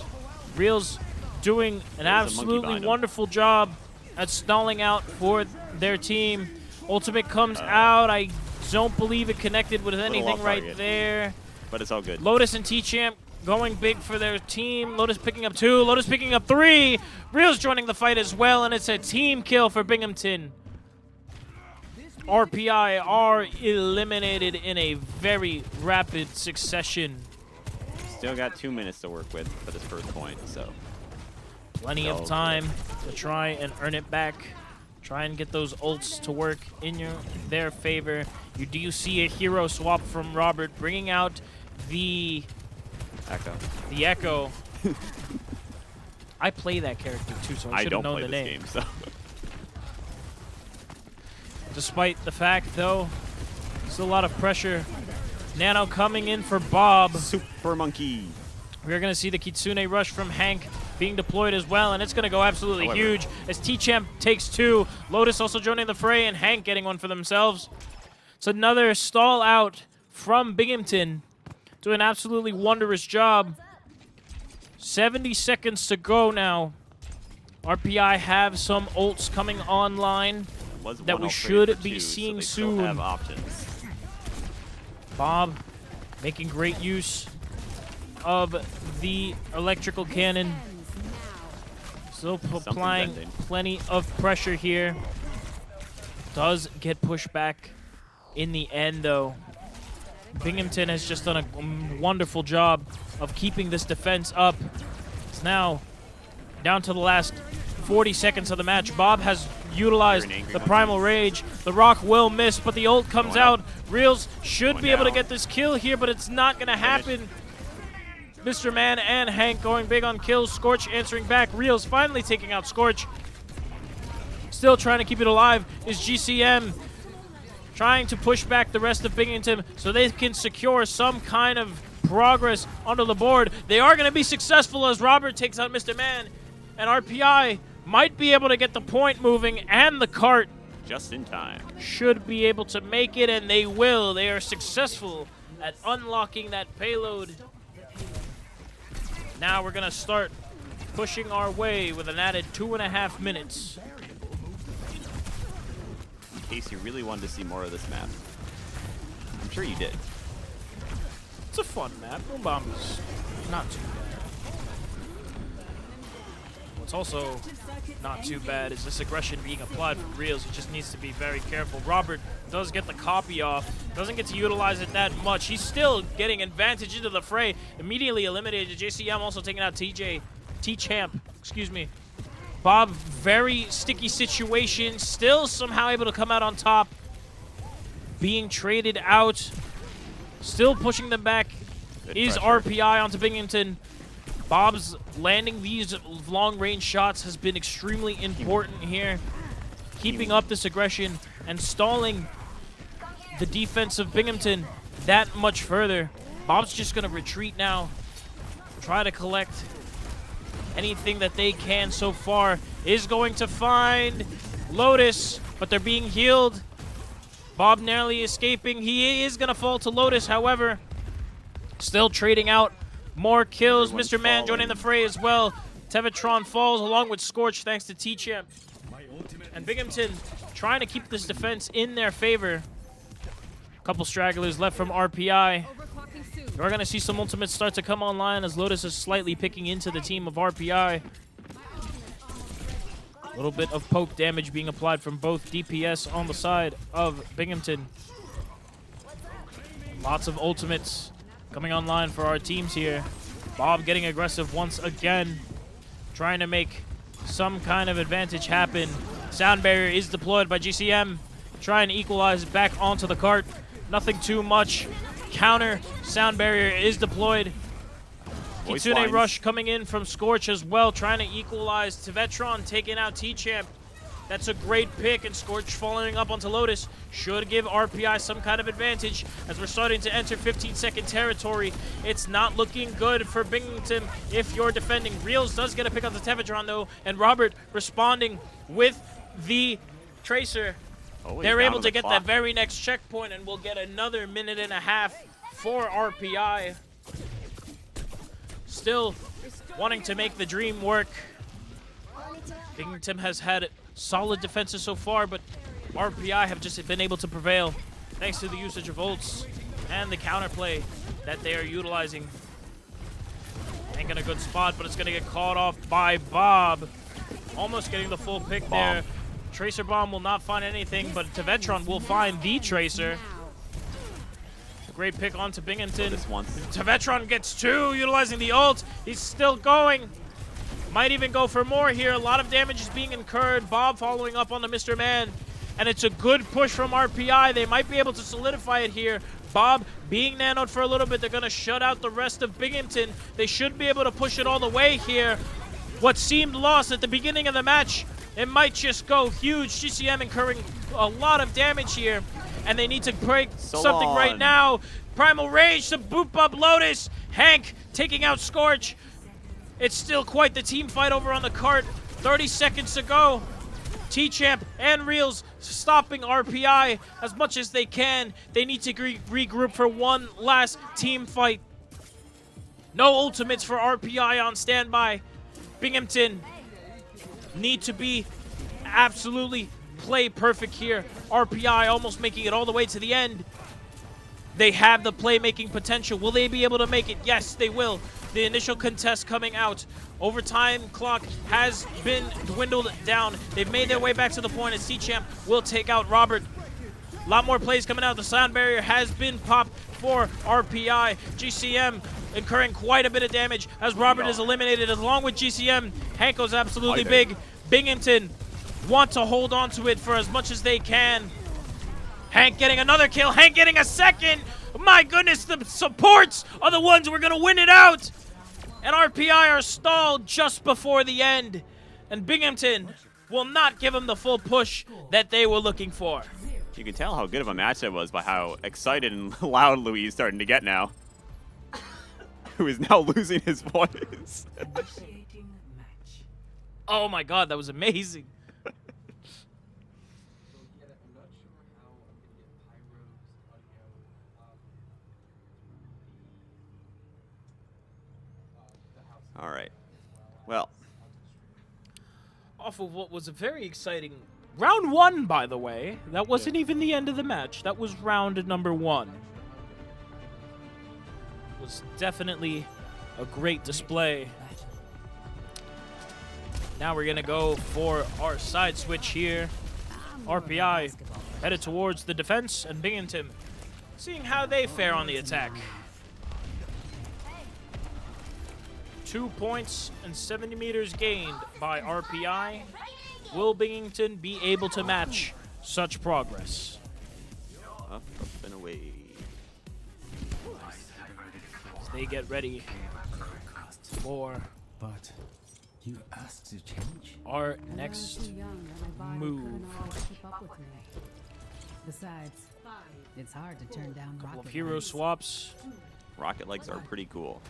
Reels doing an absolutely wonderful job at stalling out for their team. Ultimate comes out. I don't believe it connected with anything right there. But it's all good. Lotus and T-Champ going big for their team. Lotus picking up 2. Lotus picking up 3. Reels joining the fight as well, and it's a team kill for Binghamton. RPI are eliminated in a very rapid succession. Still got 2 minutes to work with for this first point, so. Plenty of time to try and earn it back. Try and get those ults to work in their favor. You do see a hero swap from Robert, bringing out the Echo. I play that character too, so I should have known the name. Game, so. Despite the fact, though, still a lot of pressure. Nano coming in for Bob. Super Monkey. We're going to see the Kitsune rush from Hank being deployed as well, and it's going to go absolutely huge as T-Champ takes 2. Lotus also joining the fray, and Hank getting one for themselves. It's another stall out from Binghamton. Doing an absolutely wondrous job. 70 seconds to go now. RPI have some ults coming online that we should be seeing soon. Have options. Bob making great use of the electrical cannon. Still applying plenty of pressure here. Does get pushed back in the end, though. Binghamton has just done a wonderful job of keeping this defense up. It's now down to the last 40 seconds of the match. Bob has utilized the Primal Rage. The Rock will miss, but the ult comes out. Reels should be able to get this kill here, but it's not going to happen. Mr. Man and Hank going big on kills. Scorch answering back. Reels finally taking out Scorch. Still trying to keep it alive is GCM. trying to push back the rest of Binghamton so they can secure some kind of progress onto the board. They are going to be successful as Robert takes out Mr. Man, and RPI might be able to get the point moving, and the cart Just in time. should be able to make it, and they will. They are successful at unlocking that payload. Now we're going to start pushing our way with an added 2.5 minutes. In case you really wanted to see more of this map. I'm sure you did. It's a fun map. Boom Bomb is not too bad. What's also not too bad is this aggression being applied from Reels. He just needs to be very careful. Robert does get the copy off. Doesn't get to utilize it that much. He's still getting advantage into the fray. Immediately eliminated. JCM also taking out T-Champ. Excuse me. Bob, very sticky situation. Still somehow able to come out on top. Being traded out. Still pushing them back. Good is pressure. RPI onto Binghamton. Bob's landing these long-range shots has been extremely important here. Keeping up this aggression and stalling the defense of Binghamton that much further. Bob's just going to retreat now. Try to collect anything that they can so far. Is going to find Lotus, but they're being healed. Bob narrowly escaping. He is going to fall to Lotus, however. Still trading out more kills. Everyone's Mr. Man joining falling. the fray as well. Tevatron falls along with Scorch thanks to T-Champ. And Binghamton trying to keep this defense in their favor. Couple stragglers left from RPI. We're going to see some ultimates start to come online as Lotus is slightly picking into the team of RPI. A little bit of poke damage being applied from both DPS on the side of Binghamton. Lots of ultimates coming online for our teams here. Bob getting aggressive once again, trying to make some kind of advantage happen. Sound barrier is deployed by GCM, trying to equalize back onto the cart. Nothing too much. Counter sound barrier is deployed. Voice Kitsune lines. Rush coming in from Scorch as well, trying to equalize. Tevatron taking out T-Champ. That's a great pick, and Scorch following up onto Lotus should give RPI some kind of advantage as we're starting to enter 15-second territory. It's not looking good for Binghamton if you're defending. Reels does get a pick on the Tevatron, though, and Robert responding with the Tracer. Oh, he's They're down able the to get clock. that very next checkpoint, and we'll get another 1.5 minutes for RPI. Still wanting to make the dream work. Binghamton has had solid defenses so far, but RPI have just been able to prevail thanks to the usage of ults and the counterplay that they are utilizing. Ain't in a good spot, but it's going to get caught off by Bob. Almost getting the full pick there. Tracer Bomb will not find anything, but Tevatron will find the Tracer. Great pick onto Binghamton. This once. Tevatron gets 2, utilizing the ult. He's still going. Might even go for more here. A lot of damage is being incurred. Bob following up on the Mr. Man. And it's a good push from RPI. They might be able to solidify it here. Bob being nanoed for a little bit. They're going to shut out the rest of Binghamton. They should be able to push it all the way here. What seemed lost at the beginning of the match, it might just go huge. GCM incurring a lot of damage here. And they need to break something right now. Primal Rage to boop up Lotus. Hank taking out Scorch. It's still quite the team fight over on the cart. 30 seconds to go. T-Champ and Reels stopping RPI as much as they can. They need to regroup for one last team fight. No ultimates for RPI on standby. Binghamton need to be absolutely play perfect here. RPI almost making it all the way to the end. They have the playmaking potential. Will they be able to make it? Yes, they will. The initial contest coming out. Overtime clock has been dwindled down. They've made their way back to the point as T-Champ will take out Robert. A lot more plays coming out. The sound barrier has been popped for RPI. GCM incurring quite a bit of damage as Robert is eliminated along with GCM. Hanko's absolutely big. Binghamton want to hold on to it for as much as they can. Hank getting another kill. Hank getting a second. My goodness, the supports are the ones who are going to win it out. And RPI are stalled just before the end. And Binghamton will not give them the full push that they were looking for. You can tell how good of a match that was by how excited and loud Louis is starting to get now. Who is now losing his voice. Oh my god, that was amazing. All right. Well. Off of what was a very exciting round 1, by the way. That wasn't even the end of the match. That was round number 1. Was definitely a great display. Now we're going to go for our side switch here. RPI headed towards the defense, and Binghamton seeing how they fare on the attack. 2 points and 70 meters gained by RPI. Will Binghamton be able to match such progress? Up and away. As they get ready for you asked to change. our next move. Besides, it's hard to turn down Couple of rocket hero legs. swaps. Rocket legs are pretty cool.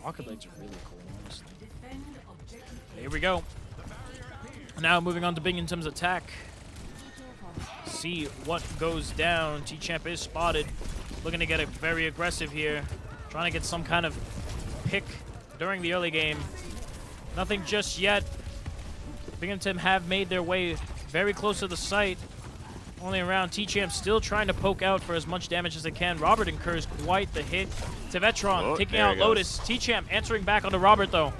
Rocket legs are really cool, honestly. Here we go. Now moving on to Binghamton's attack. See what goes down. T-Champ is spotted. Looking to get it very aggressive here. Trying to get some kind of pick during the early game. Nothing just yet. Binghamton have made their way very close to the site. Only around. T-Champ still trying to poke out for as much damage as they can. Robert incurs quite the hit. Tevetron taking out Lotus. T-Champ answering back onto Robert, though.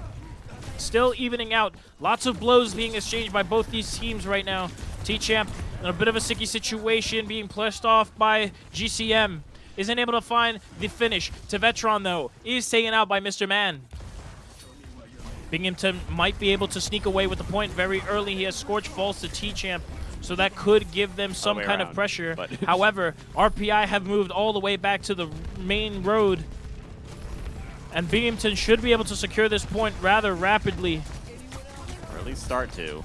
Still evening out. Lots of blows being exchanged by both these teams right now. T-Champ in a bit of a sticky situation, being plushed off by GCM. Isn't able to find the finish. Tevetron, though, is taken out by Mr. Man. Binghamton might be able to sneak away with the point very early. He has Scorch falls to T-Champ, so that could give them some kind of pressure. However, RPI have moved all the way back to the main road, and Binghamton should be able to secure this point rather rapidly. Or at least start to.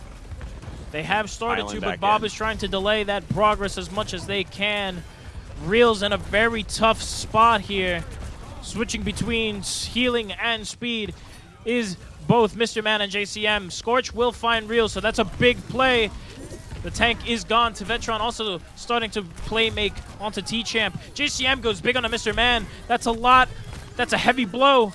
They have started to, but Bob is trying to delay that progress as much as they can. Reel's in a very tough spot here. Switching between healing and speed is both Mr. Man and JCM. Scorch will find Reel, so that's a big play. The tank is gone. Tevetron also starting to play make onto T-Champ. JCM goes big onto Mr. Man. That's a lot. That's a heavy blow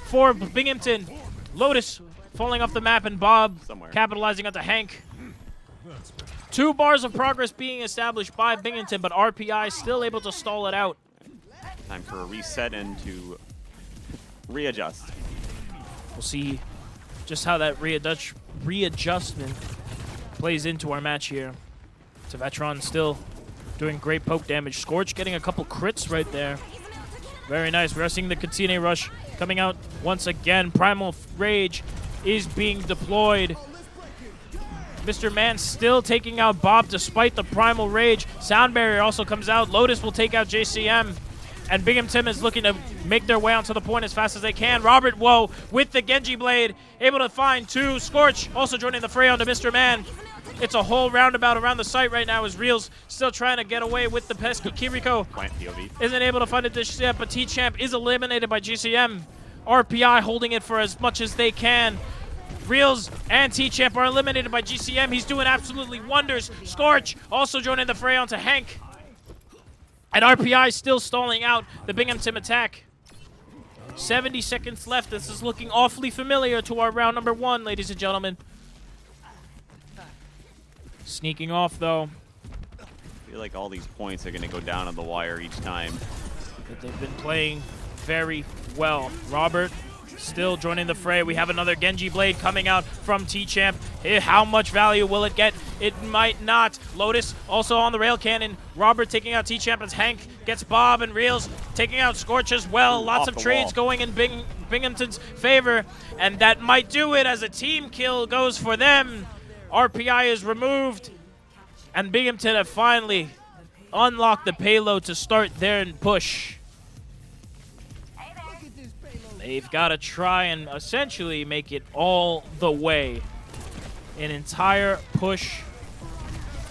for Binghamton. Lotus falling off the map, and Bob capitalizing onto Hank. 2 bars of progress being established by Binghamton, but RPI still able to stall it out. Time for a reset and to readjust. We'll see just how that readjustment plays into our match here. Tevetron still doing great poke damage. Scorch getting a couple crits right there. Very nice. We are seeing the Katsune Rush coming out once again. Primal Rage is being deployed. Mr. Man still taking out Bob despite the Primal Rage. Sound Barrier also comes out. Lotus will take out JCM. And Binghamton is looking to make their way onto the point as fast as they can. Robert, whoa, with the Genji Blade, able to find 2. Scorch also joining the fray onto Mr. Man. It's a whole roundabout around the site right now as Reels still trying to get away with the pesky Kiriko. Isn't able to find a dish yet, but T-Champ is eliminated by GCM. RPI holding it for as much as they can. Reels and T-Champ are eliminated by GCM. He's doing absolutely wonders. Scorch also joining the fray onto Hank. And RPI still stalling out the Binghamton attack. 70 seconds left. This is looking awfully familiar to our round number 1, ladies and gentlemen. Sneaking off, though. I feel like all these points are going to go down on the wire each time. But they've been playing very well. Robert still joining the fray. We have another Genji Blade coming out from T-Champ. How much value will it get? It might not. Lotus also on the rail cannon. Robert taking out T-Champ as Hank gets Bob, and Reels taking out Scorch as well. Lots of trades going in Binghamton's favor, and that might do it as a team kill goes for them. RPI is removed, and Binghamton have finally unlocked the payload to start their push. They've got to try and essentially make it all the way. An entire push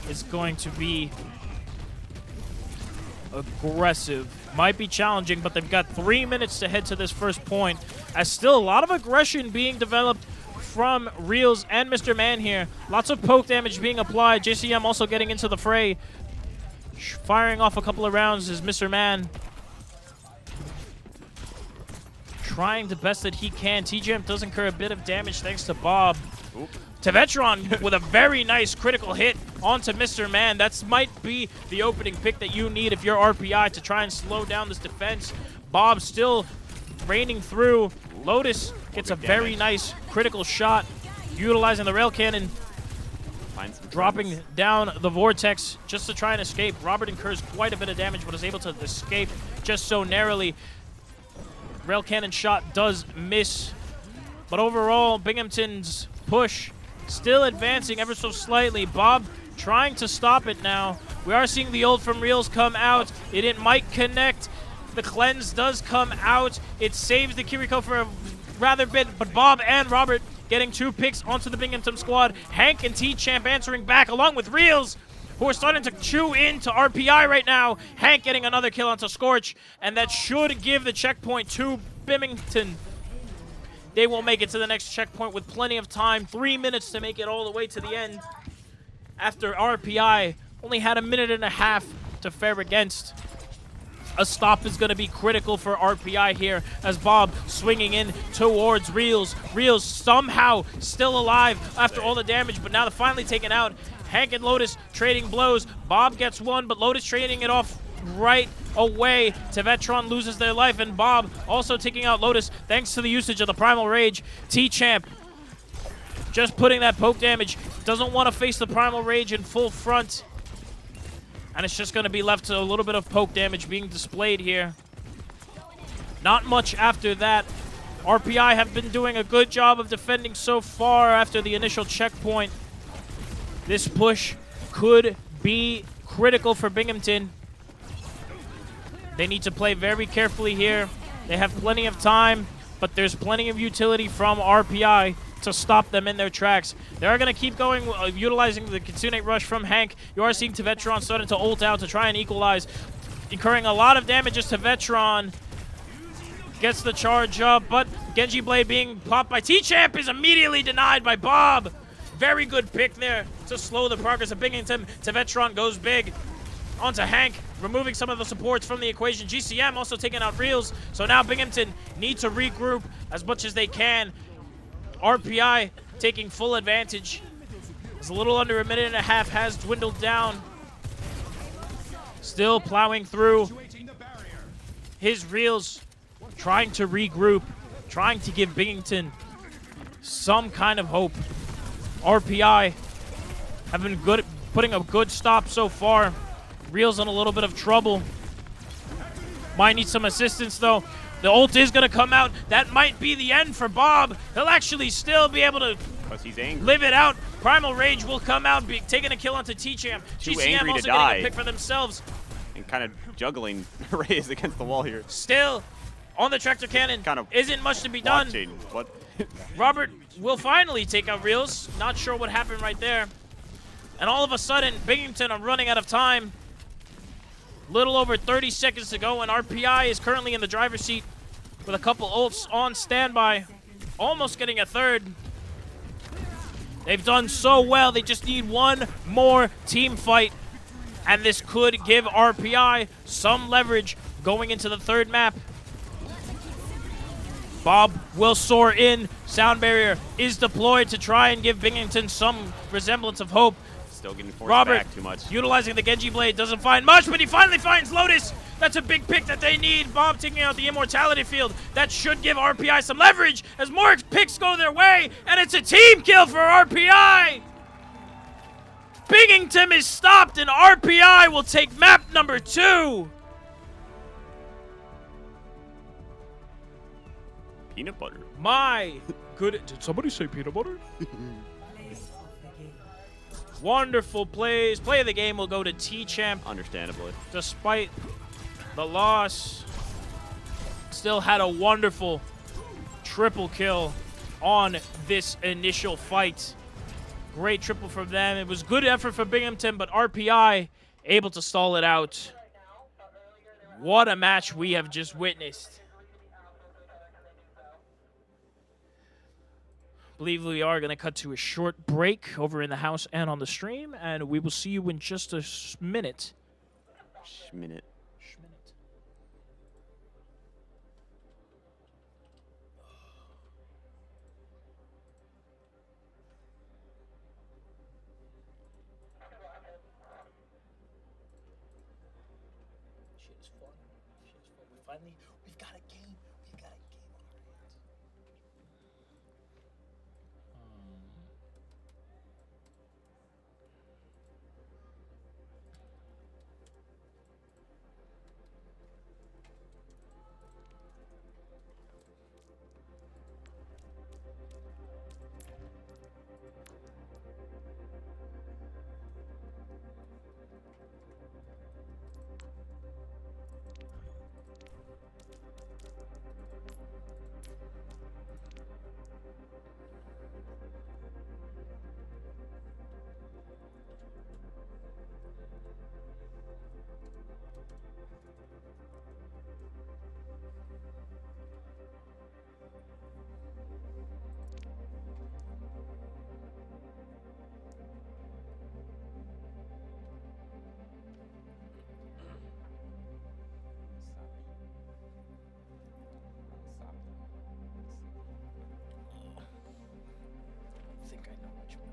is going to be aggressive. Might be challenging, but they've got 3 minutes to head to this first point. As still a lot of aggression being developed from Reels and Mr. Man here. Lots of poke damage being applied. JCM also getting into the fray. Firing off a couple of rounds is Mr. Man. Trying the best that he can. TJM does incur a bit of damage thanks to Bob. Tevetron with a very nice critical hit onto Mr. Man. That might be the opening pick that you need if you're RPI to try and slow down this defense. Bob still raining through. Lotus gets a very nice critical shot, utilizing the rail cannon, dropping down the vortex just to try and escape. Robert incurs quite a bit of damage, but is able to escape just so narrowly. Rail cannon shot does miss, but overall, Binghamton's push still advancing ever so slightly. Bob trying to stop it now. We are seeing the ult from Reels come out. It might connect. The cleanse does come out. It saves the Kiriko for a rather bit, but Bob and Robert getting 2 picks onto the Binghamton squad. Hank and T-Champ answering back along with Reels, who are starting to chew into RPI right now. Hank getting another kill onto Scorch, and that should give the checkpoint to Binghamton. They will make it to the next checkpoint with plenty of time. 3 minutes to make it all the way to the end. After RPI only had a minute and a half to fare against. A stop is going to be critical for RPI here as Bob swinging in towards Reels. Reels somehow still alive after all the damage, but now they're finally taken out. Hank and Lotus trading blows. Bob gets one, but Lotus trading it off right away. Tevetron loses their life, and Bob also taking out Lotus thanks to the usage of the Primal Rage. T-Champ just putting that poke damage. Doesn't want to face the Primal Rage in full front. And it's just going to be left to a little bit of poke damage being displayed here. Not much after that. RPI have been doing a good job of defending so far after the initial checkpoint. This push could be critical for Binghamton. They need to play very carefully here. They have plenty of time, but there's plenty of utility from RPI to stop them in their tracks. They are going to keep going, utilizing the Kitsune Rush from Hank. You are seeing Tevetron starting to ult out to try and equalize, incurring a lot of damage as Tevetron gets the charge up, but Genji Blade being popped by T-Champ is immediately denied by Bob. Very good pick there to slow the progress of Binghamton. Tevetron goes big onto Hank, removing some of the supports from the equation. GCM also taking out Reels, so now Binghamton need to regroup as much as they can. RPI taking full advantage. It's a little under a minute and a half has dwindled down. Still plowing through his Reels, trying to regroup, trying to give Binghamton some kind of hope. RPI have been good, putting a good stop so far. Reels in a little bit of trouble. Might need some assistance though. The ult is going to come out. That might be the end for Bob. He'll actually still be able to live it out. Primal Rage will come out, taking a kill onto T-Champ. GCM also getting a pick for themselves. And kind of juggling Rays against the wall here. Still on the tractor cannon. Kind of isn't much to be done. What? Robert will finally take out Reels. Not sure what happened right there. And all of a sudden, Binghamton are running out of time. Little over 30 seconds to go, and RPI is currently in the driver's seat with a couple ults on standby. Almost getting a third. They've done so well. They just need one more team fight, and this could give RPI some leverage going into the third map. Bob will soar in. Sound barrier is deployed to try and give Binghamton some resemblance of hope. Still getting forced Robert, back too much. Utilizing the Genji Blade, doesn't find much, but he finally finds Lotus. That's a big pick that they need. Bob taking out the Immortality Field. That should give RPI some leverage as more picks go their way, and it's a team kill for RPI. Binghamton is stopped, and RPI will take map number 2. Peanut butter. My good. Did somebody say peanut butter? Wonderful plays. Play of the game will go to T-Champ. Understandably. Despite the loss, still had a wonderful triple kill on this initial fight. Great triple from them. It was good effort for Binghamton, but RPI able to stall it out. What a match we have just witnessed. Believe we are going to cut to a short break over in the house and on the stream, and we will see you in just a minute. Minute. Finally, we've got a game. We've got a game on our hands. I think I know which one.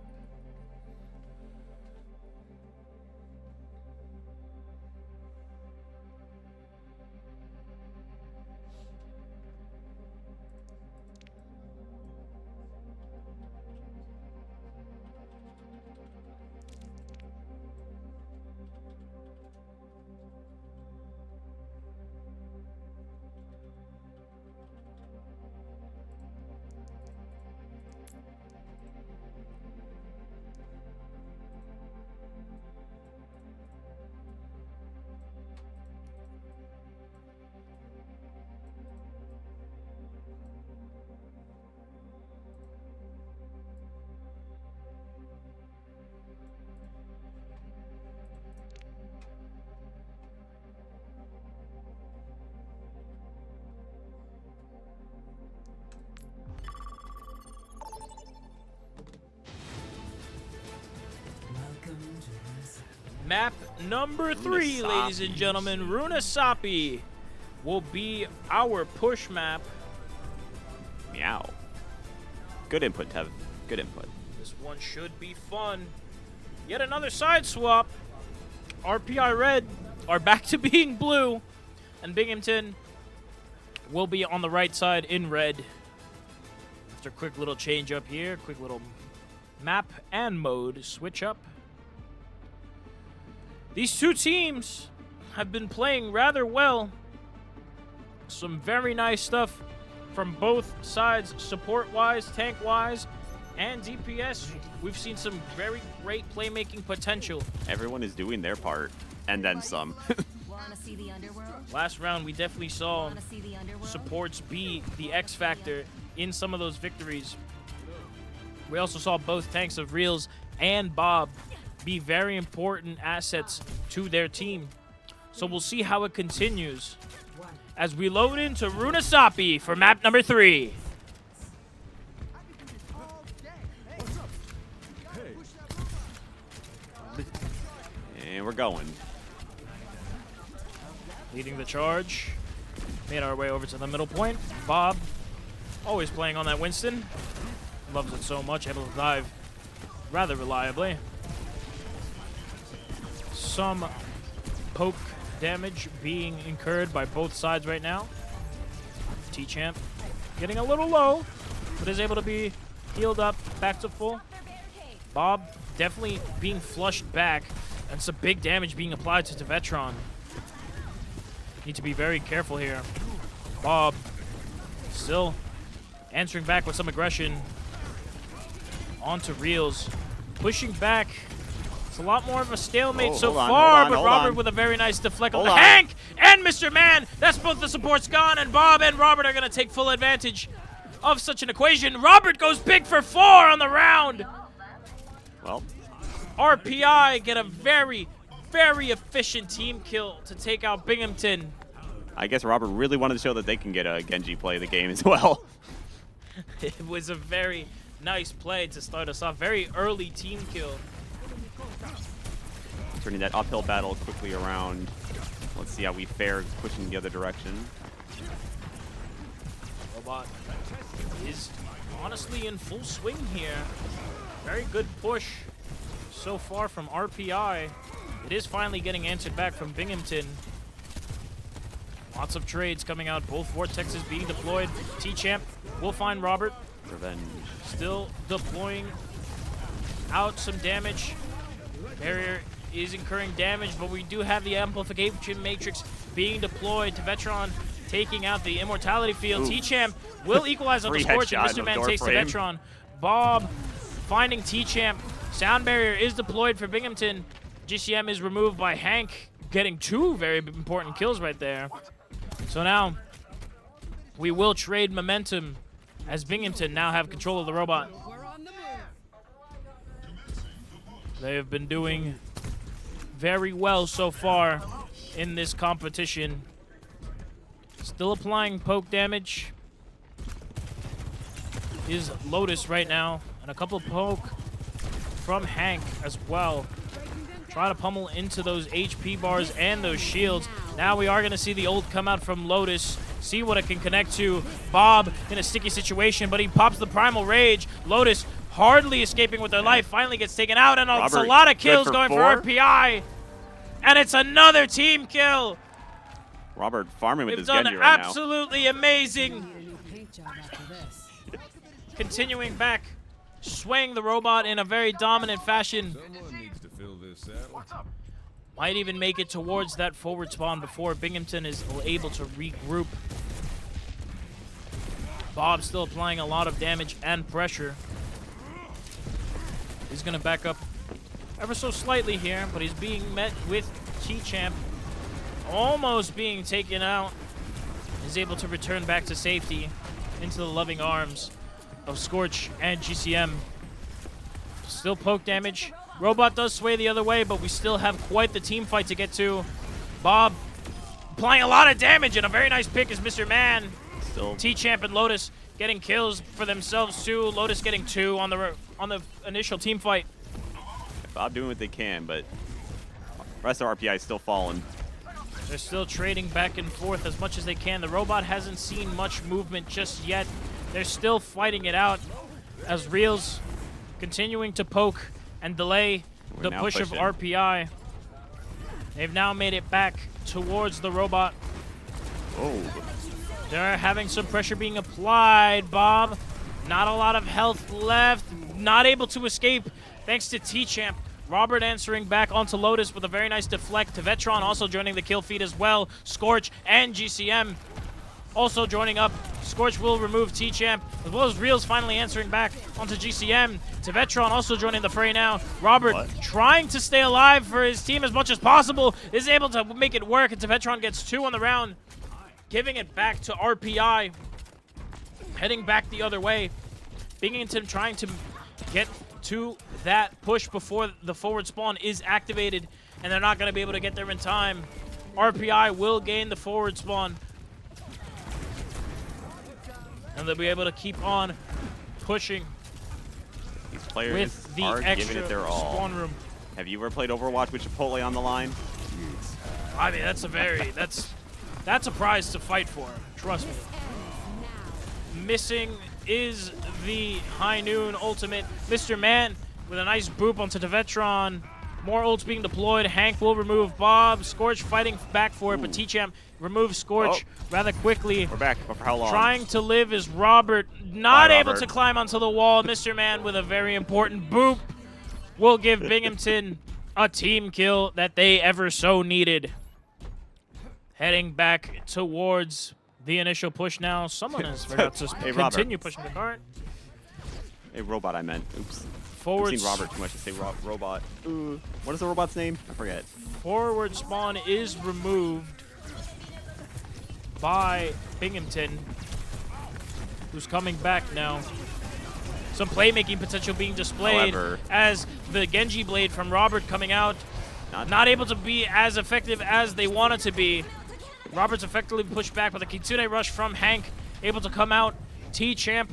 Map number 3, ladies and gentlemen, Runasapi will be our push map. Meow. Good input, Tev. Good input. This one should be fun. Yet another side swap. RPI Red are back to being blue, and Binghamton will be on the right side in red. After a quick little change up here, quick little map and mode switch up. These two teams have been playing rather well. Some very nice stuff from both sides, support-wise, tank-wise, and DPS. We've seen some very great playmaking potential. Everyone is doing their part, and then some. Last round, we definitely saw supports be the X factor in some of those victories. We also saw both tanks of Reels and Bob be very important assets to their team. So we'll see how it continues as we load into Runasapi for map number 3. And we're going. Leading the charge. Made our way over to the middle point. Bob, always playing on that Winston. Loves it so much, able to dive rather reliably. Some poke damage being incurred by both sides right now. T-Champ getting a little low, but is able to be healed up, back to full. Bob definitely being flushed back, and some big damage being applied to Tevetron. Need to be very careful here. Bob still answering back with some aggression. Onto Reels. Pushing back. It's a lot more of a stalemate so far, but Robert with a very nice deflect on the Hank and Mr. Man. That's both the supports gone, and Bob and Robert are going to take full advantage of such an equation. Robert goes big for 4 on the round. Well, RPI get a very, very efficient team kill to take out Binghamton. I guess Robert really wanted to show that they can get a Genji play the game as well. It was a very nice play to start us off. Very early team kill. Turning that uphill battle quickly around. Let's see how we fare pushing the other direction. Robot is honestly in full swing here. Very good push so far from RPI. It is finally getting answered back from Binghamton. Lots of trades coming out. Both vortexes being deployed. T-Champ will find Robert. Revenge. Still deploying out some damage. Barrier is incurring damage, but we do have the amplification matrix being deployed. Tevetron taking out the immortality field. T-Champ will equalize on the Scorch, and Mr. Man takes Tevetron. Bob finding T-Champ. Sound barrier is deployed for Binghamton. GCM is removed by Hank, getting 2 very important kills right there. So now we will trade momentum as Binghamton now have control of the robot. They have been doing very well so far in this competition. Still applying poke damage is Lotus right now, and a couple of poke from Hank as well. Try to pummel into those HP bars and those shields. Now we are going to see the ult come out from Lotus. See what it can connect to. Bob in a sticky situation, but he pops the Primal Rage. Lotus hardly escaping with their life. Finally gets taken out, and it's a lot of kills going for RPI. And it's another team kill. Robert farming with We've his done Genji right now. absolutely amazing. Continuing back, swaying the robot in a very dominant fashion. Might even make it towards that forward spawn before Binghamton is able to regroup. Bob still applying a lot of damage and pressure. He's going to back up ever so slightly here, but he's being met with T-Champ almost being taken out. Is able to return back to safety into the loving arms of Scorch and GCM. Still poke damage. Robot does sway the other way, but we still have quite the team fight to get to. Bob applying a lot of damage, and a very nice pick is Mr. Man. Still. T-Champ and Lotus getting kills for themselves too. Lotus getting 2 on the initial team fight. Bob doing what they can, but the rest of RPI is still falling. They're still trading back and forth as much as they can. The robot hasn't seen much movement just yet. They're still fighting it out as Reels continuing to poke and delay the push of RPI. They've now made it back towards the robot. Oh. They're having some pressure being applied. Bob, not a lot of health left. Not able to escape thanks to T-Champ. Robert answering back onto Lotus with a very nice deflect. Tevetron also joining the kill feed as well. Scorch and GCM also joining up. Scorch will remove T-Champ, as well as Reels finally answering back onto GCM. Tevetron also joining the fray now. Robert trying to stay alive for his team as much as possible, is able to make it work, and Tevetron gets 2 on the round, giving it back to RPI. Heading back the other way. Binghamton trying to get to that push before the forward spawn is activated, and they're not going to be able to get there in time. RPI will gain the forward spawn, and they'll be able to keep on pushing. These players with the are extra giving it their all. Spawn room. Have you ever played Overwatch with Chipotle on the line? I mean, that's a prize to fight for. Trust me. Missing is the High Noon ultimate. Mr. Man with a nice boop onto Tevetron. More ults being deployed. Hank will remove Bob. Scorch fighting back for it, but T-Champ removes Scorch rather quickly. We're back, but for how long? Trying to live is Robert. Not able to climb onto the wall. Mr. Man with a very important boop will give Binghamton a team kill that they ever so needed. Heading back towards the initial push now. Someone has forgot to continue pushing the cart. Hey, robot, I meant. Oops. Forward. I've seen Robert too much to say robot. What is the robot's name? I forget. Forward spawn is removed by Binghamton, who's coming back now. Some playmaking potential being displayed as the Genji blade from Robert coming out. Not able to be as effective as they wanted to be. Robert's effectively pushed back, but the Kitsune rush from Hank able to come out. T-Champ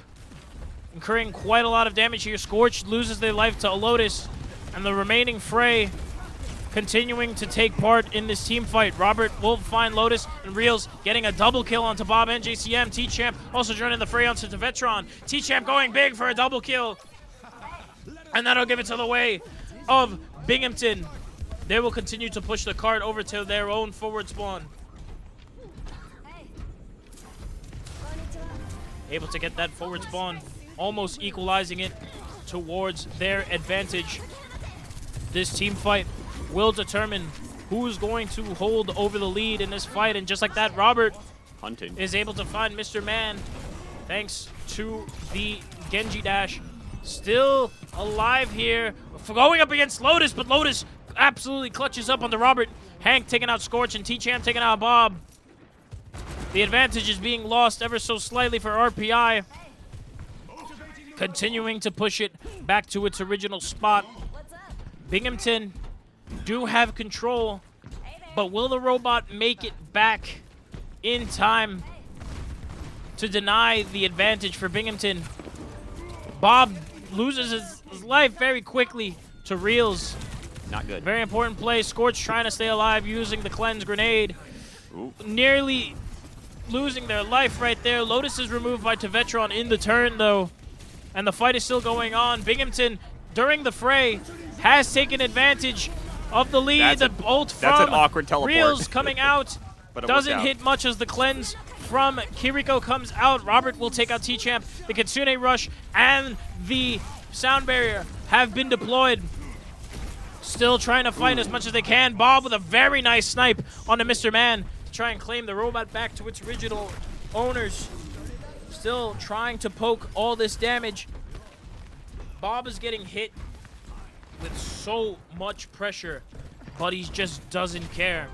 incurring quite a lot of damage here. Scorch loses their life to Lotus, and the remaining Fray continuing to take part in this team fight. Robert will find Lotus, and Reels getting a double kill onto Bob and JCM. T-Champ also joining the fray onto Vetron. T-Champ going big for a double kill, and that'll give it to the way of Binghamton. They will continue to push the cart over to their own forward spawn. Able to get that forward spawn, almost equalizing it towards their advantage. This team fight will determine who's going to hold over the lead in this fight, and just like that, Robert hunting is able to find Mr. Man thanks to the Genji dash. Still alive here, going up against Lotus, but Lotus absolutely clutches up onto Robert. Hank taking out Scorch and T-Champ taking out Bob. The advantage is being lost ever so slightly for RPI. Continuing to push it back to its original spot. Binghamton do have control, but will the robot make it back in time to deny the advantage for Binghamton? Bob loses his life very quickly to Reels. Not good. Very important play. Scorch trying to stay alive using the cleanse grenade. Ooh. Nearly losing their life right there. Lotus is removed by Tevetron in the turn, though, and the fight is still going on. Binghamton, during the fray, has taken advantage of the lead. The ult from an awkward teleport. Reels coming out But it doesn't worked out. hit much as the cleanse from Kiriko comes out. Robert will take out T-Champ. The Kitsune rush and the sound barrier have been deployed. Still trying to fight as much as they can. Bob with a very nice snipe onto Mr. Man to try and claim the robot back to its original owners. Still trying to poke all this damage. Bob is getting hit with so much pressure, but he just doesn't care.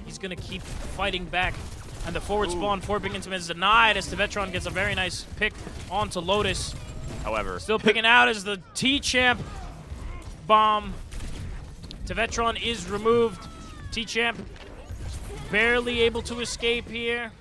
He's going to keep fighting back. And the forward spawn for Binghamton is denied as Tevetron gets a very nice pick onto Lotus. However, Still picking out as the T-Champ bomb. Tevetron is removed. T-Champ barely able to escape here.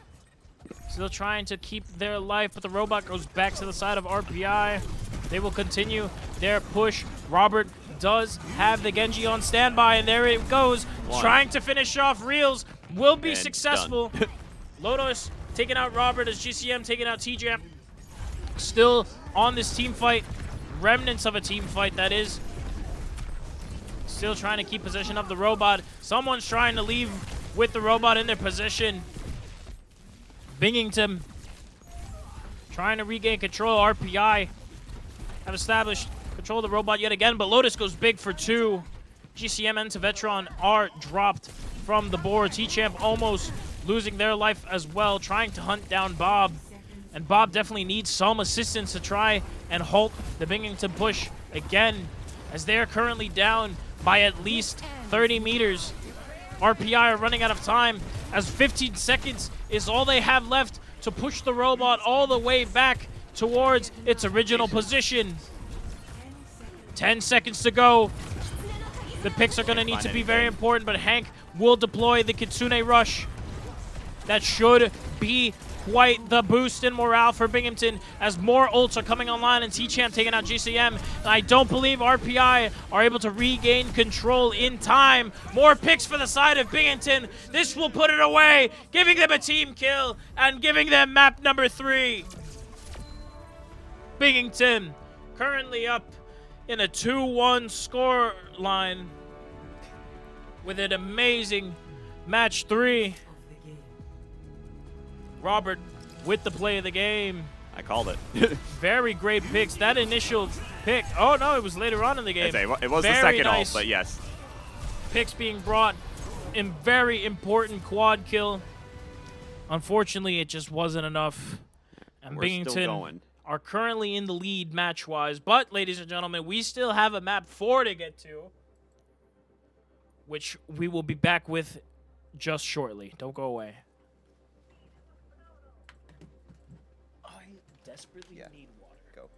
Still trying to keep their life, but the robot goes back to the side of RPI. They will continue their push. Robert does have the Genji on standby, and there it goes. One. Trying to finish off Reels. Will be And successful. Lotus taking out Robert as GCM taking out T-Champ. Still on this team fight. Remnants of a team fight, that is. Still trying to keep possession of the robot. Someone's trying to leave with the robot in their position. Binghamton trying to regain control. RPI have established control of the robot yet again, but Lotus goes big for two. GCM and Tevetron are dropped from the board. T-Champ almost losing their life as well, trying to hunt down Bob. And Bob definitely needs some assistance to try and halt the Binghamton push again, as they are currently down by at least 30 meters. RPI are running out of time, as 15 seconds is all they have left to push the robot all the way back towards its original position. 10 seconds to go. The picks are going to need to be very important, but Hank will deploy the Kitsune Rush. That should be quite the boost in morale for Binghamton as more ults are coming online and T-Champ taking out GCM. And I don't believe RPI are able to regain control in time. More picks for the side of Binghamton. This will put it away, giving them a team kill and giving them map number 3. Binghamton currently up in a 2-1 score line with an amazing match 3. Robert with the play of the game. I called it. Very great picks. That initial pick. Oh, no, it was later on in the game. It was the Very second nice ult, but yes. Picks being brought in very important quad kill. Unfortunately, it just wasn't enough. And We're still Binghamton going. are currently in the lead match-wise. But, ladies and gentlemen, we still have a map 4 to get to, which we will be back with just shortly. Don't go away. Desperately need water. Go.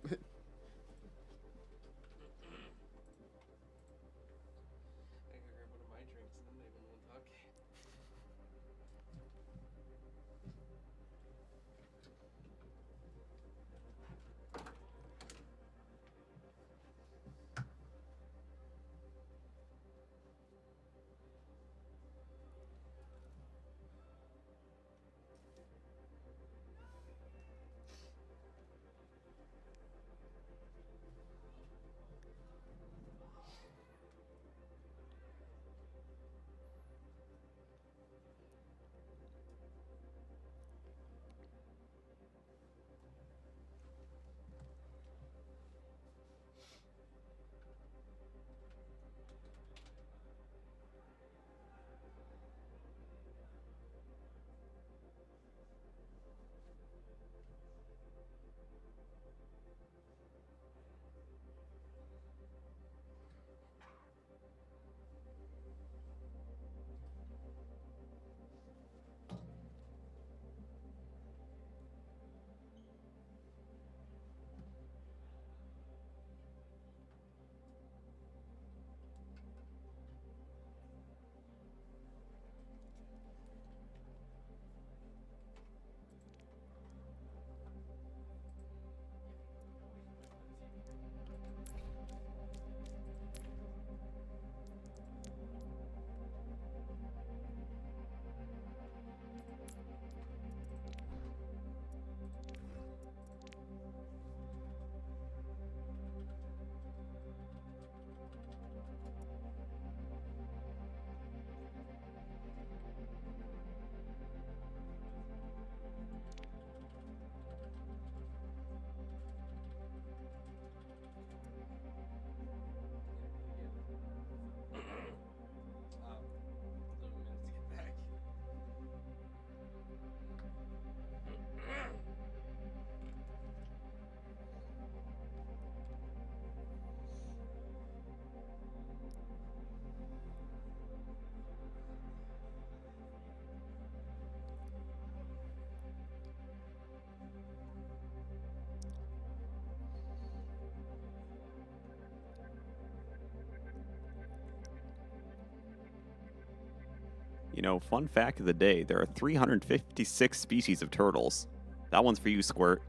You know, fun fact of the day, there are 356 species of turtles. That one's for you, Squirt.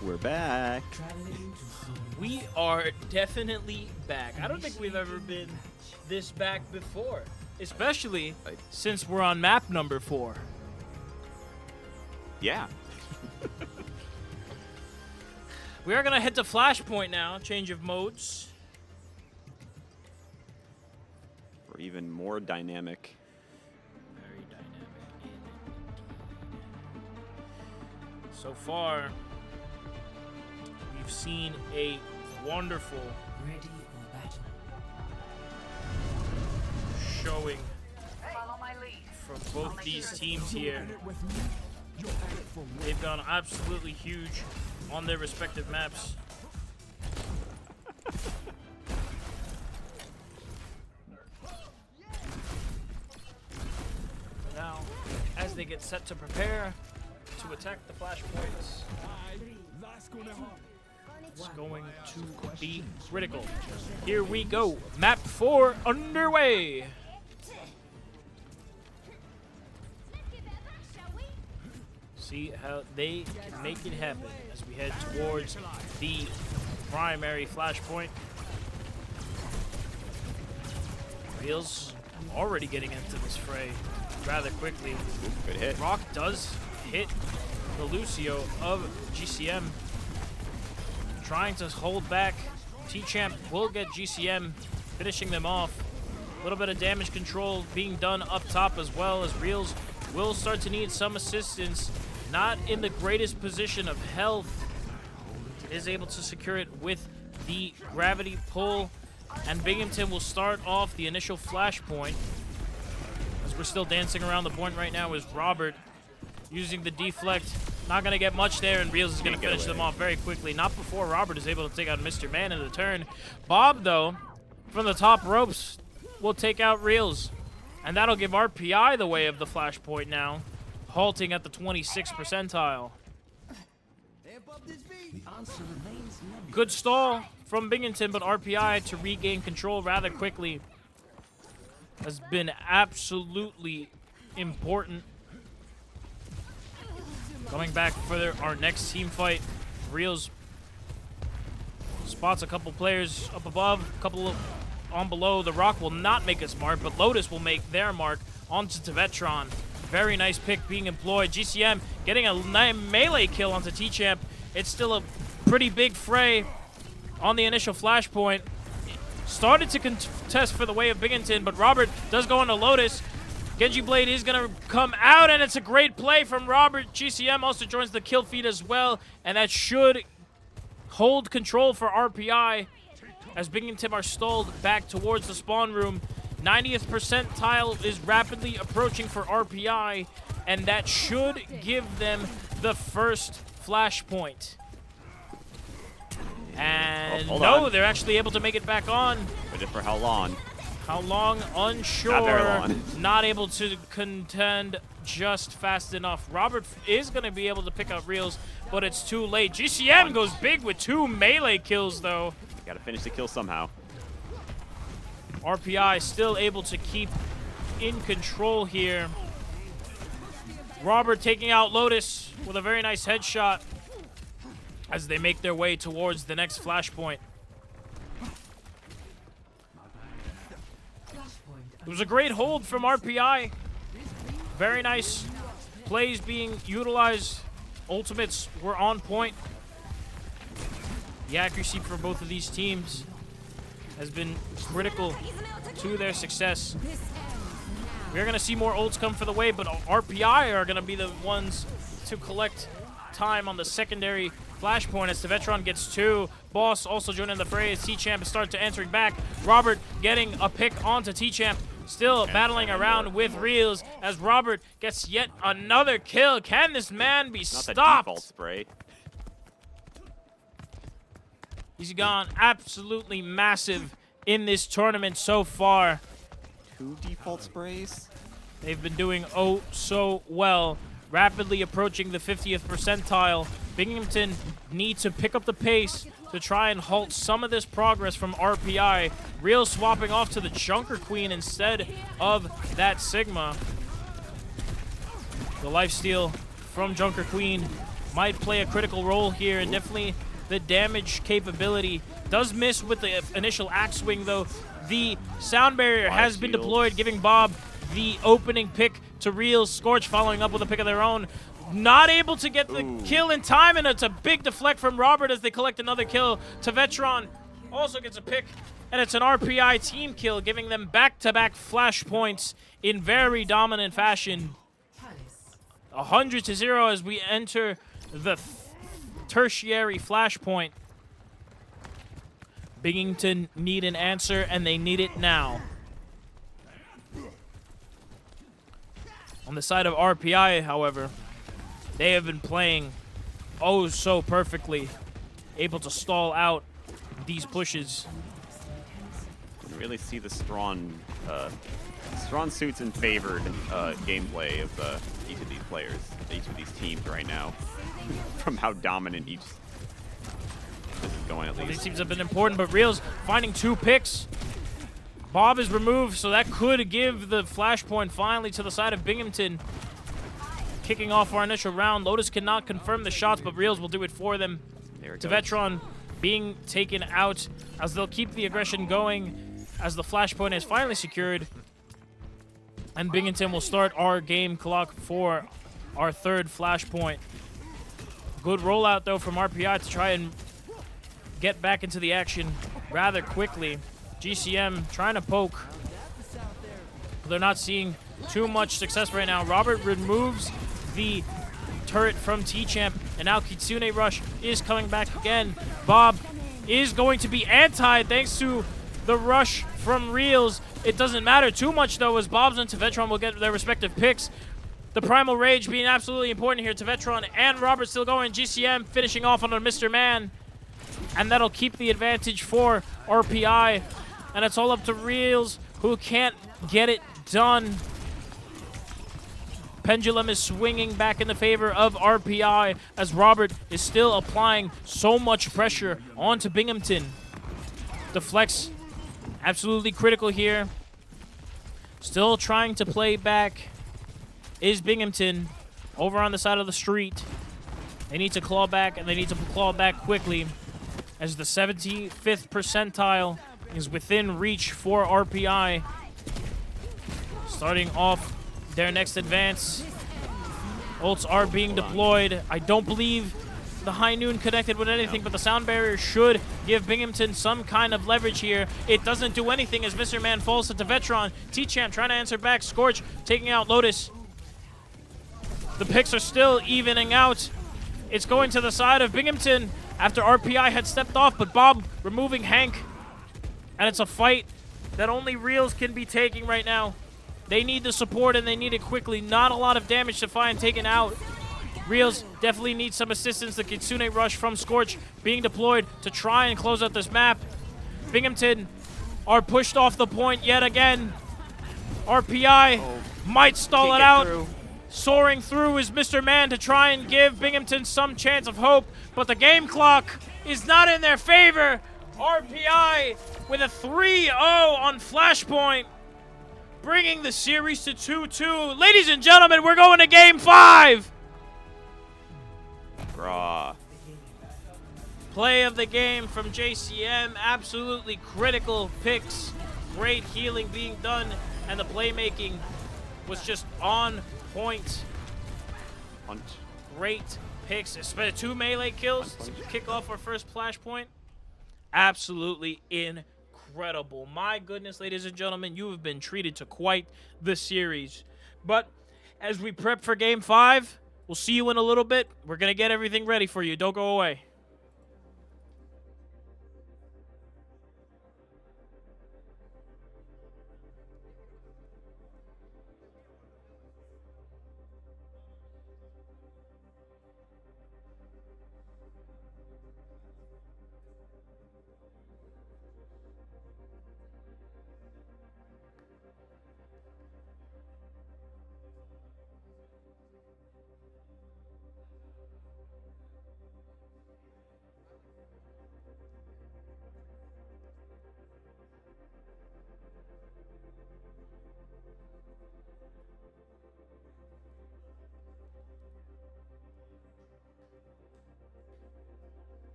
We're back. We are definitely back. I don't think we've ever been this back before, especially since we're on map number 4. Yeah. We are going to head to Flashpoint now, change of modes. For even more dynamic. Very dynamic indeed. So far, we've seen a wonderful showing from both these teams here. They've gone absolutely huge on their respective maps. Now, as they get set to prepare to attack the flashpoints, it's going to be critical. Here we go. Map 4 underway. See how they can make it happen as we head towards the primary flashpoint. Reels already getting into this fray rather quickly. Good hit. Rock does hit the Lucio of GCM. Trying to hold back. T-Champ will get GCM, finishing them off. A little bit of damage control being done up top as well, as Reels will start to need some assistance. Not in the greatest position of health. Is able to secure it with the gravity pull. And Binghamton will start off the initial flashpoint. As we're still dancing around the point right now is Robert using the deflect. Not going to get much there, and Reels is going to finish them off very quickly. Not before Robert is able to take out Mr. Man in the turn. Bob, though, from the top ropes, will take out Reels. And that'll give RPI the way of the flashpoint now, halting at the 26th percentile. Good stall from Binghamton, but RPI to regain control rather quickly has been absolutely important. Coming back for our next team fight, Reels spots a couple players up above, a couple on below. The Rock will not make a mark, but Lotus will make their mark onto Tevetron. Very nice pick being employed. GCM getting a melee kill onto T-Champ. It's still a pretty big fray on the initial flashpoint. Started to contest for the way of Binghamton, but Robert does go into Lotus. Genji Blade is going to come out, and it's a great play from Robert. GCM also joins the kill feed as well, and that should hold control for RPI as Binghamton are stalled back towards the spawn room. 90th percentile is rapidly approaching for RPI, and that should give them the first flashpoint. And hold no, on. they're actually able to make it back on. But for how long? How long? Unsure. Not very long. Not able to contend just fast enough. Robert is going to be able to pick up Reels, but it's too late. GCM goes big with 2 melee kills, though. Got to finish the kill somehow. RPI still able to keep in control here. Robert taking out Lotus with a very nice headshot as they make their way towards the next flashpoint. It was a great hold from RPI. Very nice plays being utilized. Ultimates were on point. The accuracy for both of these teams has been critical to their success. We're going to see more ults come for the way, but RPI are going to be the ones to collect time on the secondary flashpoint as Tevetron gets 2. Boss also joining the fray as T-Champ starts to answering back. Robert getting a pick onto T-Champ. Still battling around with Reels as Robert gets yet another kill. Can this man be stopped? Not the default spray. He's gone absolutely massive in this tournament so far. 2 default sprays. They've been doing oh so well. Rapidly approaching the 50th percentile. Binghamton needs to pick up the pace to try and halt some of this progress from RPI. Real swapping off to the Junker Queen instead of that Sigma. The lifesteal from Junker Queen might play a critical role here, and definitely the damage capability does miss with the initial axe swing, though. The sound barrier has been deployed, giving Bob the opening pick to Reels. Scorch following up with a pick of their own. Not able to get the kill in time, and it's a big deflect from Robert as they collect another kill. Tevetron also gets a pick, and it's an RPI team kill, giving them back-to-back flashpoints in very dominant fashion. 100-0 as we enter the tertiary flashpoint. Binghamton need an answer, and they need it now. On the side of RPI, however, they have been playing oh so perfectly, able to stall out these pushes. You can really see the strong suits and favored gameplay of each of these players, each of these teams right now, from how dominant each this is going, at least. These teams have been important, but Reels finding 2 picks. Bob is removed, so that could give the flashpoint finally to the side of Binghamton. Kicking off our initial round. Lotus cannot confirm the shots, but Reels will do it for them. Tevetron being taken out as they'll keep the aggression going as the flashpoint is finally secured. And Binghamton will start our game clock for our 3rd flashpoint. Good rollout, though, from RPI to try and get back into the action rather quickly. GCM trying to poke, but they're not seeing too much success right now. Robert removes the turret from T-Champ, and now Kitsune Rush is coming back again. Bob is going to be anti thanks to the rush from Reels. It doesn't matter too much, though, as Bob's and Tevetron will get their respective picks. The Primal Rage being absolutely important here. Tevetron and Robert still going. GCM finishing off on a Mr. Man, and that'll keep the advantage for RPI. And it's all up to Reels, who can't get it done. Pendulum is swinging back in the favor of RPI as Robert is still applying so much pressure onto Binghamton. The flex, absolutely critical here. Still trying to play back is Binghamton over on the side of the street. They need to claw back, and they need to claw back quickly as the 75th percentile is within reach for RPI. Starting off their next advance. Ults are being deployed. I don't believe the High Noon connected with anything, but the sound barrier should give Binghamton some kind of leverage here. It doesn't do anything as Mr. Man falls to Tevetron. T-Champ trying to answer back. Scorch taking out Lotus. The picks are still evening out. It's going to the side of Binghamton after RPI had stepped off, but Bob removing Hank. And it's a fight that only Reels can be taking right now. They need the support, and they need it quickly. Not a lot of damage to find taken out. Reels definitely needs some assistance. The Kitsune Rush from Scorch being deployed to try and close out this map. Binghamton are pushed off the point yet again. RPI might stall it out. Soaring through is Mr. Man to try and give Binghamton some chance of hope, but the game clock is not in their favor. RPI with a 3-0 on Flashpoint, bringing the series to 2-2. Ladies and gentlemen, we're going to Game 5. Raw. Play of the game from JCM. Absolutely critical picks. Great healing being done, and the playmaking was just on point. Punch. Great picks, especially 2 melee kills to kick off our first Flashpoint. Absolutely incredible. My goodness, ladies and gentlemen, you have been treated to quite the series. But as we prep for Game 5, we'll see you in a little bit. We're going to get everything ready for you. Don't go away.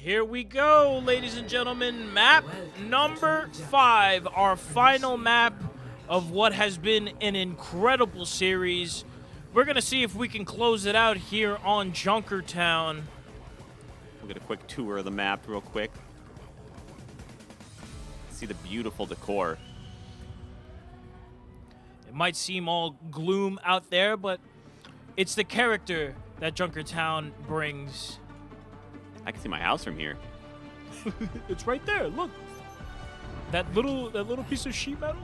Here we go, ladies and gentlemen. Map number 5, our final map of what has been an incredible series. We're going to see if we can close it out here on Junkertown. We'll get a quick tour of the map real quick. See the beautiful decor. It might seem all gloom out there, but it's the character that Junkertown brings. I can see my house from here. It's right there. Look, that little piece of sheet metal.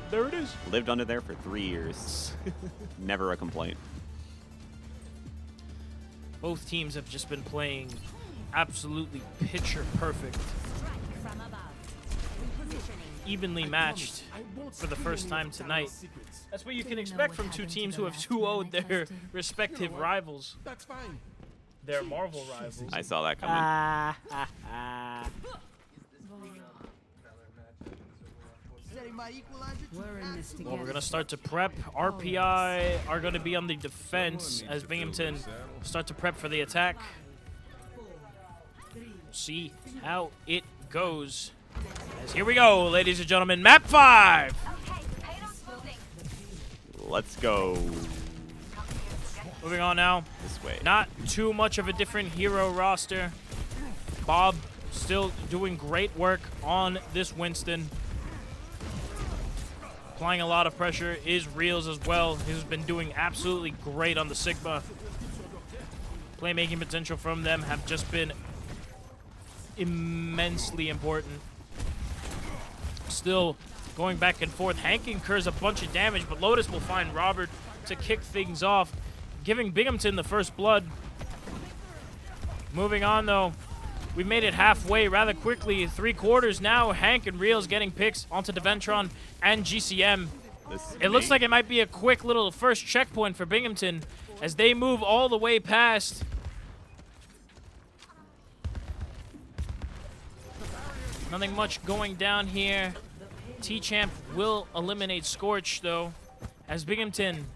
There it is. Lived under there for 3 years. Never a complaint. Both teams have just been playing absolutely picture perfect. Evenly matched for the first time tonight. That's what you can expect from two teams who have 2-0'd their respective rivals. That's fine. Their Marvel rivals. I saw that coming. We're in this together. Well, we're going to start to prep. RPI are going to be on the defense as Binghamton start to prep for the attack. See how it goes. As here we go, ladies and gentlemen. Map 5. Let's go. Moving on now. This way. Not too much of a different hero roster. Bob still doing great work on this Winston. Applying a lot of pressure is Reels as well. He's been doing absolutely great on the Sigma. Playmaking potential from them have just been immensely important. Still going back and forth. Hank incurs a bunch of damage, but Lotus will find Robert to kick things off, giving Binghamton the first blood. Moving on, though. We've made it halfway rather quickly. 3/4 now. Hank and Reels getting picks onto Deventron and GCM. It looks like it might be a quick little first checkpoint for Binghamton as they move all the way past. Nothing much going down here. T-Champ will eliminate Scorch, though, as Binghamton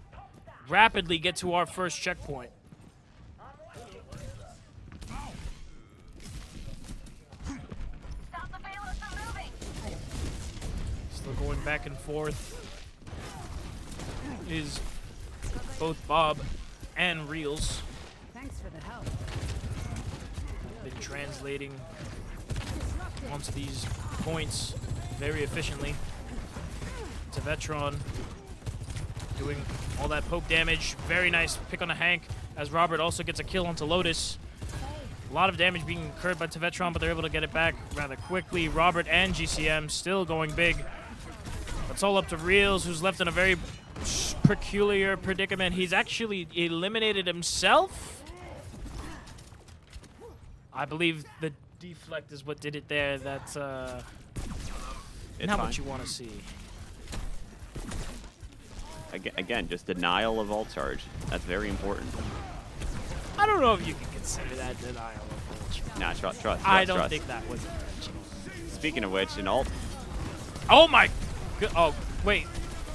rapidly get to our first checkpoint. Still going back and forth is both Bob and Reels. Thanks for the help. Been translating onto these points very efficiently. Tevetron doing all that poke damage. Very nice pick on a Hank as Robert also gets a kill onto Lotus. A lot of damage being incurred by Tevetron, but they're able to get it back rather quickly. Robert and GCM still going big. It's all up to Reels, who's left in a very peculiar predicament. He's actually eliminated himself. I believe the deflect is what did it there. That's not what you want to see. Again, just denial of ult charge. That's very important. I don't know if you can consider that denial of ult charge. Nah, trust. I don't think that was intentional. Speaking of which, an ult. Oh my. Oh wait.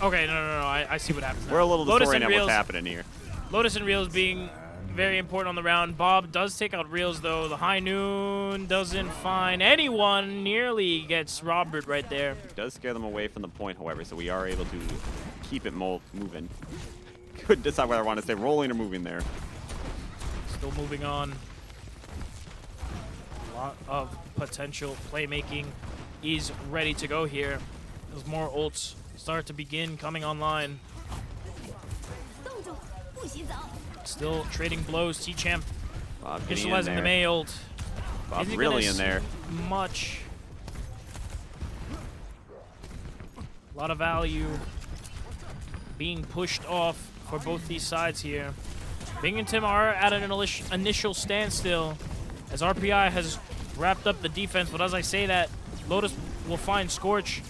Okay, no. I see what happens now. We're a little Lotus disoriented and at what's Reels, happening here. Lotus and Reels being very important on the round. Bob does take out Reels, though. The High Noon doesn't find anyone. Nearly gets Robert right there. Does scare them away from the point, however, so we are able to keep it moving. Couldn't decide whether I want to say rolling or moving there. Still moving on. A lot of potential playmaking is ready to go here. As more ults start to begin coming online. Still trading blows. T-Champ initializing the Mei ult. Bob really in there. Much. A lot of value being pushed off for both these sides here. Bing and Tim are at an initial standstill as RPI has wrapped up the defense, but as I say that, Lotus will find Scorch.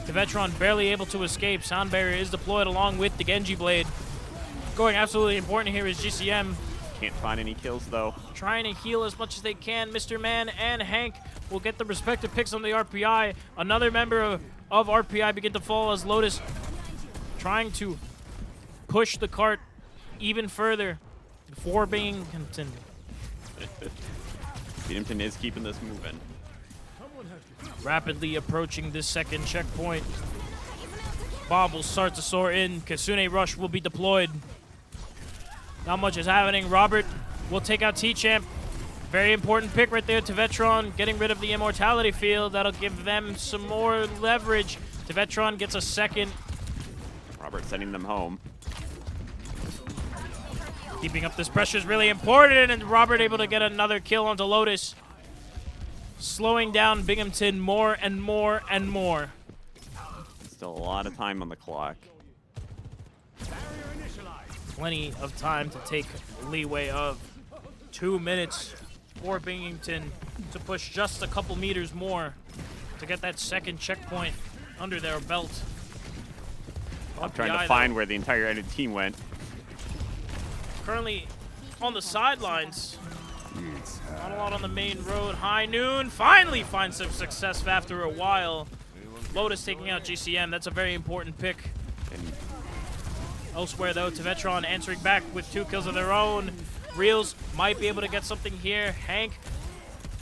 Tevetron barely able to escape. Sound Barrier is deployed along with the Genji Blade. Going absolutely important here is GCM. Can't find any kills, though. Trying to heal as much as they can. Mr. Man and Hank will get the respective picks on the RPI. Another member of RPI begin to fall as Lotus trying to push the cart even further for Binghamton. Binghamton is keeping this moving. Rapidly approaching this second checkpoint. Bob will start to soar in. Kasune Rush will be deployed. Not much is happening. Robert will take out T-Champ. Very important pick right there. Tevetron getting rid of the Immortality Field. That'll give them some more leverage. Tevetron gets a second. Robert sending them home. Keeping up this pressure is really important, and Robert able to get another kill onto Lotus. Slowing down Binghamton more and more and more. Still a lot of time on the clock. Plenty of time to take leeway of 2 minutes for Binghamton to push just a couple meters more to get that second checkpoint under their belt. I'm trying to find where the entire enemy team went. Currently on the sidelines. Not a lot on the main road. High Noon finally finds some success after a while. Lotus taking out GCM. That's a very important pick. Elsewhere, though, Tevetron answering back with 2 kills of their own. Reels might be able to get something here. Hank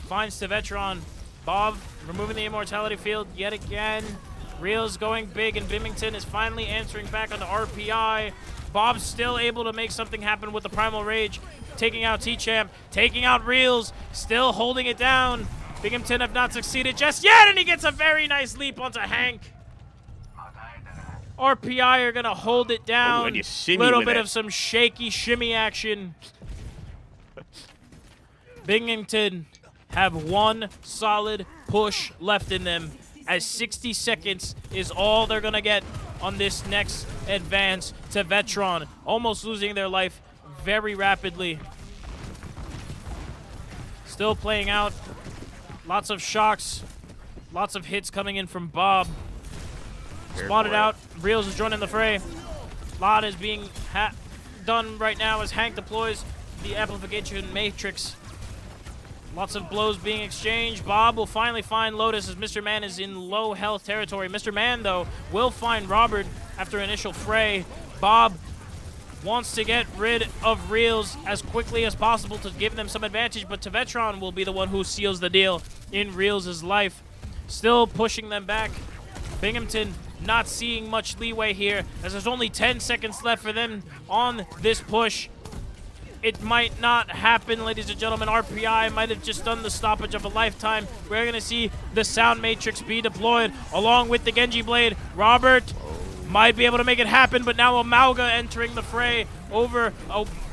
finds Tevetron. Bob removing the Immortality Field yet again. Reels going big, and Binghamton is finally answering back on the RPI. Bob's still able to make something happen with the Primal Rage. Taking out T-Champ, taking out Reels, still holding it down. Binghamton have not succeeded just yet, and he gets a very nice leap onto Hank. RPI are gonna hold it down. Little bit of some shaky shimmy action. Binghamton have one solid push left in them, as 60 seconds is all they're gonna get on this next advance. Tevetron almost losing their life very rapidly. Still playing out. Lots of shocks. Lots of hits coming in from Bob. Spotted out. Reels is joining the fray. Lot is being done right now as Hank deploys the amplification matrix. Lots of blows being exchanged. Bob will finally find Lotus as Mr. Man is in low health territory. Mr. Man, though, will find Robert after initial fray. Bob wants to get rid of Reels as quickly as possible to give them some advantage, but Tevetron will be the one who seals the deal in Reels' life. Still pushing them back. Binghamton not seeing much leeway here, as there's only 10 seconds left for them on this push. It might not happen, ladies and gentlemen. RPI might have just done the stoppage of a lifetime. We're going to see the Sound Matrix be deployed along with the Genji Blade. Robert might be able to make it happen, but now Amalga entering the fray over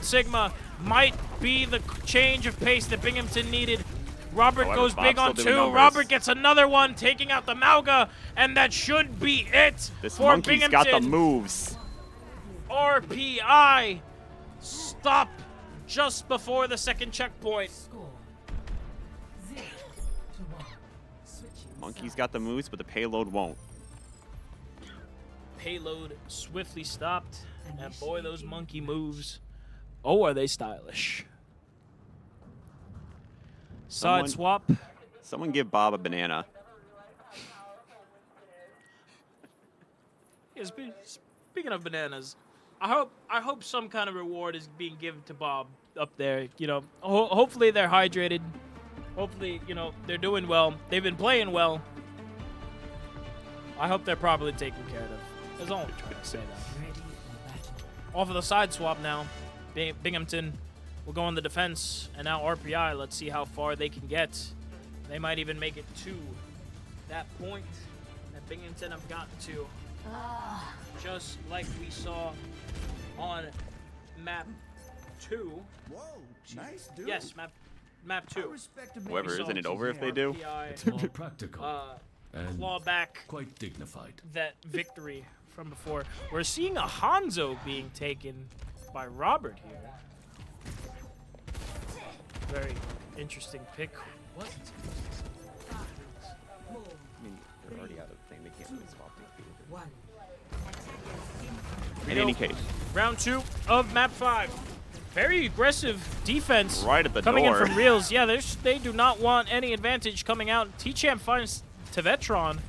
Sigma might be the change of pace that Binghamton needed. Robert goes big on 2. Robert gets another one, taking out the Malga, and that should be it This for monkey's Binghamton. got the moves. RPI stop just before the second checkpoint. Monkey's got the moves, but the payload won't. Payload swiftly stopped, and boy, those monkey moves. Oh, are they stylish. Side swap. Someone give Bob a banana. Yeah, speaking of bananas, I hope some kind of reward is being given to Bob up there. You know, hopefully they're hydrated. Hopefully, you know, they're doing well. They've been playing well. I hope they're properly taken care of. That's all I'm trying to say. That. Off of the side swap now, Binghamton will go on the defense, and now RPI. Let's see how far they can get. They might even make it to that point that Binghamton have gotten to. Just like we saw on map 2. Whoa, nice dude. Yes, map 2. However, isn't it over if they do? It's very practical. And Claw back quite dignified. that victory from before. We're seeing a Hanzo being taken by Robert here. Very interesting pick. What? I mean, they're already out of the thing. They can't really swap things. In any case. Round 2 of map 5. Very aggressive defense right at the coming door. in from Reels. Yeah, they do not want any advantage coming out. T-Champ finds Tevetron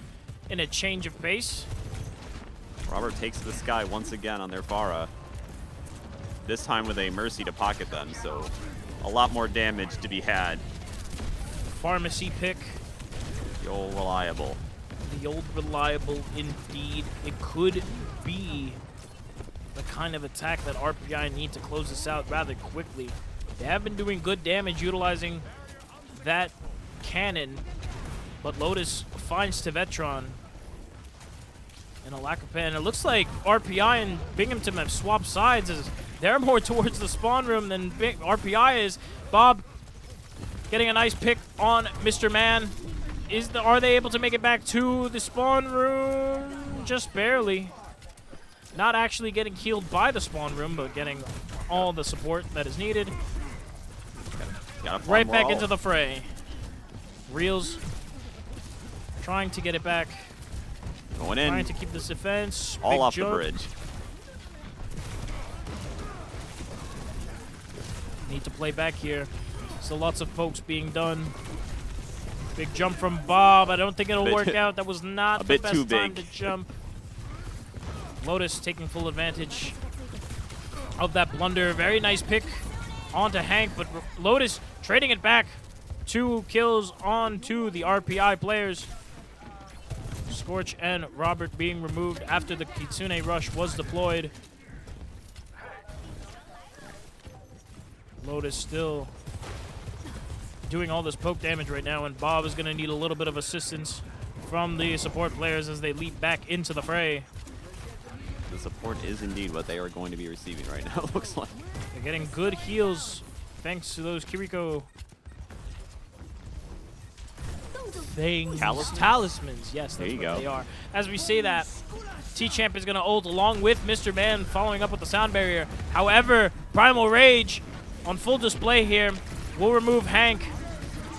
in a change of pace. Robert takes the sky once again on their Pharah. This time with a Mercy to pocket them, so a lot more damage to be had. Pharmacy pick. The old reliable. The old reliable indeed. It could be the kind of attack that RPI need to close this out rather quickly. They have been doing good damage utilizing that cannon, but Lotus finds Tevetron in a lack of pen. It looks like RPI and Binghamton have swapped sides as they're more towards the spawn room than RPI is. Bob getting a nice pick on Mr. Man. Are they able to make it back to the spawn room? Just barely. Not actually getting killed by the spawn room, but getting all the support that is needed. Right back into the fray. Reels trying to get it back. Going in. Trying to keep this defense. All Big off jump. the bridge. Need to play back here. So lots of pokes being done. Big jump from Bob. I don't think it'll work out. That was not the best time to jump. Lotus taking full advantage of that blunder. Very nice pick onto Hank, but Lotus trading it back. 2 kills onto the RPI players. Scorch and Robert being removed after the Kitsune Rush was deployed. Lotus still doing all this poke damage right now, and Bob is going to need a little bit of assistance from the support players as they leap back into the fray. The support is indeed what they are going to be receiving right now, it looks like. They're getting good heals thanks to those Kiriko things. Talismans. Yes, that's what they are. As we say that, T-Champ is going to ult along with Mr. Man, following up with the sound barrier. However, Primal Rage on full display here will remove Hank.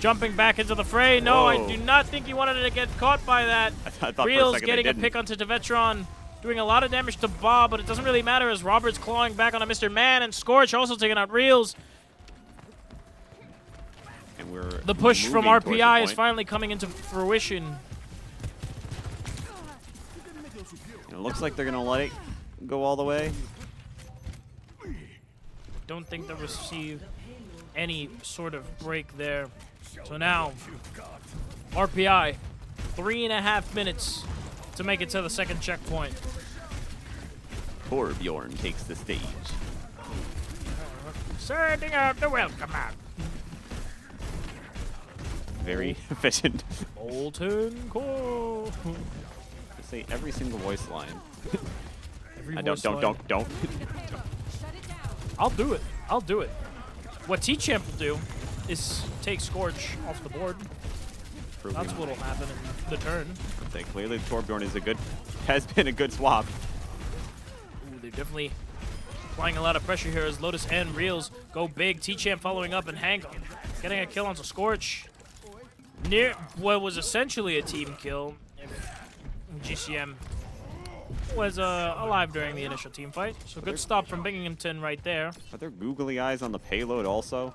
Jumping back into the fray. No, I do not think he wanted to get caught by that. I thought Reels getting a pick onto Tevetron, doing a lot of damage to Bob, but it doesn't really matter as Robert's clawing back on a Mr. Man, and Scorch also taking out Reels. And we're the push from RPI is finally coming into fruition. It looks like they're going to let it go all the way. don't think they'll receive any sort of break there. So now, RPI, 3.5 minutes to make it to the second checkpoint. Torbjorn takes the stage. Sending out the welcome mat. Very efficient. Molten Core. Just say every single voice line. Don't. I'll do it. I'll do it. What T-Champ will do is take Scorch off the board. That's what'll happen in the turn. Say clearly Torbjorn has been a good swap. Ooh, they're definitely applying a lot of pressure here as Lotus and Reels go big. T-Champ following up, and Hank getting a kill onto Scorch. Near what was essentially a team kill. GCM was alive during the initial team fight. So good stop from Binghamton right there. Are there googly eyes on the payload also?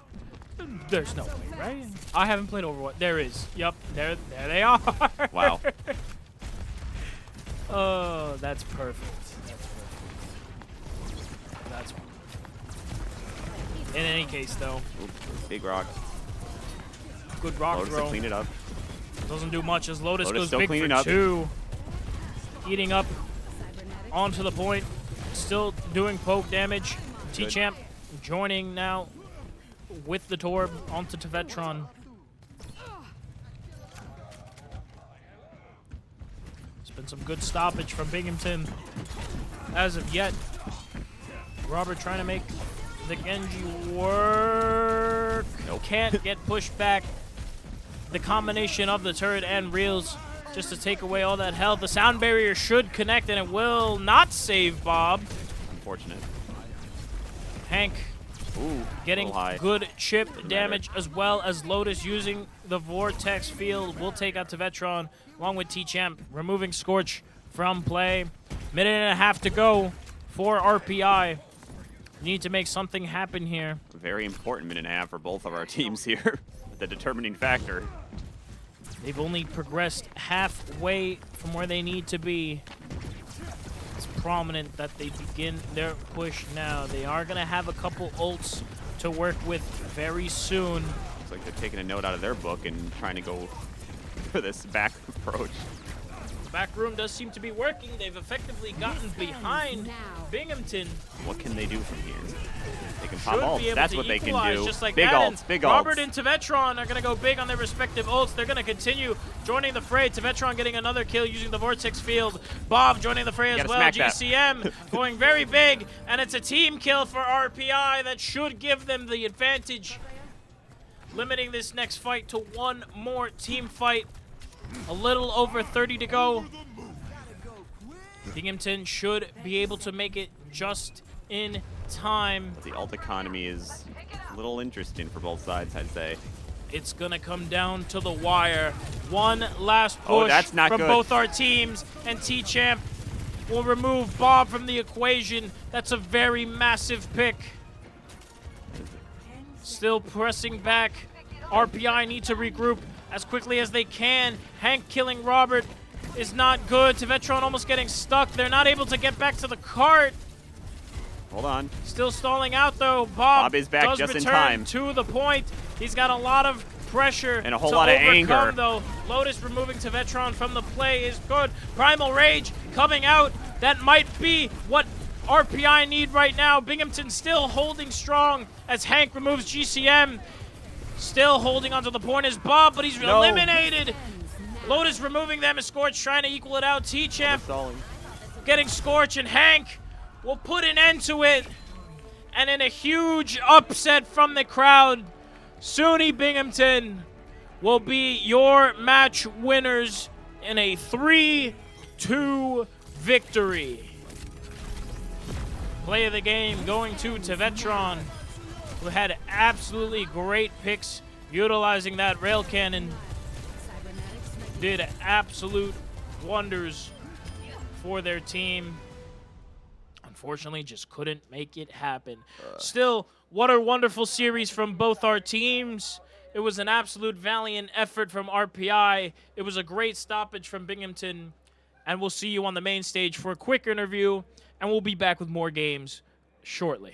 There's no way, right? I haven't played Overwatch. There is. Yup. There they are. Wow. Oh, that's perfect. That's perfect. In any case, though. Oops, big rock. Good rock Lotus throw. to clean it up. Doesn't do much as Lotus goes still big cleaning for up. 2. Eating up onto the point. Still doing poke damage. T-Champ joining now with the Torb onto Tevetron. It's been some good stoppage from Binghamton as of yet. Robert trying to make the Genji work. Nope. Can't get pushed back. The combination of the turret and Reels just to take away all that health. The sound barrier should connect, and it will not save Bob. Unfortunate. Hank Ooh, getting high. good chip damage, as well as Lotus using the Vortex field. Will take out Tevetron along with T-Champ, removing Scorch from play. 1.5 minutes to go for RPI. Need to make something happen here. Very important 1.5 minutes for both of our teams here. The determining factor. They've only progressed halfway from where they need to be. It's prominent that they begin their push now. They are going to have a couple ults to work with very soon. Looks like they're taking a note out of their book and trying to go for this back approach. The back room does seem to be working. They've effectively gotten behind Binghamton. What can they do from here? They can pop Should be ults. able That's to what they can equalize do. just like Big that, ults, and big Robert ults. and Tevetron are going to go big on their respective ults. They're going to continue joining the fray. Tevetron getting another kill using the Vortex field. Bob joining the fray as well. GCM going very big, and it's a team kill for RPI that should give them the advantage. Limiting this next fight to one more team fight. A little over 30 to go. Binghamton should be able to make it just in time. The ult economy is a little interesting for both sides, I'd say. It's gonna come down to the wire. One last push that's not from good. both our teams, and T-Champ will remove Bob from the equation. That's a very massive pick. Still pressing back. RPI need to regroup as quickly as they can. Hank killing Robert is not good. Tevetron almost getting stuck. They're not able to get back to the cart. Hold on. Still stalling out though. Bob is back does just in return time. to the point. He's got a lot of pressure And a whole to lot of overcome, anger. though. Lotus removing Tevetron from the play is good. Primal Rage coming out. That might be what RPI need right now. Binghamton still holding strong as Hank removes GCM. Still holding onto the point is Bob, but he's eliminated. Lotus removing them as Scorch trying to equal it out. T-Champ getting Scorch, and Hank will put an end to it. And in a huge upset from the crowd, SUNY Binghamton will be your match winners in a 3-2 victory. Play of the game going to Tevetron, who had absolutely great picks utilizing that rail cannon. Did absolute wonders for their team. Unfortunately, just couldn't make it happen. Still, what a wonderful series from both our teams. It was an absolute valiant effort from RPI. It was a great stoppage from Binghamton. And we'll see you on the main stage for a quick interview. And we'll be back with more games shortly.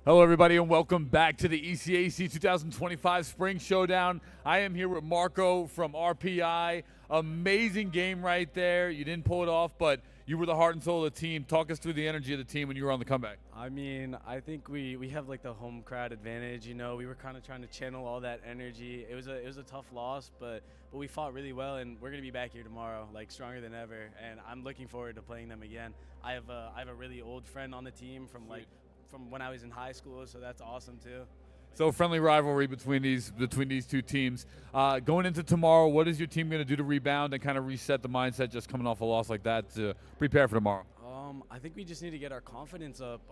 Hello, everybody, and welcome back to the ECAC 2025 Spring Showdown. I am here with Marco from RPI. Amazing game right there. You didn't pull it off, but you were the heart and soul of the team. Talk us through the energy of the team when you were on the comeback. I mean, I think we have like the home crowd advantage. You know, we were kind of trying to channel all that energy. It was a tough loss, but we fought really well, and we're gonna be back here tomorrow, like stronger than ever. And I'm looking forward to playing them again. I have a really old friend on the team from when I was in high school, so that's awesome too. So friendly rivalry between these two teams. Going into tomorrow, what is your team going to do to rebound and kind of reset the mindset just coming off a loss like that to prepare for tomorrow? I think we just need to get our confidence up.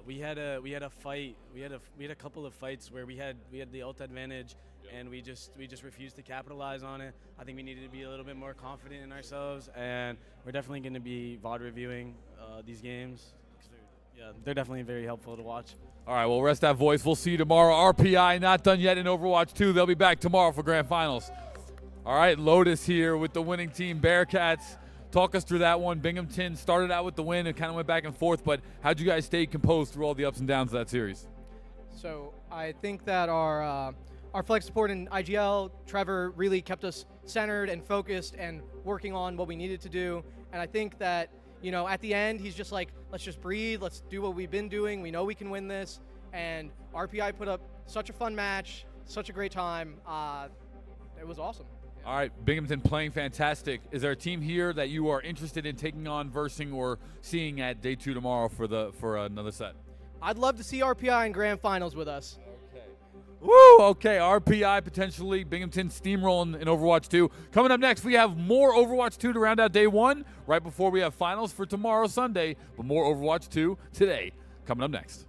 We had a fight. We had a couple of fights where we had the ult advantage, and we just refused to capitalize on it. I think we needed to be a little bit more confident in ourselves, and we're definitely going to be VOD reviewing these games. They're definitely very helpful to watch. All right, well, rest that voice. We'll see you tomorrow. RPI not done yet in Overwatch 2. They'll be back tomorrow for Grand Finals. All right, Lotus here with the winning team, Bearcats. Talk us through that one. Binghamton started out with the win and kind of went back and forth, but how'd you guys stay composed through all the ups and downs of that series? So I think that our flex support in IGL, Trevor, really kept us centered and focused and working on what we needed to do. And I think that, you know, at the end, he's just like, let's just breathe. Let's do what we've been doing. We know we can win this. And RPI put up such a fun match, such a great time. It was awesome. Yeah. All right, Binghamton playing fantastic. Is there a team here that you are interested in taking on, versing, or seeing at day 2 tomorrow for another set? I'd love to see RPI in grand finals with us. Woo! Okay, RPI potentially, Binghamton steamrolling in Overwatch 2. Coming up next, we have more Overwatch 2 to round out day 1, right before we have finals for tomorrow, Sunday, but more Overwatch 2 today. Coming up next.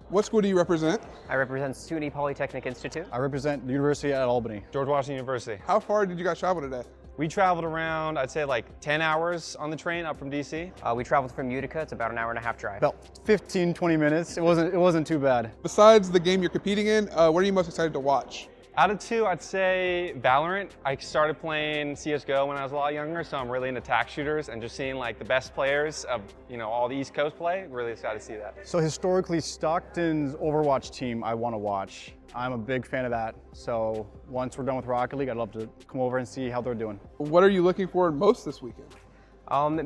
What school do you represent? I represent SUNY Polytechnic Institute. I represent the University at Albany. George Washington University. How far did you guys travel today? We traveled around, I'd say like 10 hours on the train up from DC. We traveled from Utica. It's about an hour-and-a-half drive. About 15, 20 minutes. It wasn't too bad. Besides the game you're competing in, what are you most excited to watch? Out of two, I'd say Valorant. I started playing CSGO when I was a lot younger, so I'm really into tac shooters and just seeing like the best players of all the East Coast play. Really excited to see that. So historically, Stockton's Overwatch team I want to watch. I'm a big fan of that. So once we're done with Rocket League, I'd love to come over and see how they're doing. What are you looking for most this weekend?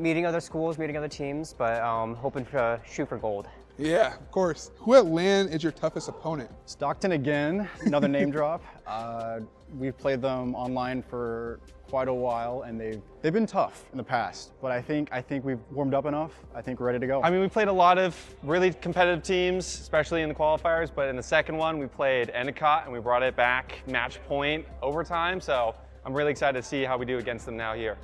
Meeting other schools, meeting other teams, but hoping to shoot for gold. Yeah, of course. Who at LAN is your toughest opponent? Stockton again, another name drop. We've played them online for quite a while, and they've been tough in the past. But I think we've warmed up enough. I think we're ready to go. I mean, we played a lot of really competitive teams, especially in the qualifiers. But in the second one, we played ECAC, and we brought it back match point overtime. So I'm really excited to see how we do against them now here.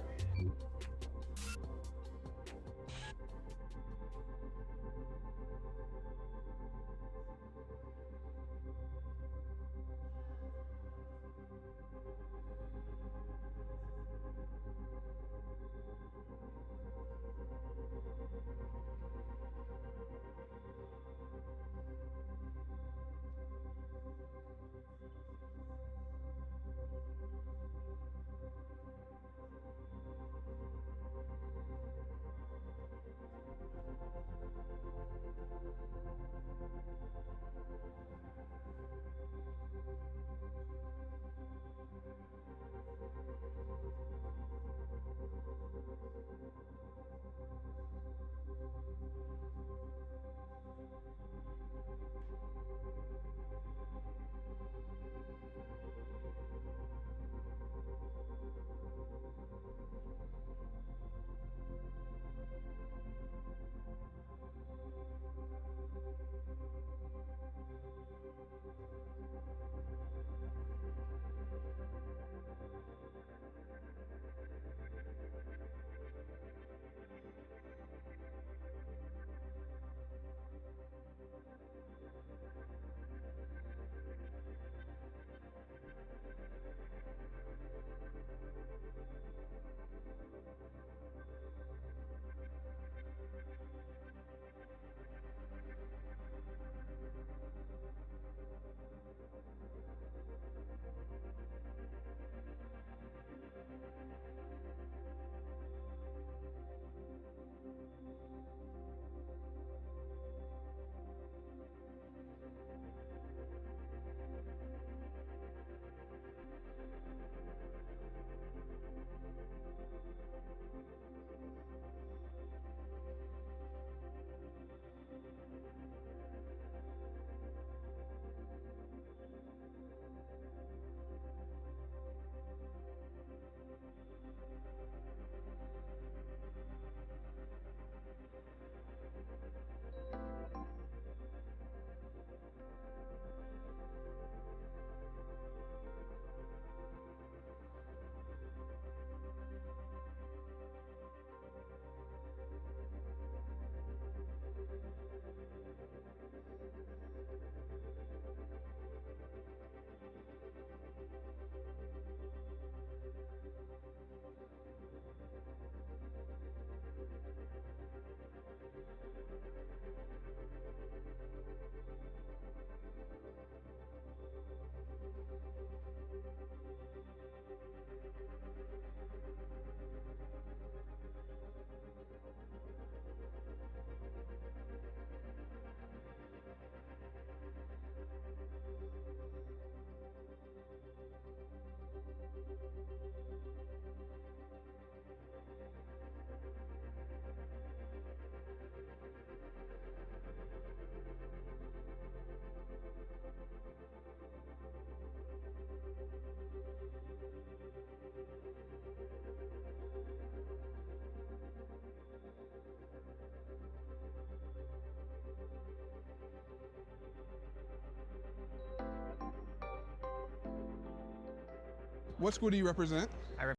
What school do you represent? I represent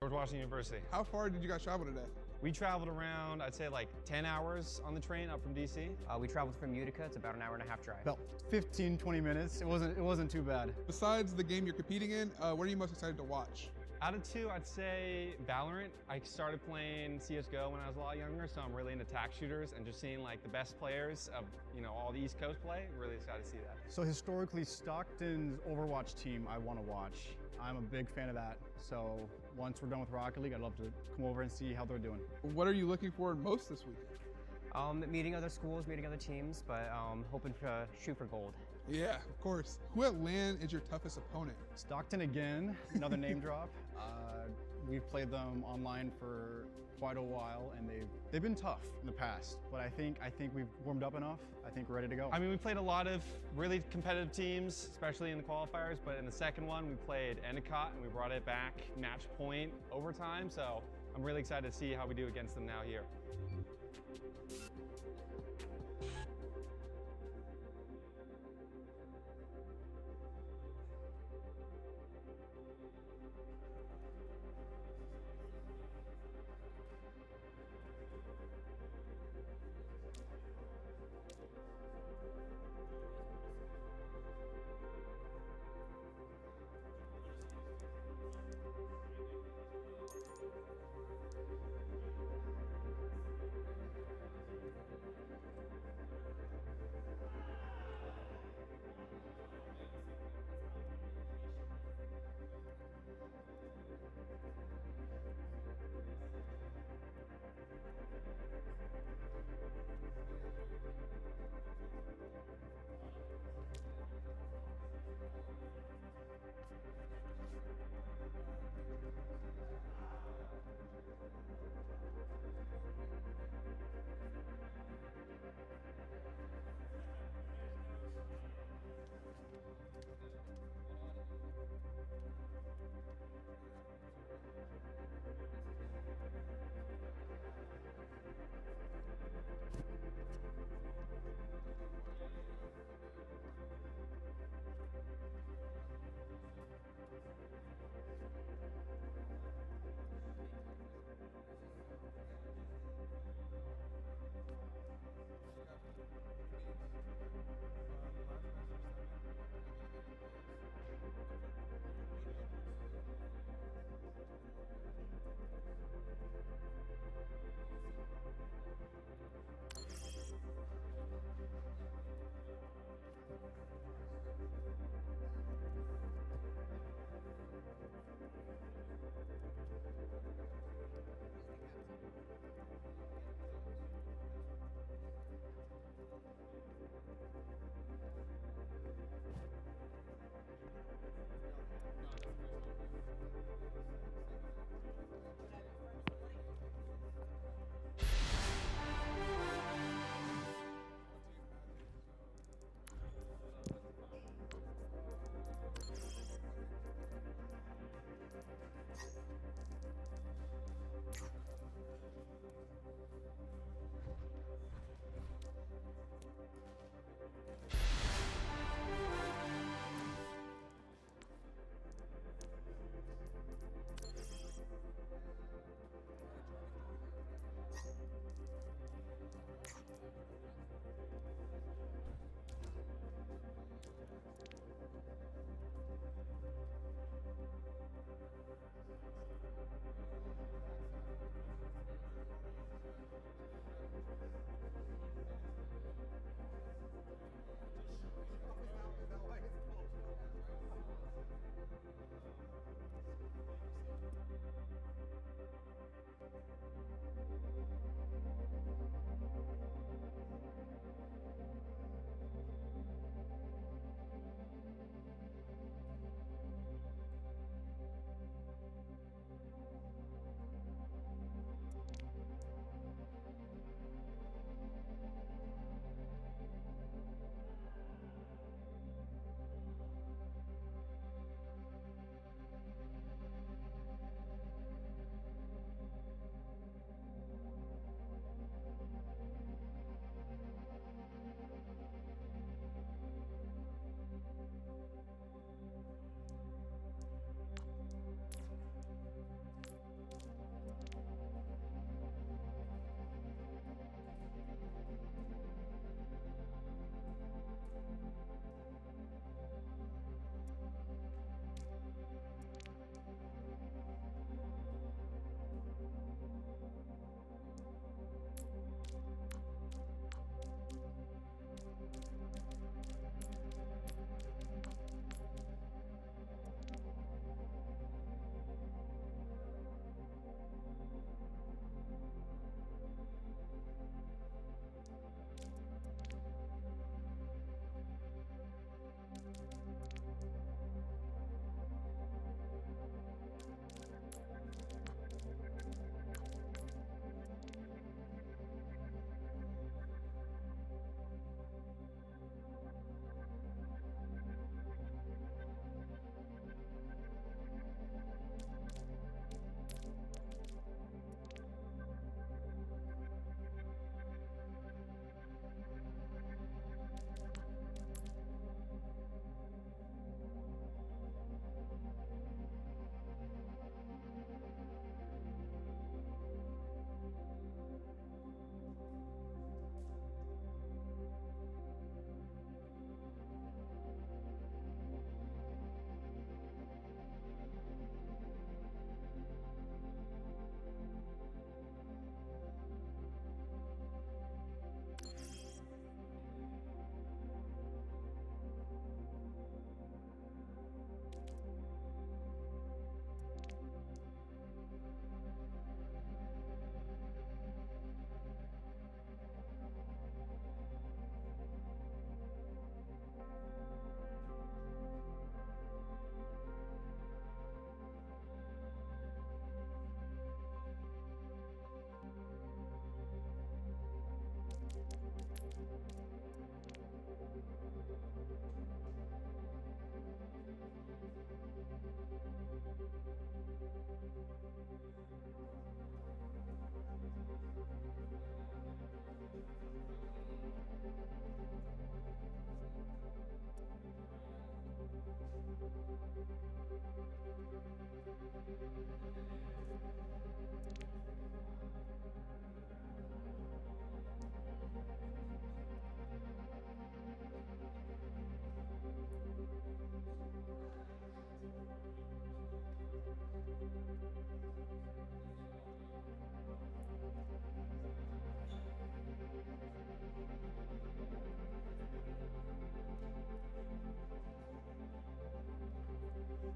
George Washington University. How far did you guys travel today? We traveled around, I'd say like 10 hours on the train up from DC. We traveled from Utica. It's about an hour and a half drive. About 15, 20 minutes. It wasn't too bad. Besides the game you're competing in, what are you most excited to watch? Out of two, I'd say Valorant. I started playing CSGO when I was a lot younger, so I'm really into tac shooters and just seeing like the best players of all the East Coast play. Really excited to see that. So historically, Stockton's Overwatch team I want to watch. I'm a big fan of that. So once we're done with Rocket League, I'd love to come over and see how they're doing. What are you looking for most this week? Meeting other schools, meeting other teams, but hoping to shoot for gold. Yeah, of course. Who at LAN is your toughest opponent? Stockton again, another name drop. We've played them online for quite a while, and they've been tough in the past. But I think we've warmed up enough. I think we're ready to go. I mean, we played a lot of really competitive teams, especially in the qualifiers. But in the second one, we played ECAC, and we brought it back match point overtime. So I'm really excited to see how we do against them now here.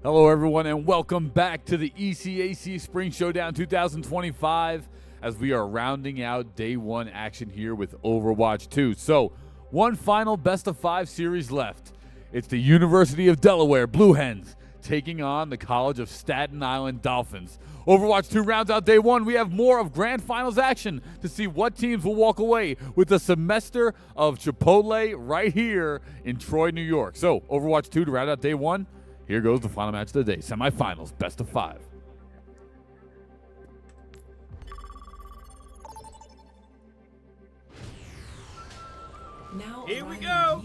Hello, everyone, and welcome back to the ECAC Spring Showdown 2025 as we are rounding out day one action here with Overwatch 2. So, one final best-of-5 series left. It's the University of Delaware Blue Hens taking on the College of Staten Island Dolphins. Overwatch 2 rounds out day one. We have more of Grand Finals action to see what teams will walk away with the semester of Chipotle right here in Troy, New York. So, Overwatch 2 to round out day one. Here goes the final match of the day. Semifinals, best of 5. Here we go.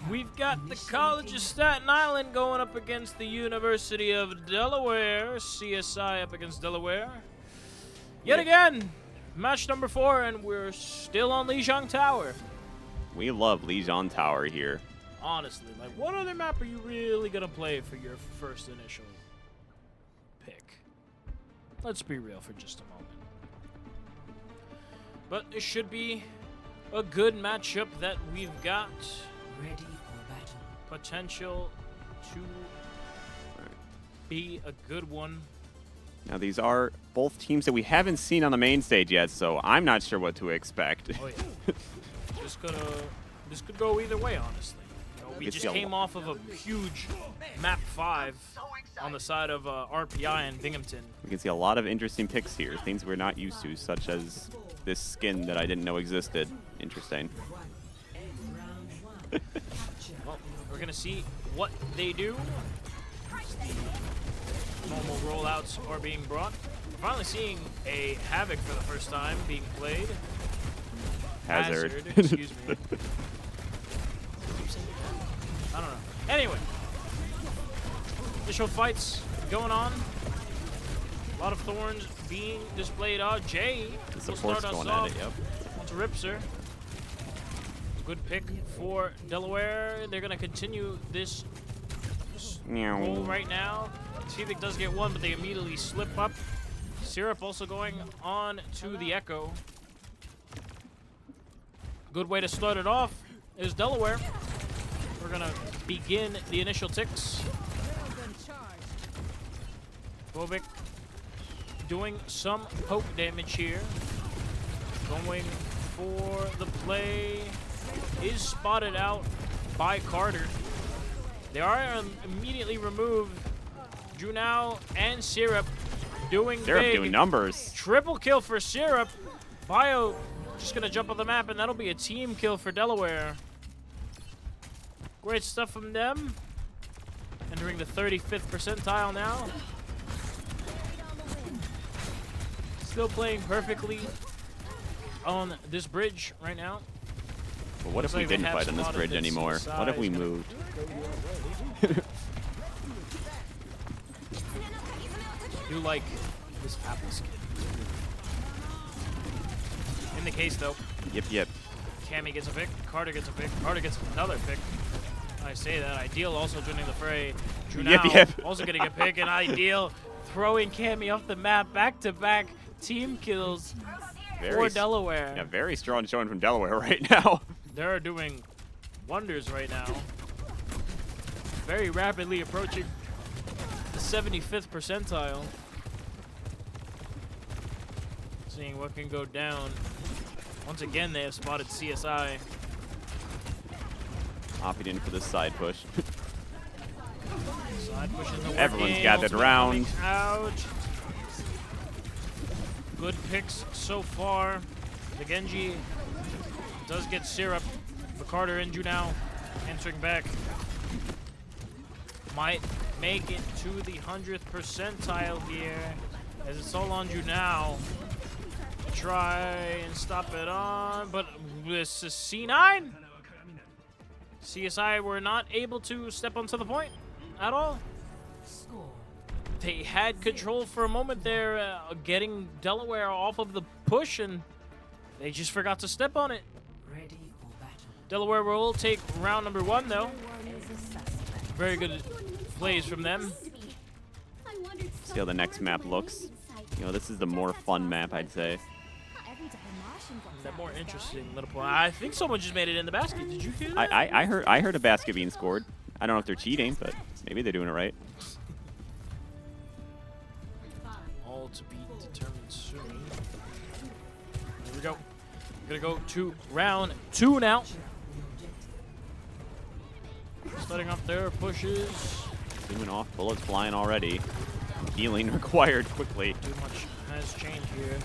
We've got the College of Staten Island going up against the University of Delaware. CSI up against Delaware. Yet again, match number 4, and we're still on Lijiang Tower. We love Lijiang Tower here. Honestly, like, what other map are you really going to play for your first initial pick? Let's be real for just a moment. But it should be a good matchup that we've got. Ready for battle. Potential to be a good one. Now, these are both teams that we haven't seen on the main stage yet, so I'm not sure what to expect. Oh, yeah. This could go either way, honestly. We just came off of a huge map 5 on the side of RPI and Binghamton. We can see a lot of interesting picks here, things we're not used to, such as this skin that I didn't know existed. Interesting. Well, we're going to see what they do. Normal rollouts are being brought. We're finally seeing a Havoc for the first time being played. Hazard. Excuse me. I don't know. Anyway, initial fights going on. A lot of thorns being displayed. Jay will start us off. To Ripser. Good pick for Delaware. They're going to continue this roll right now. Civic does get one, but they immediately slip up. Syrup also going on to the Echo. Good way to start it off is Delaware. We're going to begin the initial ticks. Bovic doing some poke damage here. Going for the play. Is spotted out by Carter. They are immediately removed. Junao and Syrup doing big. Doing numbers. Triple kill for Syrup. Bio just going to jump on the map, and that'll be a team kill for Delaware. Great stuff from them. Entering the 35th percentile now. Still playing perfectly on this bridge right now. But what if we didn't fight on this bridge anymore? What if we moved? Do like this apple skin. In the case though. Yep. Cammy gets a pick. Carter gets a pick. Carter gets another pick. I say that. Ideal also joining the fray. Junao also getting a pick, and Ideal throwing Cammy off the map. Back-to-back team kills for Delaware. Yeah, very strong showing from Delaware right now. They're doing wonders right now. Very rapidly approaching the 75th percentile. Seeing what can go down. Once again, they have spotted CSI. Opting in for this side push. Side push in the Everyone's gathered around. Out. Good picks so far. The Genji does get Syrup. The Carter and Junao answering back. Might make it to the 100th percentile here. As it's all on Junao. Try and stop it on, but this is C9. CSI were not able to step onto the point at all. They had control for a moment there, getting Delaware off of the push, and they just forgot to step on it. Delaware will take round number 1, though. Very good plays from them. See how the next map looks. You know, this is the more fun map, I'd say. The more interesting little point. I think someone just made it in the basket. Did you hear that? I heard a basket being scored. I don't know if they're cheating, but maybe they're doing it right. to be determined soon. Here we go. We're gonna go to round 2 now. Starting up there, pushes. Zooming off, bullets flying already. Healing required quickly. Too much has changed here.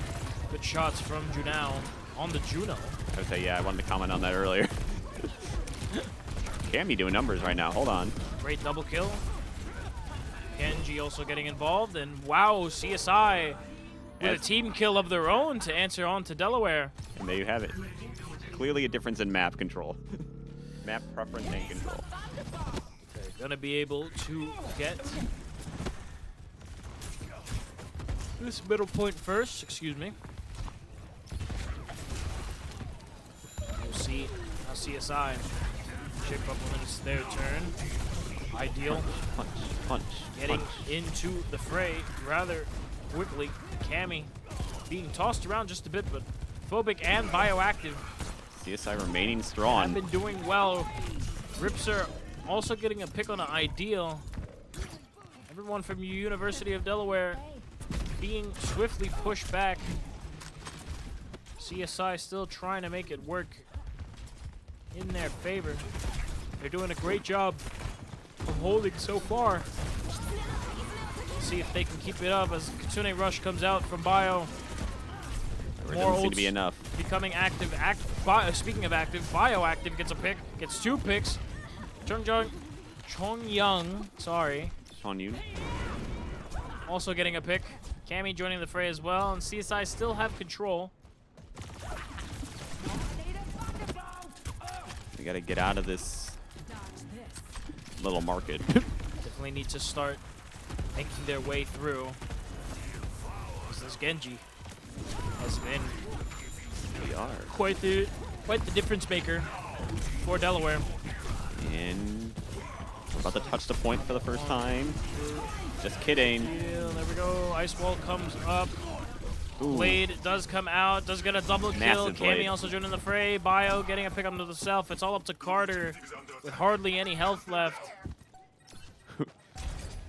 Good shots from Juno on the Juno. Okay, yeah, I wanted to comment on that earlier. Cammy doing numbers right now. Hold on. Great double kill. Genji also getting involved, and wow, CSI with a team kill of their own to answer on to Delaware. And there you have it. Clearly a difference in map control. Map preference and control. They're gonna be able to get this middle point first. Excuse me. We'll see how CSI shape up when it's their turn. Ideal. Punch. Getting into the fray rather quickly. Cammy being tossed around just a bit, but Phobic and Bioactive CSI remaining strong. have been doing well. Ripser also getting a pick on an Ideal. Everyone from University of Delaware being swiftly pushed back. CSI still trying to make it work in their favor. They're doing a great job of holding so far. See if they can keep it up as Kitsune Rush comes out from Bio. Doesn't seem to be enough. Becoming active. Speaking of active, Bioactive gets a pick, gets 2 picks. Chongyang, sorry. Chongyun. Also getting a pick. Cammy joining the fray as well, and CSI still have control. We gotta get out of this little market. Definitely need to start making their way through. This Genji has been quite the difference maker for Delaware. And we're about to touch the point for the first time. Just kidding. Yeah, there we go. Ice Wall comes up. Ooh. Blade does come out, does get a double kill. Massive Blade. Cammy also joining the fray. Bio getting a pick up to the self. It's all up to Carter with hardly any health left.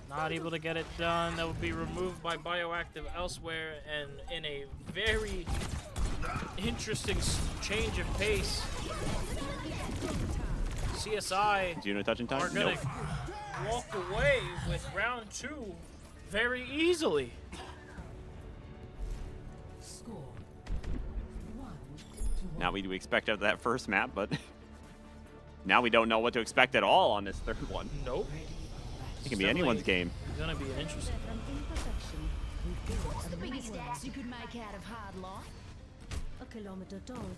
Not able to get it done. That would be removed by Bioactive elsewhere, and in a very interesting change of pace, CSI Juno touching time? are gonna Nope. walk away with round 2 very easily. Now we do expect after that first map, but now we don't know what to expect at all on this third one. Nope. It can be anyone's game. It's gonna be an interesting. What's the biggest ass you could make out of hard life? A kilometer tall,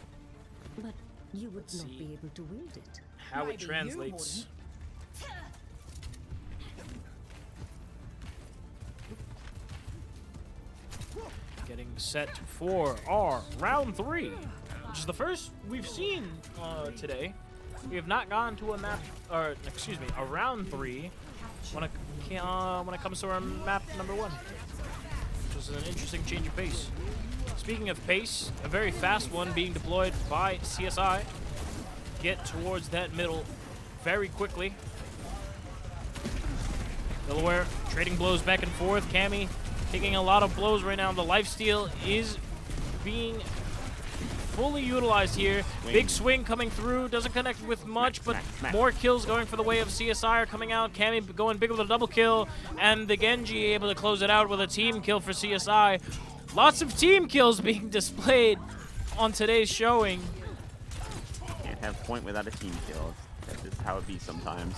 but you would not be able to wield it. How it translates. Getting set for our round 3, which is the first we've seen today. We have not gone to a map, or excuse me, a round 3 when it comes to our map number 1, which was an interesting change of pace. Speaking of pace, a very fast one being deployed by CSI. Get towards that middle very quickly. Delaware trading blows back and forth. Cammy taking a lot of blows right now. The lifesteal is being fully utilized here. Big swing coming through. Doesn't connect with much, but more kills going for the way of CSI are coming out. Cammy going big with a double kill, and the Genji able to close it out with a team kill for CSI. Lots of team kills being displayed on today's showing. Can't have point without a team kill. That's just how it be sometimes.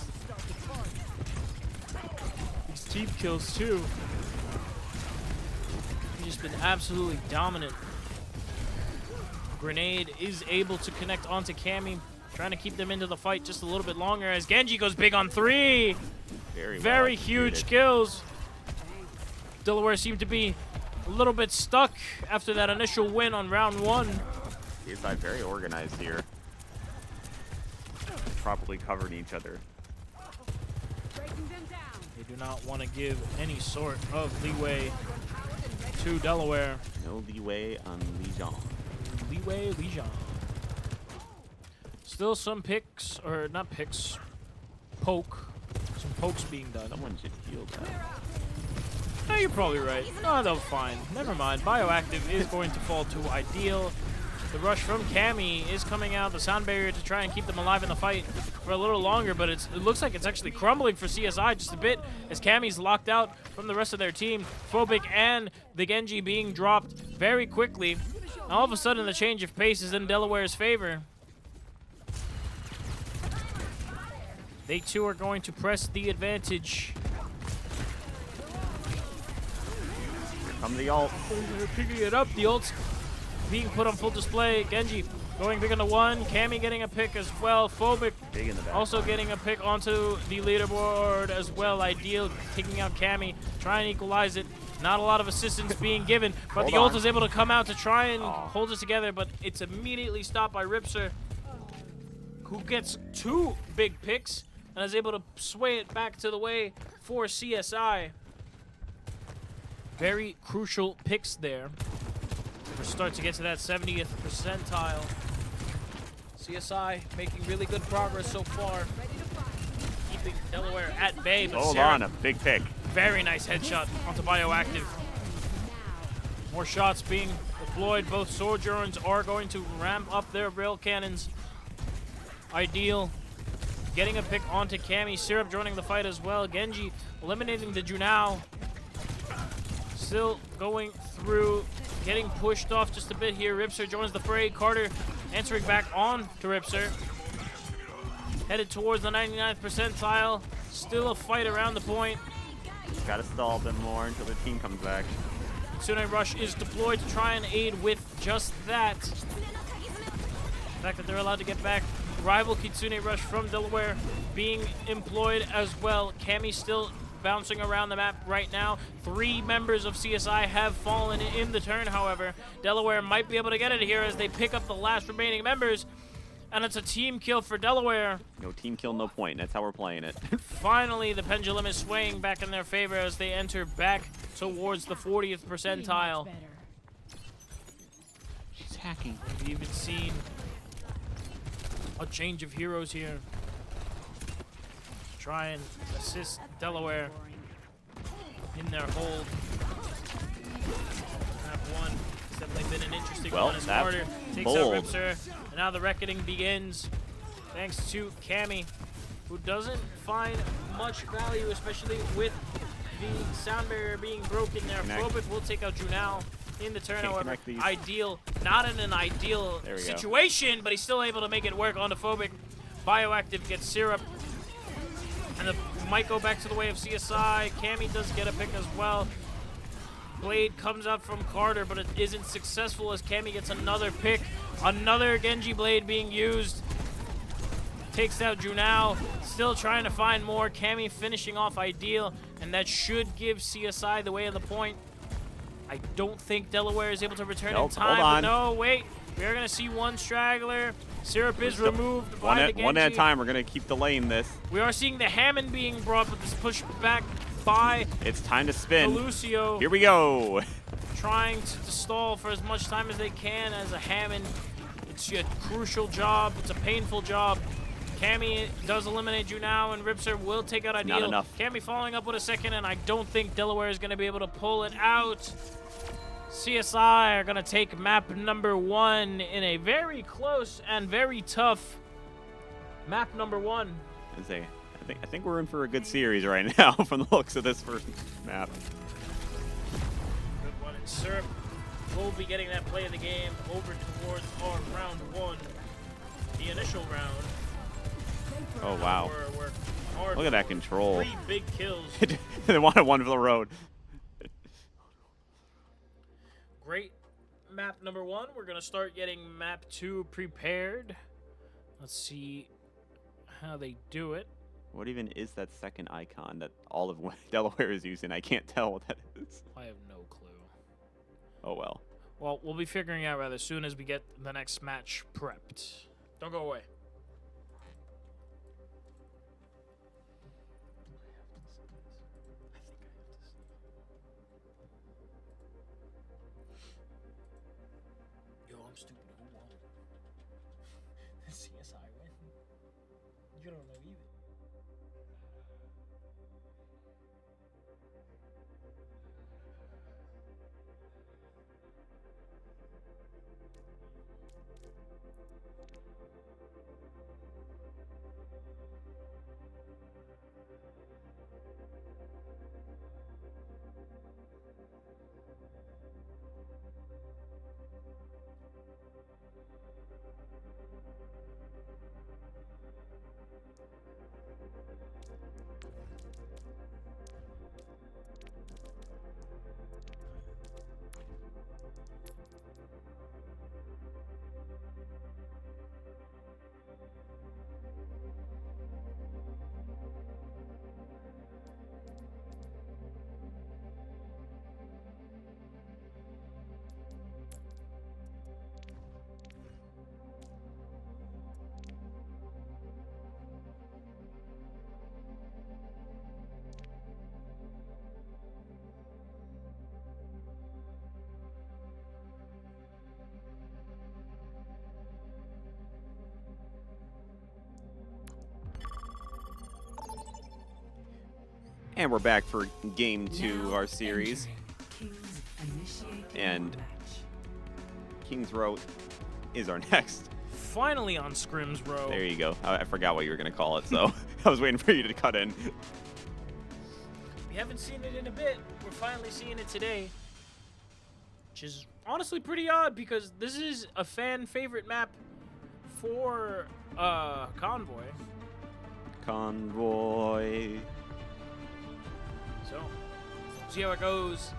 These team kills too. He's just been absolutely dominant. Grenade is able to connect onto Cammy, trying to keep them into the fight just a little bit longer as Genji goes big on 3. Very huge kills. Delaware seemed to be a little bit stuck after that initial win on round 1. CSI very organized here. Properly covered each other. They do not want to give any sort of leeway to Delaware. No leeway on Lijon. Lijon. Still some picks, or not picks, some pokes being done. Someone should heal that. No, you're probably right. No, they'll fine. Never mind. Bioactive is going to fall to Ideal. The rush from Cammy is coming out. The sound barrier to try and keep them alive in the fight for a little longer, but it looks like it's actually crumbling for CSI just a bit as Cammy's locked out from the rest of their team. Phobic and the Genji being dropped very quickly. All of a sudden, the change of pace is in Delaware's favor. They too are going to press the advantage. Here come the ult. They're picking it up. The ult's being put on full display. Genji going big into one. Cammy getting a pick as well. Phobic Big in the back. also getting a pick onto the leaderboard as well. Ideal taking out Cammy, trying to equalize it. Not a lot of assistance being given, but Hold the ult on. is able to come out to try and hold it together, but it's immediately stopped by Ripser, who gets 2 big picks and is able to sway it back to the way for CSI. Very crucial picks there. We start to get to that 70th percentile. CSI making really good progress so far. Keeping Delaware at bay, but Hold Sarah, on, a big pick. very nice headshot onto Bioactive. More shots being deployed. Both Sojourns are going to ramp up their rail cannons. Ideal getting a pick onto Cammy. Syrup joining the fight as well. Genji eliminating the Junao. Still going through, getting pushed off just a bit here. Ripser joins the fray. Carter answering back on to Ripser. Headed towards the 99th percentile. Still a fight around the point. Gotta stall a bit more until the team comes back. Kitsune Rush is deployed to try and aid with just that. The fact that they're allowed to get back. Rival Kitsune Rush from Delaware being employed as well. Cammy still bouncing around the map right now. 3 members of CSI have fallen in the turn, however. Delaware might be able to get it here as they pick up the last remaining members. And it's a team kill for Delaware. No team kill, no point. That's how we're playing it. Finally, the pendulum is swaying back in their favor as they enter back towards the 40th percentile. She's hacking. We've even seen a change of heroes here. Try and assist Delaware in their hold. Map 1 has definitely been an interesting one as Carter takes out Ripser. And now the reckoning begins thanks to Cammy, who doesn't find much value, especially with the sound barrier being broken there. Phobic will take out Junao in the turn, however. Ideal, not in an ideal situation, but he's still able to make it work onto Phobic. Bioactive gets Syrup. And it might go back to the way of CSI. Cammy does get a pick as well. Blade comes out from Carter, but it isn't successful as Cammy gets another pick. Another Genji Blade being used. Takes out Junao. Still trying to find more. Cammy finishing off Ideal, and that should give CSI the way of the point. I don't think Delaware is able to return in time. Hold on. But no, wait. We are going to see one straggler. Syrup is removed by the Genji. One at a time. We're going to keep delaying this. We are seeing the Hammond being brought, but this pushed back by It's time to spin. Lucio. Here we go. Trying to stall for as much time as they can as a Hammond. It's a crucial job. It's a painful job. Cammy does eliminate Junao, and Ripser will take out Ideal. Not enough. Cammy following up with a second, and I don't think Delaware is going to be able to pull it out. CSI are going to take map number 1 in a very close and very tough map number 1. I think we're in for a good series right now from the looks of this first map. Good one. And Syrup will be getting that play of the game over towards our round 1, the initial round. Oh, wow. Look at that control. 3 big kills. They wanted one for the road. Great map number 1. We're going to start getting map 2 prepared. Let's see how they do it. What even is that second icon that all of Delaware is using? I can't tell what that is. I have no clue. Oh, well. Well, we'll be figuring out rather soon as we get the next match prepped. Don't go away. Yo, I'm stupid. Who won? CSI win? You don't know either. And we're back for game 2 of our series. And King's Row is our next. Finally on Scrims Row. There you go. I forgot what you were going to call it, so I was waiting for you to cut in. We haven't seen it in a bit. We're finally seeing it today. Which is honestly pretty odd because this is a fan favorite map for Convoy. Convoy. So, see how it goes.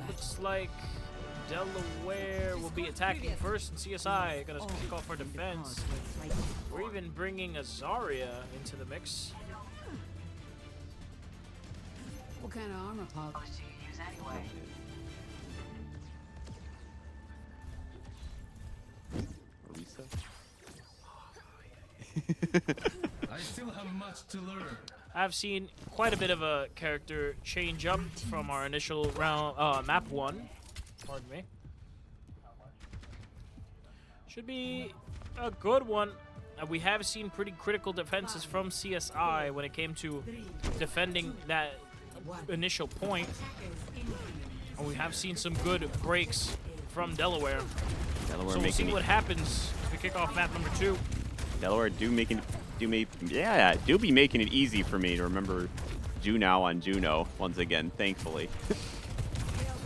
Looks like Delaware will be attacking first, and CSI gonna kick off our defense. We're even bringing a Zarya into the mix. What kind of armor pop do you use anyway? I still have much to learn. I've seen quite a bit of a character change up from our initial round, map 1. Pardon me. Should be a good one. We have seen pretty critical defenses from CSI when it came to defending that initial point. And we have seen some good breaks from Delaware. Delaware so we'll see what happens as we kick off map number 2. Delaware do be making it easy for me to remember Juno on Juno once again, thankfully.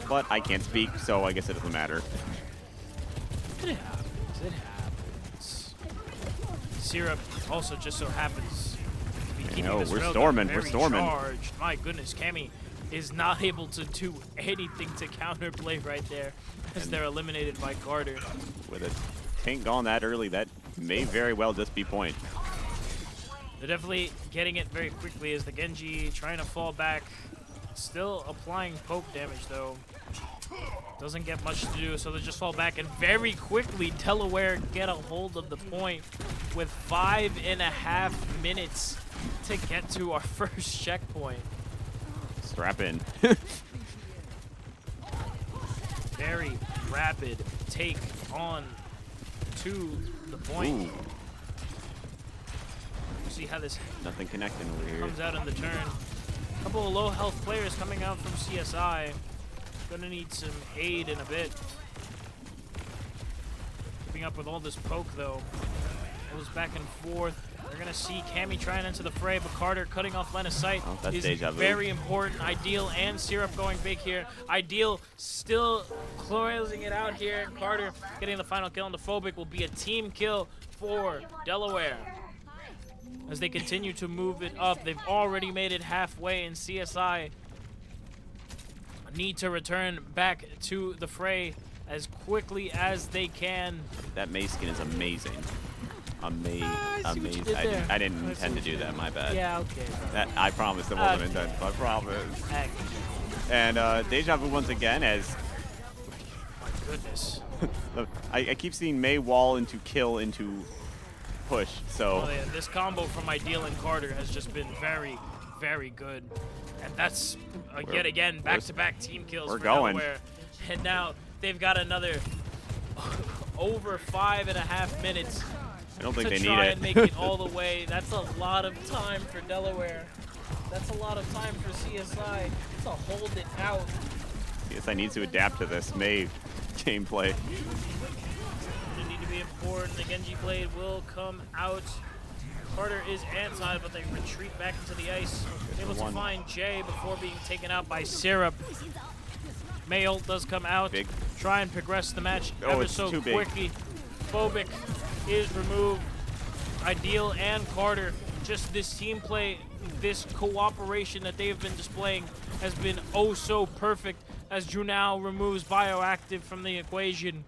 But I can't speak, so I guess it doesn't matter. It happens. It happens. Syrup also just so happens to be keeping this we're railgun storming. very We're storming. charged. My goodness, Cammy is not able to do anything to counterplay right there as they're eliminated by Carter. With a tank gone that early, that may very well just be point. They're definitely getting it very quickly as the Genji trying to fall back. Still applying poke damage, though. Doesn't get much to do, so they just fall back. And very quickly, Delaware get a hold of the point with 5.5 minutes to get to our first checkpoint. Strap in. Very rapid take on to the point. Ooh. See how this Nothing connecting over here. comes out in the turn. A couple of low health players coming out from CSI. Gonna need some aid in a bit. Keeping up with all this poke though. Goes back and forth. We're gonna see Cammy trying into the fray, but Carter cutting off line of sight that's is deja vu. very important. Ideal and Syrup going big here. Ideal still closing it out here. Carter getting the final kill on the Phobic will be a team kill for Delaware. As they continue to move it up, they've already made it halfway, and CSI need to return back to the fray as quickly as they can. That Mei skin is amazing. I see what you Amazing. did there. I didn't intend to do that, my bad. Yeah, okay. That I promise it wasn't intended. I promise. And deja vu once again as My goodness. I keep seeing Mei wall into kill into push, so Oh, yeah, this combo from Ideal and Carter has just been very, very good. And that's, yet again, back-to-back team kills we're for going. Delaware. And now they've got another over 5.5 minutes I don't think to they try need and it. make it all the way. That's a lot of time for Delaware. That's a lot of time for CSI to hold it out. CSI needs to adapt to this Mei gameplay. They need to be incredibly important. The Genji blade will come out. Carter is anti, but they retreat back into the ice. Able to find Jay before being taken out by Syrup. Mail does come out. Try and progress the match ever so quickly. Phobic is removed. Ideal and Carter, just this team play, this cooperation that they've been displaying has been oh so perfect as Junao removes Bioactive from the equation.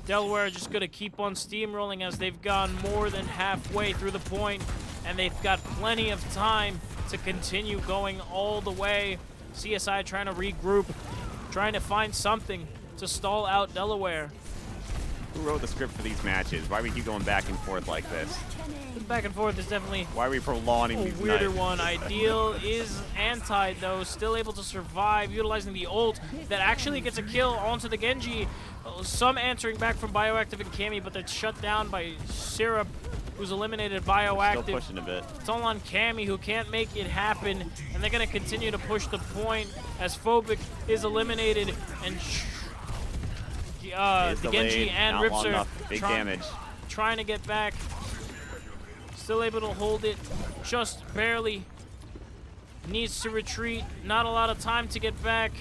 Delaware just going to keep on steamrolling as they've gone more than halfway through the point, and they've got plenty of time to continue going all the way. CSI trying to regroup, trying to find something to stall out Delaware. Who wrote the script for these matches? Why we keep going back and forth like this? Back and forth is definitely why are we prolonging these weirder nights? one. Ideal is anti though, still able to survive, utilizing the ult that actually gets a kill onto the Genji. Some answering back from Bioactive and Cammy, but they're shut down by Syrup, who's eliminated Bioactive. Still pushing a bit. It's all on Cammy, who can't make it happen, and they're gonna continue to push the point as Phobic is eliminated, and the Genji and Ripser big damage. Trying to get back. Still able to hold it, just barely. Needs to retreat, not a lot of time to get back.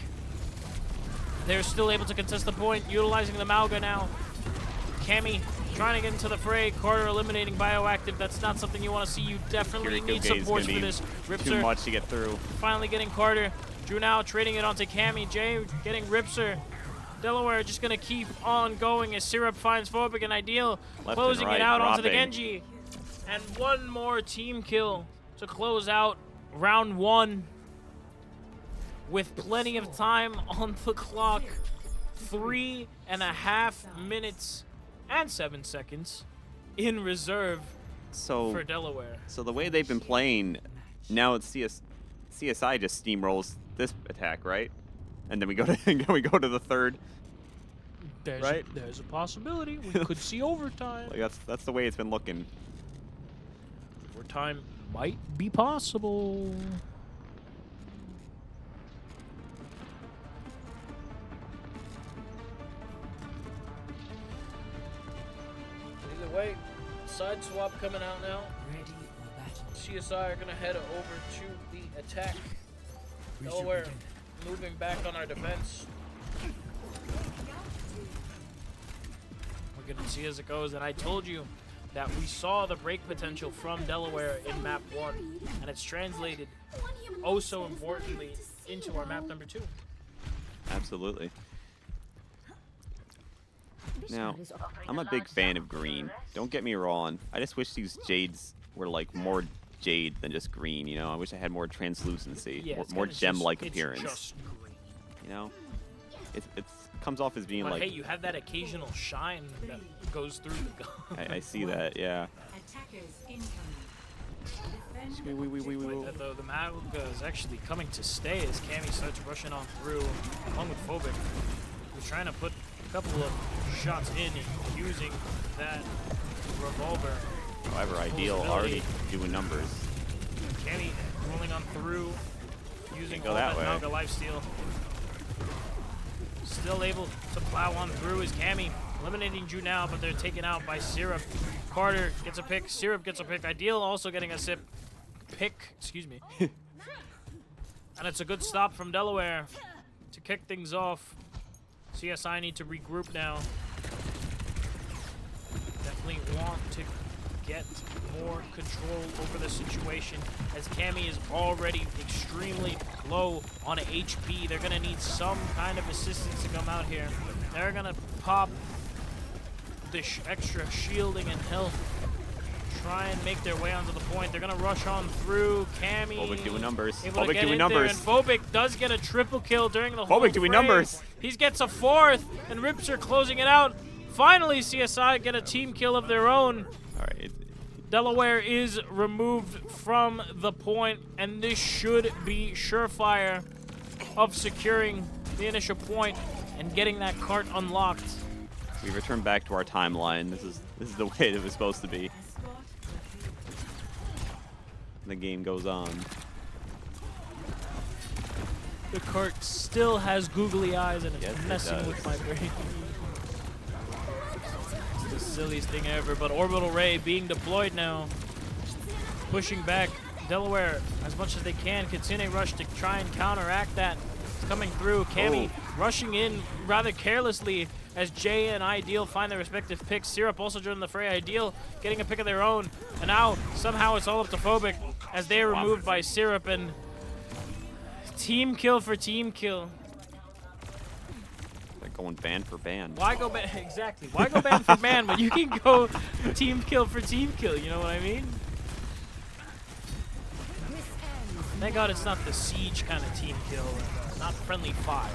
They're still able to contest the point, utilizing the Mauga now. Cammy trying to get into the fray. Carter eliminating Bioactive. That's not something you want to see. You definitely need support for this. Ripser too much to get through. Finally getting Carter. Drew now trading it onto Cammy. Jay getting Ripser. Delaware just going to keep on going as Syrup finds Phobic and Ideal, closing it out onto the Genji. And one more team kill to close out round one with plenty of time on the clock. 3.5 minutes and 7 seconds in reserve for Delaware. So the way they've been playing, now it's CSI just steamrolls this attack, right? And then we go to the third. There's a possibility we could see overtime. Like that's the way it's been looking. Overtime might be possible. Either way, side swap coming out now. Ready for battle. CSI are gonna head over to the attack. Delaware moving back on our defense. We're gonna see as it goes, and I told you that we saw the break potential from Delaware in map 1, and it's translated oh so importantly into our map number 2. Absolutely. Now, I'm a big fan of green. Don't get me wrong. I just wish these Jades were like more Jade than just green, you know? I wish I had more translucency, Yeah, more gem-like it's appearance. just green. You know? It comes off as being But like... hey, you have that occasional shine that goes through the gun. I see that, yeah. The Mauga is actually coming to stay as Cammy starts rushing on through, along with Phobic, who's trying to put a couple of shots in using that revolver. However, Ideal already doing numbers. Cammy rolling on through, using Go all that that way. Mauga lifesteal. Still able to plow on through is Cammy, eliminating Ju now, but they're taken out by Syrup. Carter gets a pick, Syrup gets a pick, Ideal also getting a pick, excuse me. And it's a good stop from Delaware to kick things off. CSI need to regroup now. Definitely want to get more control over the situation as Cammy is already extremely low on HP. They're gonna need some kind of assistance to come out here. They're gonna pop the extra shielding and health. Try and make their way onto the point. They're gonna rush on through. Cammy Phobic doing numbers. able to Phobic get doing in numbers. there, and Phobic does get a triple kill during the whole Phobic doing fray. numbers. He gets a 4th, and Ripser closing it out. Finally, CSI get a team kill of their own. All right. Delaware is removed from the point, and this should be surefire of securing the initial point and getting that cart unlocked. We return back to our timeline. This is the way it was supposed to be. The game goes on. The cart still has googly eyes and it's Yes, it messing does. with my brain. the silliest thing ever, but Orbital Ray being deployed now. Pushing back Delaware as much as they can. Kitsune Rush to try and counteract that. It's coming through. Cammy rushing in rather carelessly as Jay and Ideal find their respective picks. Syrup also joining the fray. Ideal getting a pick of their own. And now somehow it's all up to Phobic as they are removed by Syrup. And team kill for team kill. They're going ban for ban. Why go ban? Exactly. Why go ban for ban when you can go team kill for team kill? You know what I mean? Thank God it's not the siege kind of team kill, not friendly fire.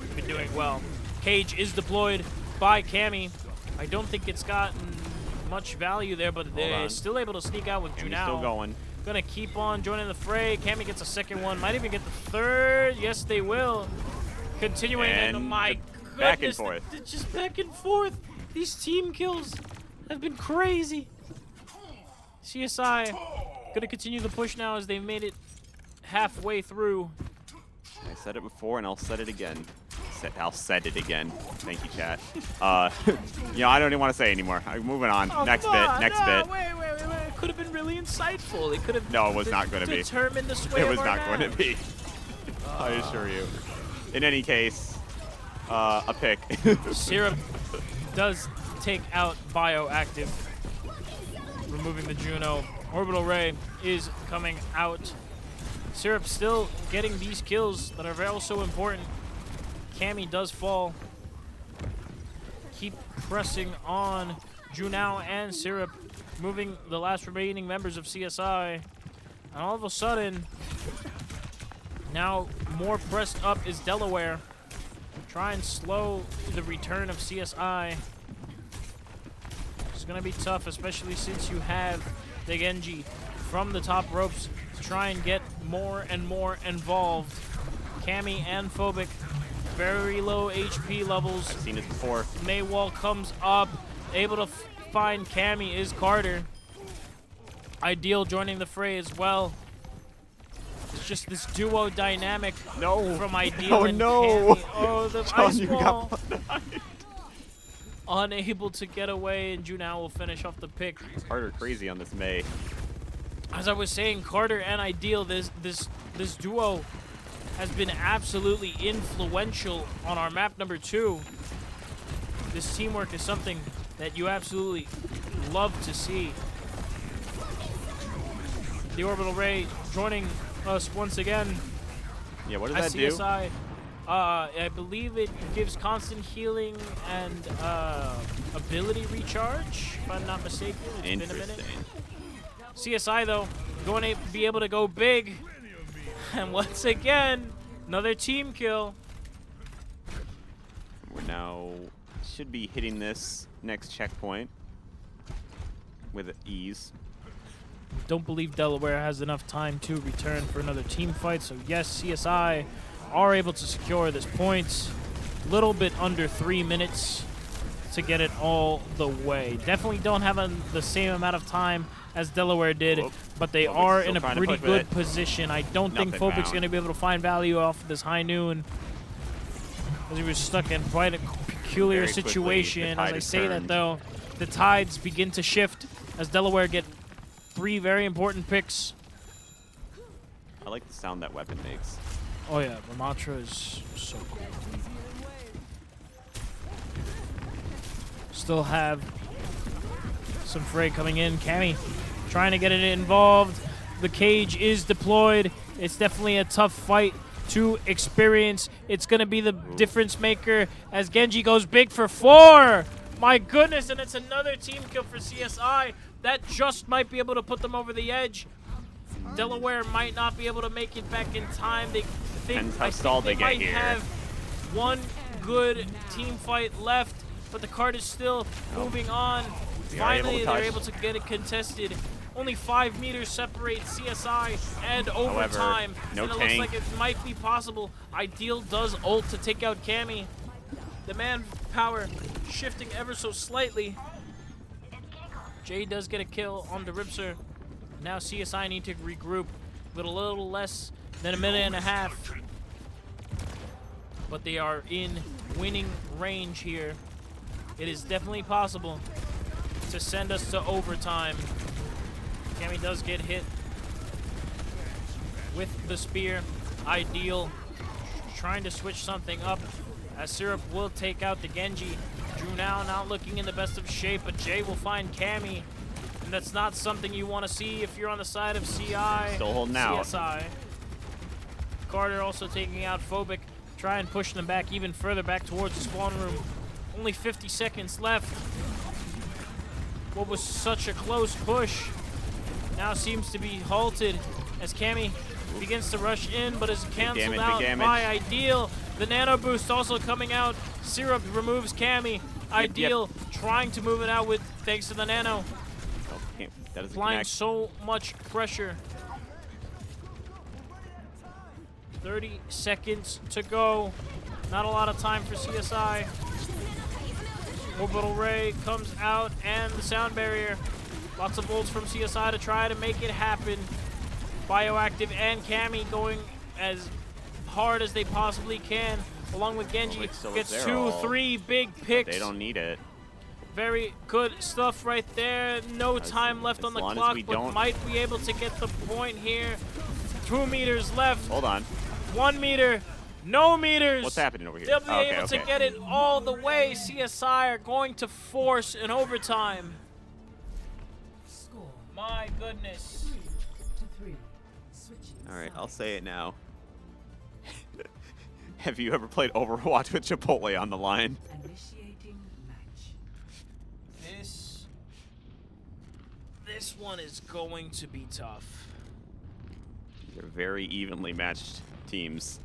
We've been doing well. Cage is deployed by Cammy. I don't think it's gotten much value there, but they're still able to sneak out with Junao. Still going. Gonna keep on joining the fray. Cammy gets a second one, might even get the third. Yes, they will. Continuing, and oh my goodness, back and forth. Just back and forth. These team kills have been crazy. CSI gonna continue the push now as they've made it halfway through. I said it before and I'll set it again. I'll set it again. Thank you, chat. You know, I don't even want to say anymore. I'm moving on. Oh, Next bit. Wait. It could have been really insightful. It could have. No, it was not going to be. Determined the sway It was of our not going to be. I assure you. In any case, a pick. Syrup does take out Bioactive, removing the Juno. Orbital Ray is coming out. Syrup still getting these kills that are also important. Cammy does fall. Keep pressing on Junao and Syrup, moving the last remaining members of CSI. And all of a sudden, now more pressed up is Delaware. Try and slow the return of CSI. It's going to be tough, especially since you have the Genji from the top ropes to try and get more and more involved. Cammy and Phobic, very low HP levels. I've seen it before. Maywall comes up, able to find Cammy is Carter. Ideal joining the fray as well. It's just this duo dynamic from Ideal and Cammy. Oh, the ice ball. Unable to get away, and Junao will finish off the pick. Carter crazy on this May. As I was saying, Carter and Ideal, this duo has been absolutely influential on our map number 2. This teamwork is something that you absolutely love to see. The Orbital Ray joining us once again. Yeah, what does that do? CSI, I believe it gives constant healing and ability recharge, if I'm not mistaken. It's been a minute. CSI, though, going to be able to go big. And once again, another team kill. We're now should be hitting this next checkpoint with ease. Don't believe Delaware has enough time to return for another team fight. So yes, CSI are able to secure this point. Little bit under 3 minutes to get it all the way. Definitely don't have the same amount of time as Delaware did, but they are in a pretty good position. I don't think Phobic's going to be able to find value off of this high noon, as he was stuck in quite a peculiar situation. As I say that, though, the tides begin to shift as Delaware get 3 very important picks. I like the sound that weapon makes. Oh yeah, Ramatra is so cool. Still have some fray coming in. Cammy trying to get it involved. The cage is deployed. It's definitely a tough fight to experience. It's going to be the difference maker as Genji goes big for 4. My goodness, and it's another team kill for CSI. That just might be able to put them over the edge. Delaware might not be able to make it back in time. They think, they might have one good team fight left, but the card is still moving on. Finally, they're able to get it contested. Only 5 meters separate CSI and overtime. No and it looks like it might be possible. Ideal does ult to take out Cammy. The manpower shifting ever so slightly. Jay does get a kill on the Ripser. Now CSI need to regroup with a little less than a minute and a half. But they are in winning range here. it is definitely possible to send us to overtime. Cammy does get hit with the spear. Ideal trying to switch something up as Syrup will take out the Genji. Drew now not looking in the best of shape, but Jay will find Cammy. And that's not something you want to see if you're on the side of CI. Still holding out. CSI. Carter also taking out Phobic. Try and push them back even further back towards the spawn room. Only 50 seconds left. What was such a close push now seems to be halted as Cammy begins to rush in, but is canceled out by Ideal. The nano boost also coming out. Syrup removes Cammy. Ideal trying to move it out with thanks to the nano. That is applying so much pressure. 30 seconds to go. Not a lot of time for CSI. Orbital Ray comes out and the sound barrier. Lots of bolts from CSI to try to make it happen. Bioactive and Cammy going as hard as they possibly can, along with Genji. Gets 2-3 big picks. They don't need it. Very good stuff right there. No time left on the clock, but might be able to get the point here. 2 meters left. Hold on. 1 meter. No meters. What's happening over here? They'll be able to get it all the way. CSI are going to force an overtime. My goodness. 3-3. All right, I'll say it now. Have you ever played Overwatch with Chipotle on the line? Initiating match. This one is going to be tough. They're very evenly matched teams.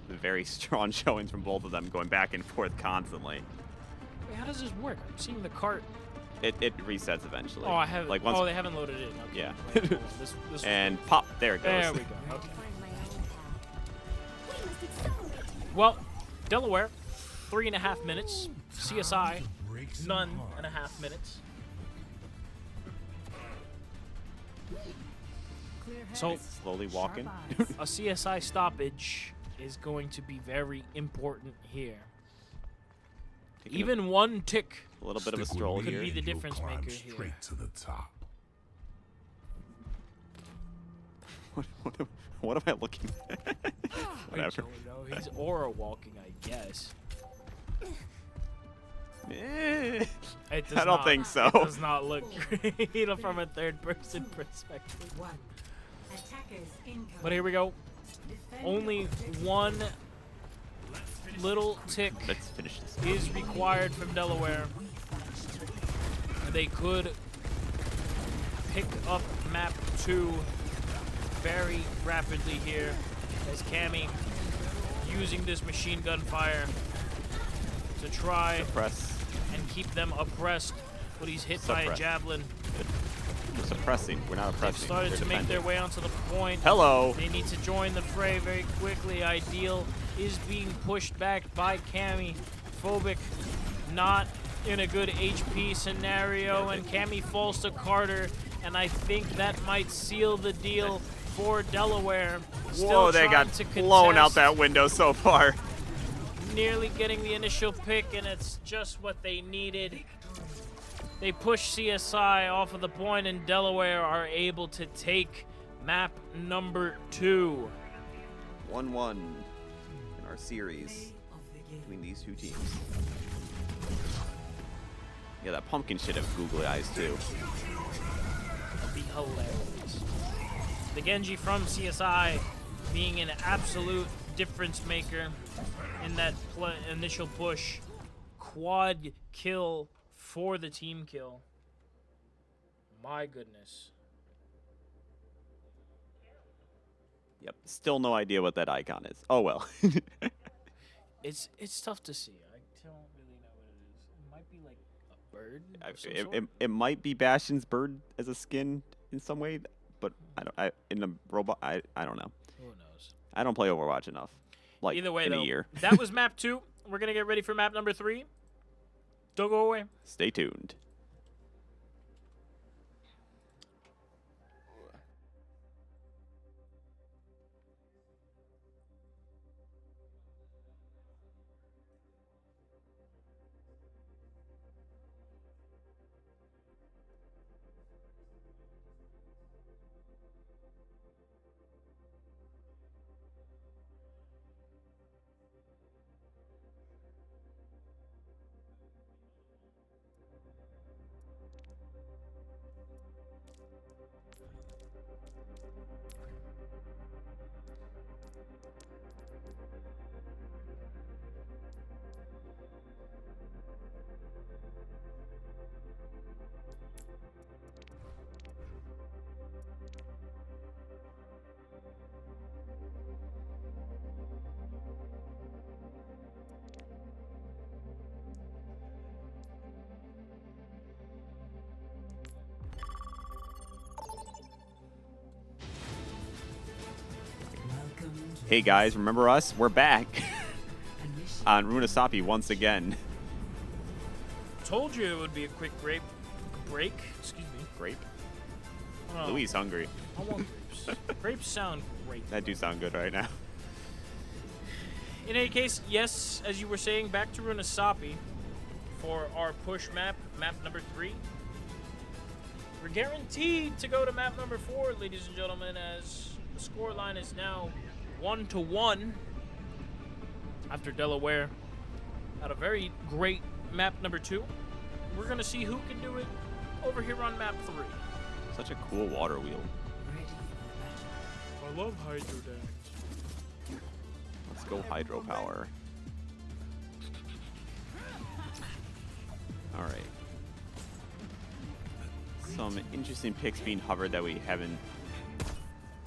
Very strong showings from both of them, going back and forth constantly. Wait, how does this work? I'm seeing the cart. It resets eventually. Oh, I haven't. Like once, oh, they haven't loaded it in. Okay. Yeah. This and pop. There it goes. There we go. Okay. Well, Delaware, 3.5 minutes. CSI, none and a half minutes. So slowly walking. A CSI stoppage is going to be very important here. Even one tick. A little bit of a stroll could here. be the difference maker here. Straight to the top. What am I looking at? Whatever. I don't know. He's aura walking, I guess. I don't think so. It does not look great from a third-person perspective. But here we go. Only one little tick is required from Delaware. They could pick up map 2 very rapidly here as Cammy using this machine gun fire to try and keep them oppressed, but he's hit by a javelin. We're suppressing. We're not oppressing. They've started to make their way onto the point. Hello. They need to join the fray very quickly. Ideal is being pushed back by Cammy. Phobic not in a good HP scenario, and Cammy falls to Carter, and I think that might seal the deal for Delaware. Whoa, they got blown out that window so far. Nearly getting the initial pick, and it's just what they needed. They push CSI off of the point, and Delaware are able to take map number 2. 1-1 in our series between these two teams. Yeah, that pumpkin should have googly eyes too. That'd be hilarious. The Genji from CSI being an absolute difference maker in that initial push. Quad kill for the team kill. My goodness. Yep, still no idea what that icon is. Oh well. It's tough to see. I don't really know what it is. It might be like a bird of some sort. It might be Bastion's bird as a skin in some way, but in a robot I don't know. Who knows? I don't play Overwatch enough. Like either way, in though, a year. That was map 2. We're gonna get ready for map number 3. Don't go away. Stay tuned. Hey guys, remember us? We're back on Runasapi once again. Told you it would be a quick break. Excuse me. Grape? Oh. Louis hungry. I want grapes. Grapes sound great. That do sound good right now. In any case, yes, as you were saying, back to Runasapi for our push map, map number 3. We're guaranteed to go to map number 4, ladies and gentlemen, as the score line is now 1-1 after Delaware had a very great map number 2. We're gonna see who can do it over here on map 3. Such a cool water wheel. I love hydro dams. Let's go hydropower. All right. Some interesting picks being hovered that we haven't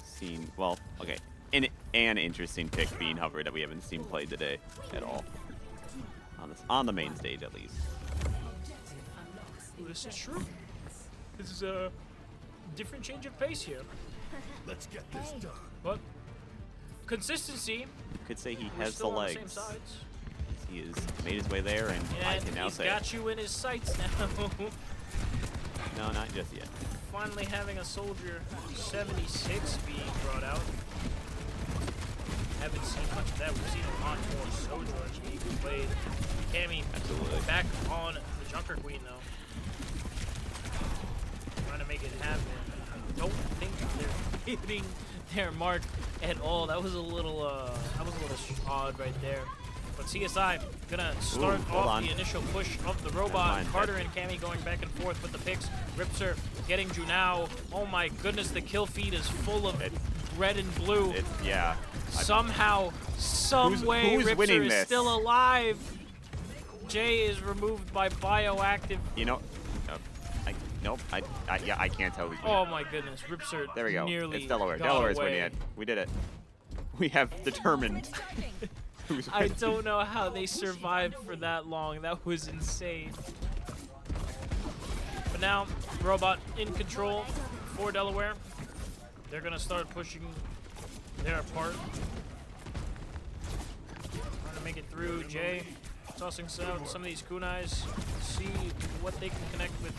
seen. Well, okay. An interesting pick being hovered that we haven't seen played today at all. On the main stage, at least. Well, this is true. This is a different change of pace here. Let's get this done. But consistency. You could say he we're has the still on legs. same sides. He has made his way there, and I can now he's say got you in his sights now. no, not just yet. Finally having a soldier 76 being brought out. Haven't seen much of that. We've seen a lot more Sojourns being played. Cammy back on the Junker Queen though. Trying to make it happen. I don't think they're hitting their mark at all. That was a little odd right there. But CSI gonna start off the initial push of the robot. Carter and Cammy going back and forth with the picks. Ripser getting Junao. Oh my goodness, the kill feed is full of red and blue. Yeah. Somehow, some way, who's Ripser winning is this? still alive. Jay is removed by bioactive. You know, I can't tell who's winning. Oh my goodness, Ripser. There we go. Nearly It's Delaware. got Delaware's away. winning it. We did it. We have determined who's I winning. don't know how they survived for that long. That was insane. But now, Robot in control for Delaware. They're gonna start pushing their part. Trying to make it through. Jay tossing out some of these kunais. See what they can connect with.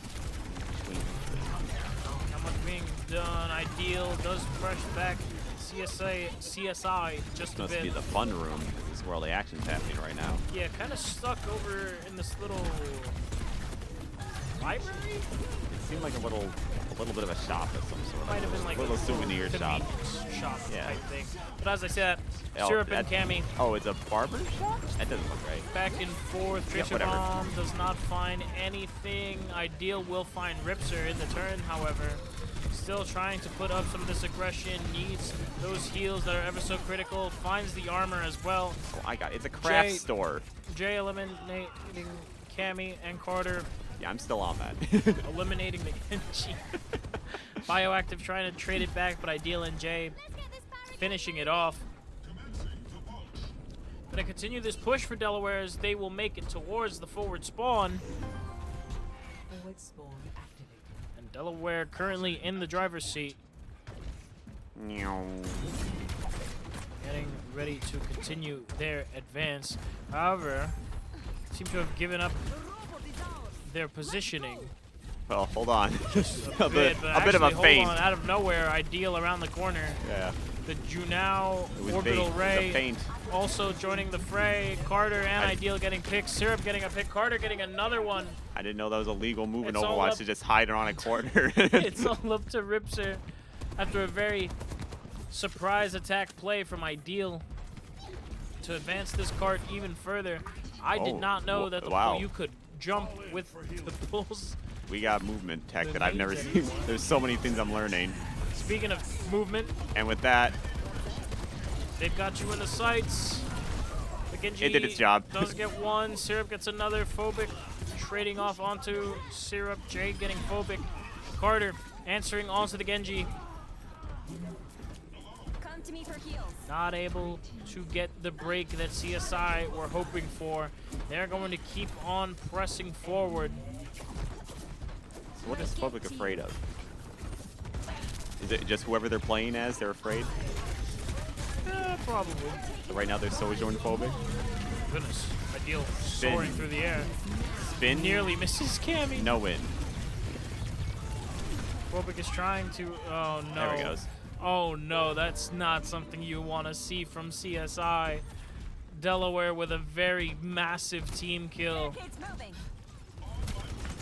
How much being done. Ideal does press back. CSI just a Must bit. be the fun room. This is where all the action's happening right now. Yeah, kind of stuck over in this little library. It seemed like a little bit of a shop of some sort. Might have been like a little souvenir shop. Shop Yeah. type thing. But as I said, Oh, Syrup and Cammy Oh, it's a barber shop? That doesn't look right. back and forth. Yeah, Tracer whatever. Bomb does not find anything. Ideal will find Ripser in the turn, however. Still trying to put up some of this aggression. Needs those heals that are ever so critical. Finds the armor as well. Oh, I got it. It's a craft Jay- store. Jay eliminating Cammy and Carter. Yeah, I'm still on that. Eliminating the Genji. Bioactive trying to trade it back, but Ideal and Jay finishing it off. Gonna continue this push for Delaware as they will make it towards the forward spawn. Forward spawn activated. And Delaware currently in the driver's seat. Getting ready to continue their advance. However, seem to have given up their positioning. Well, hold on. A bit, but a bit of a actually, feint. Hold on, out of nowhere, Ideal around the corner. Yeah. The Junao It was orbital bait. It was a ray feint. also joining the fray. Carter and Ideal getting picked. Syrup getting a pick. Carter getting another one. I didn't know that was a legal move in It's all Overwatch up- to just hide around a corner. It's all up to Ripser after a very surprise attack play from Ideal to advance this cart even further. I did Oh, not know that wow. you could jump with the pulls. We got movement tech that I've never seen. There's so many things I'm learning. Speaking of movement, And with that, they've got you in the sights. The Genji it did its job. does get one. Syrup gets another. Phobic trading off onto Syrup. Jade getting Phobic. Carter answering onto the Genji. Come to me for heals. Not able to get the break that CSI were hoping for. They're going to keep on pressing forward. So what is Phobic afraid of? Is it just whoever they're playing as, they're afraid? Probably. So right now they're Sojourn Phobic. Goodness. Ideal Spin. soaring through the air. Spin. Nearly misses Cammy. No win. Phobic is trying to. Oh no. There he goes. Oh no, that's not something you want to see from CSI. Delaware with a very massive team kill.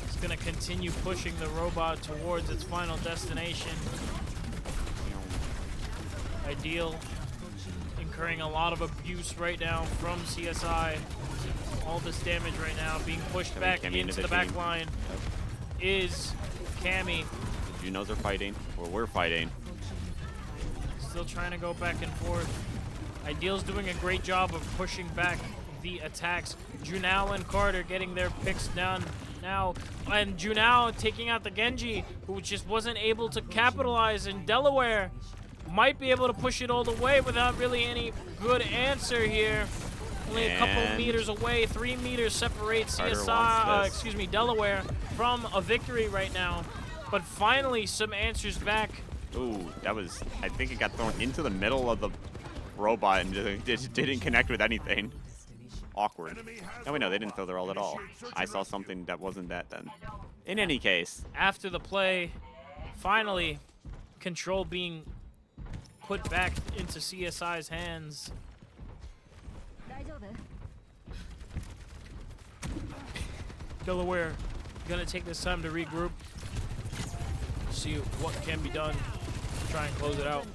It's going to continue pushing the robot towards its final destination. Ideal incurring a lot of abuse right now from CSI. All this damage right now being pushed back into the back line is Cammy. The Junos are fighting, or we're fighting. Still trying to go back and forth. Ideal's doing a great job of pushing back the attacks. Junao and Carter getting their picks done now. And Junao taking out the Genji, who just wasn't able to capitalize in Delaware. Might be able to push it all the way without really any good answer here. Only a couple And meters away. 3 meters separate Carter CSI, wants this. Delaware from a victory right now. But finally, some answers back. Ooh, that was, I think it got thrown into the middle of the robot and just didn't connect with anything. Awkward. No, wait, no, they didn't throw their ult at all. I saw something that wasn't that then. In any case. After the play, finally, control being put back into CSI's hands. Delaware gonna take this time to regroup, see what can be done to try and close it out.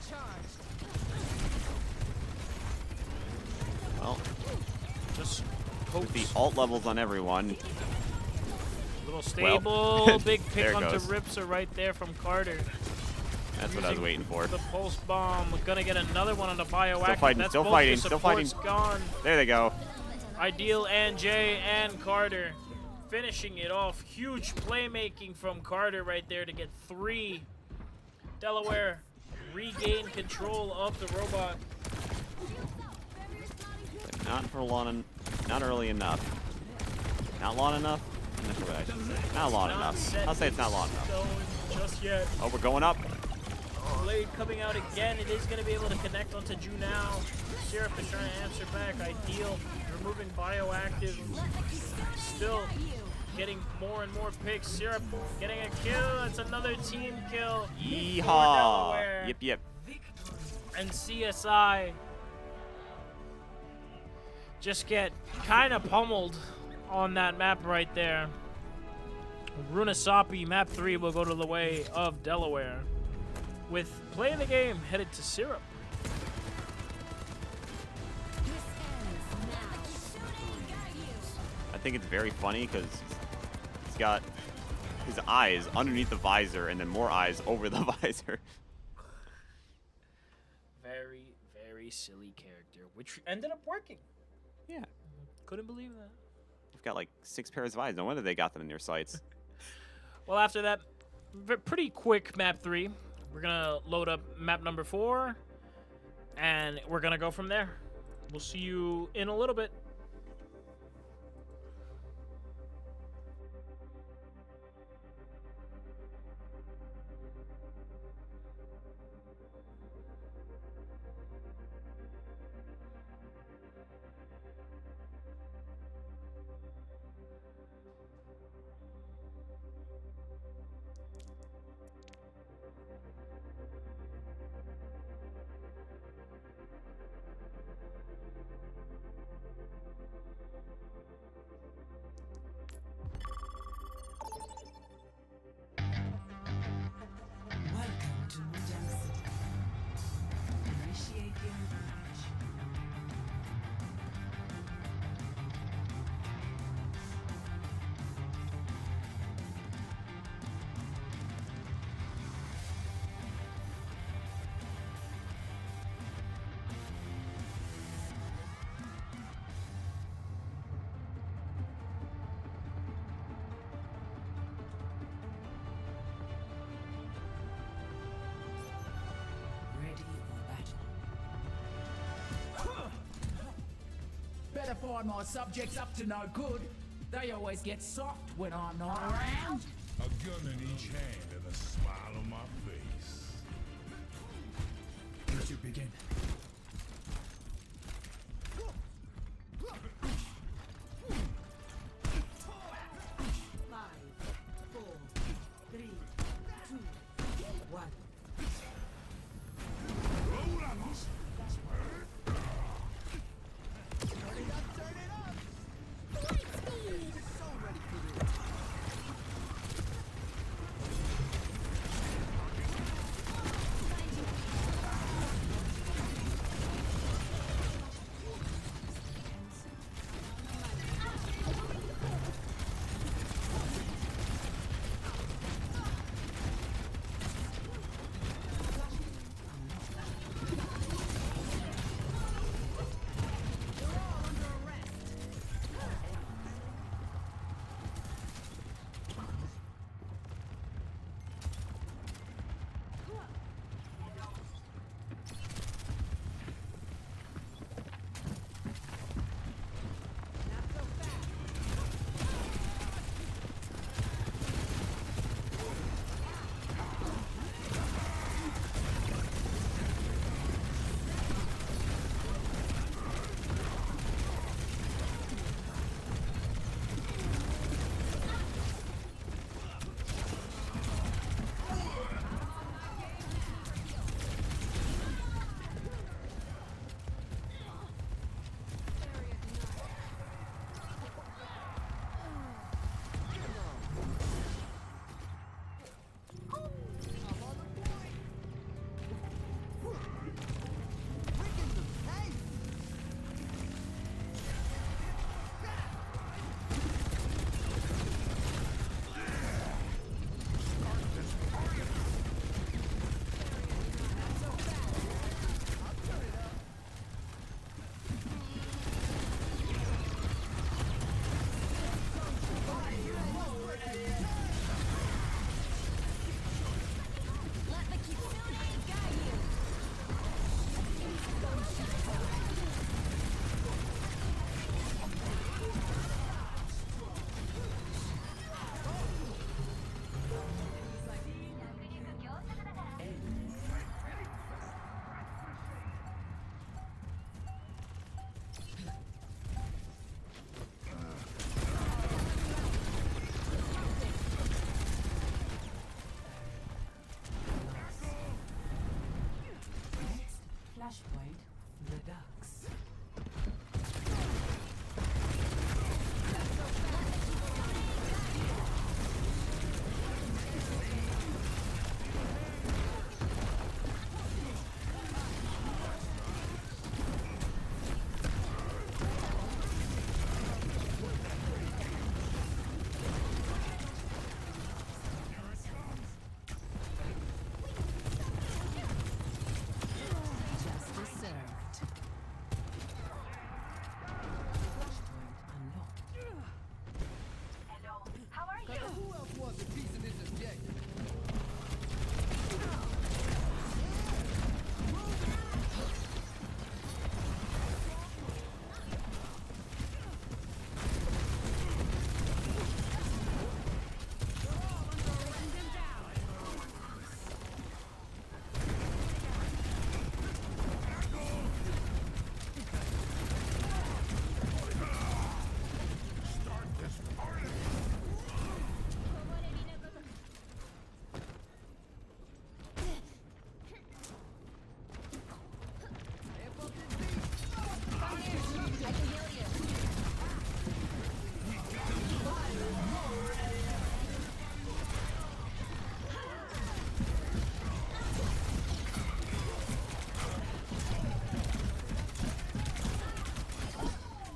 Well, just with the ult levels on everyone. Little stable, Well, big pick there onto goes. Ripsa right there from Carter. That's what I was Using waiting for. The pulse bomb. We're gonna get another one on the bioactive. Still fighting, That's still both fighting, your still fighting. supports Gone. There they go. Ideal and Jay and Carter finishing it off. Huge playmaking from Carter right there to get 3. Delaware regain control of the robot. But not for long, not early enough. Not long enough? I'm not sure what I should say. Not long enough. I'll say it's not long enough. Stone just yet. Oh, we're going up. Blade coming out again. It is going to be able to connect onto Junao. Syrup is trying to answer back. Ideal removing bioactive. Still getting more and more picks. Syrup getting a kill. It's another team kill. for Yeehaw. Delaware. Yep, yep. And CSI just get kind of pummeled on that map right there. Runasapi, map 3 will go to the way of Delaware, with play the game headed to Syrup. I think it's very funny because he's got his eyes underneath the visor and then more eyes over the visor. Very, very silly character, which ended up working. Yeah. Couldn't believe that. They've got like 6 pairs of eyes. No wonder they got them in their sights. Well, after that, pretty quick map 3. We're gonna load up map number 4, and we're gonna go from there. We'll see you in a little bit. find my subjects up to no good. They always get socked when I'm not around. A gun in each hand and a smile on my face. Let you begin. 5, 4, 3, 2, 1. Flashpoint Redux. Justice served. Flashpoint unlocked. Hello, how are you? Who else wants a piece of this objective?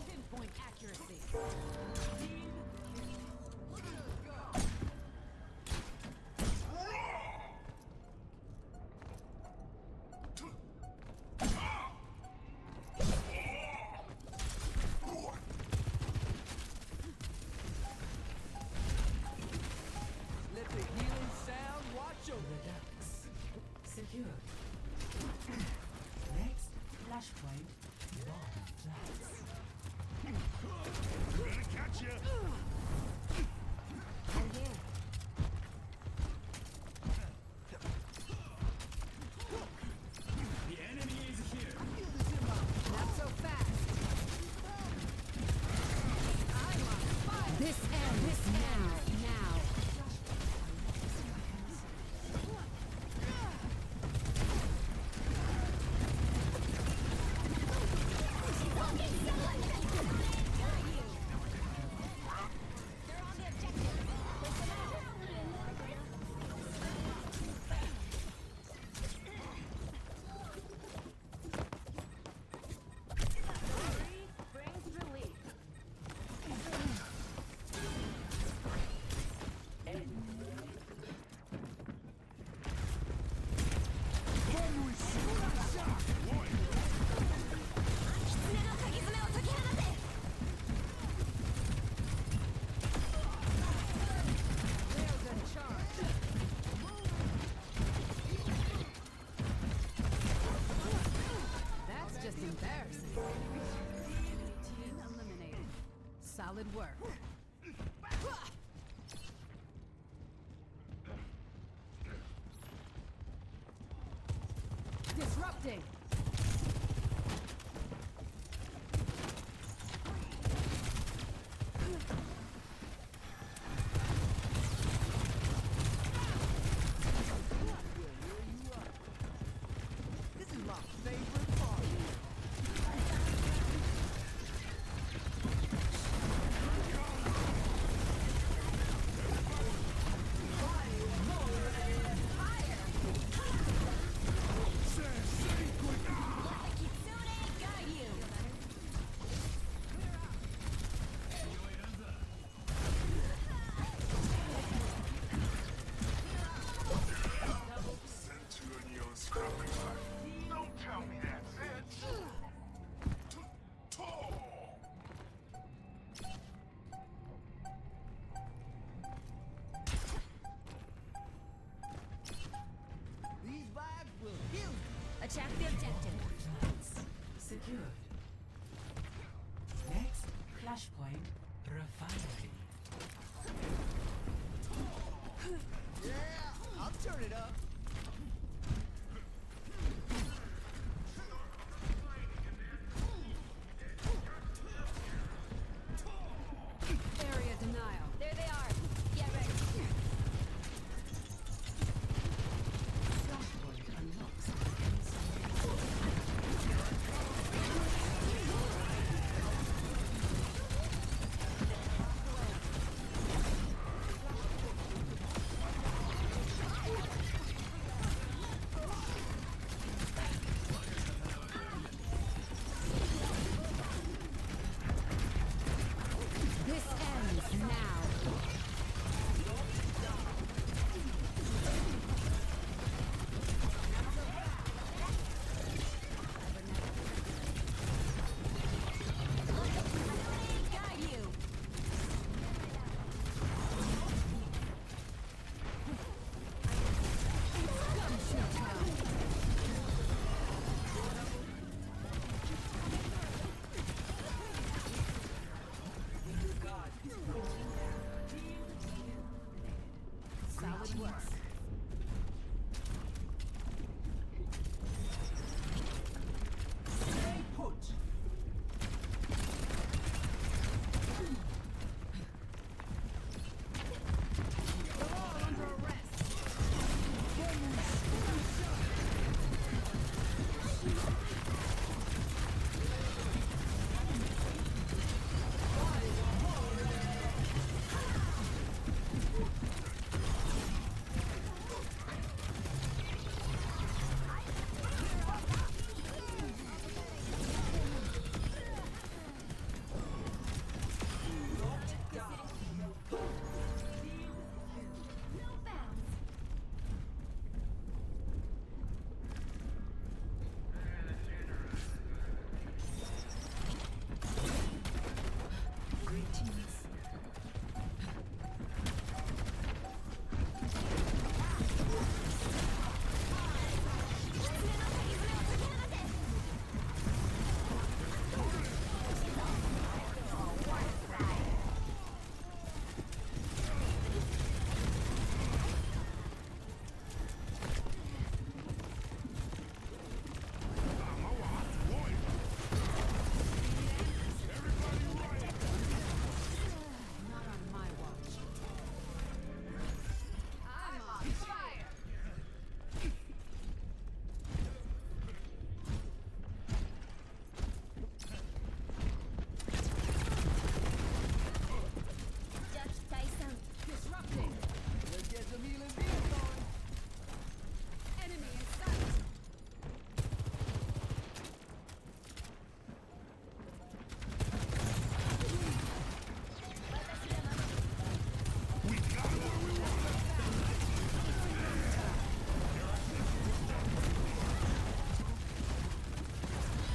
Pinpoint accuracy. Let the healing sound watch over. Redux. Secure. Next, Flashpoint Bomb Blast. Gonna catch you. The enemy is here. Not so fast. This ends now. That's just embarrassing. Team eliminated. Solid work. Disrupting. This is my favorite part. Don't tell me that's it. These vibes will heal you. Attack the objective. Secured. Next, flashpoint refinery. Yeah, I'll turn it up. Area denial. There they are. Get ready. Flashpoint unlocks.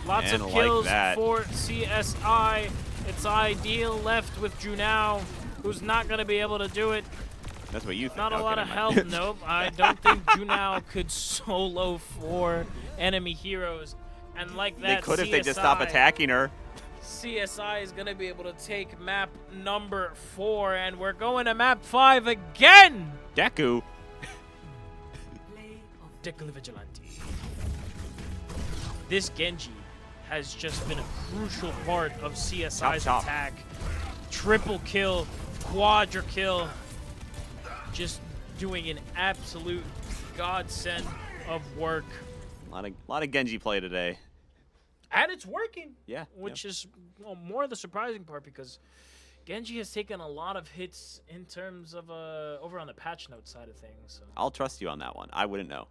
Lots And of like kills that. for CSI. It's Ideal left with Junao, who's not going to be able to do it. That's what you think. Not a Okay, lot of never health, mind. nope. I don't think Junao could solo 4 enemy heroes. And like They that, could if they just stop attacking her. CSI is going to be able to take map number 4, and we're going to map 5 again! Deku. Deku Vigilante. This Genji has just been a crucial part of CSI's Chop, chop. attack. Triple kill, quadra kill. Just doing an absolute godsend of work. A lot of Genji play today. And it's working. Yeah. Which is more the surprising part, because Genji has taken a lot of hits in terms of over on the patch note side of things. So. I'll trust you on that one. I wouldn't know.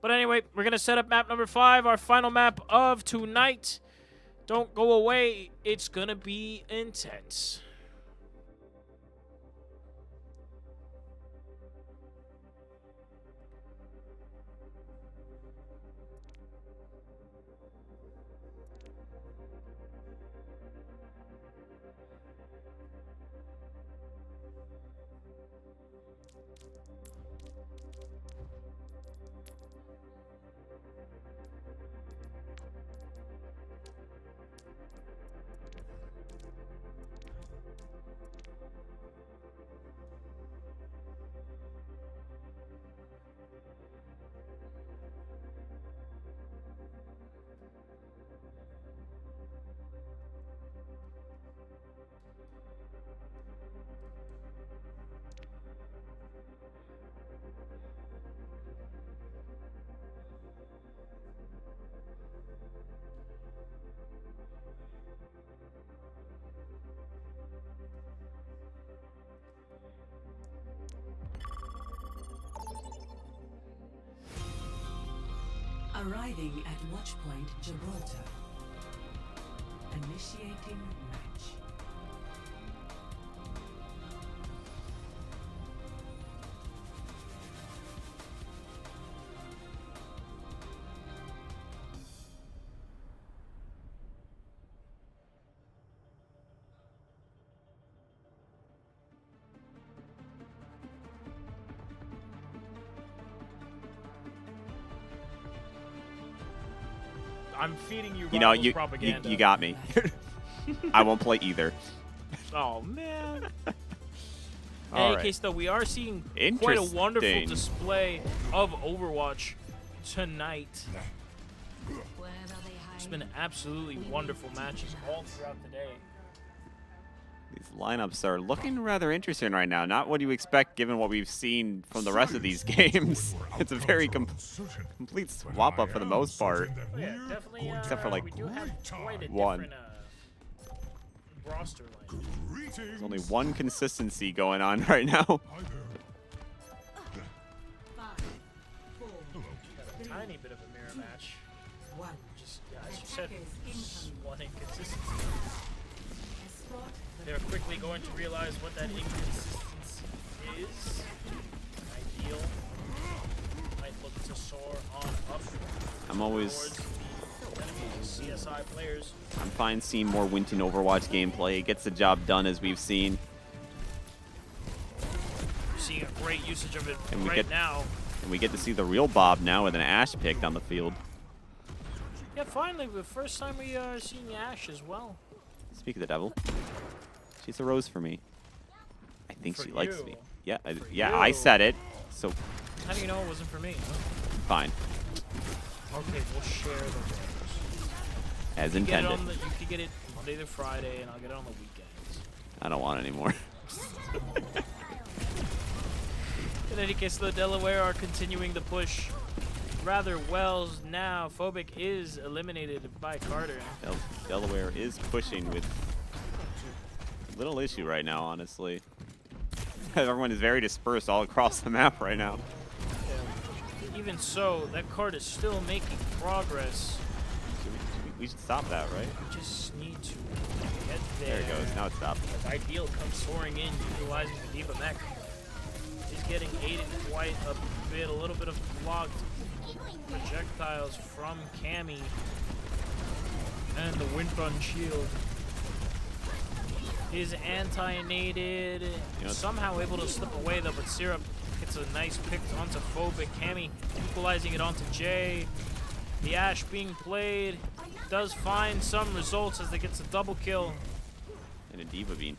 But anyway, we're going to set up map number 5, our final map of tonight. Don't go away. It's going to be intense. Arriving at Watchpoint Gibraltar. Initiating match. I'm feeding you You know, Rivals you propaganda. got me. I won't play either. Oh, man. In All any right. case, though, we are seeing quite a wonderful Interesting. display of Overwatch tonight. It's been absolutely wonderful matches all throughout the day. These lineups are looking rather interesting right now. Not what you expect given what we've seen from the rest of these games. It's a very complete swap up for the most part. Oh, yeah, definitely. Except for like we do have quite a one. different roster line. There's only one consistency going on right now. Got a tiny bit of a mirror match. Just, yeah, as you said, one inconsistency. They're quickly going to realize what that inconsistency is. Ideal might look to soar on up. I'm always towards the enemies, CSI players. I'm fine seeing more Winton Overwatch gameplay. It gets the job done as we've seen. We're seeing a great usage of it And we right get now. And we get to see the real Bob now with an Ash pick on the field. Yeah, finally, the first time we are seeing Ash as well. Speak of the devil. She's a rose for me. I think For she likes you. me. Yeah, For I you. said it. So How do you know it wasn't for me? fine, Okay, we'll share the wares. as You get it intended. on you can get it Monday to Friday, and I'll get it on the weekends. I don't want any more. In any case, the Delaware are continuing to push rather well now. Phobic is eliminated by Carter. Delaware is pushing with little issue right now, honestly. Everyone is very dispersed all across the map right now. Even so, that card is still making progress. We should stop that, right? We just need to get there. There it goes. Now it stopped. As Ideal comes soaring in, utilizing the Diva mech. He's getting aided quite a bit. A little bit of blocked projectiles from Cammy. And the Windrun shield is anti-nated. Somehow able to slip away though, but Syrup gets a nice pick onto Phobic. Cammy equalizing it onto Jay. The Ashe being played does find some results as they gets a double kill. And a Diva being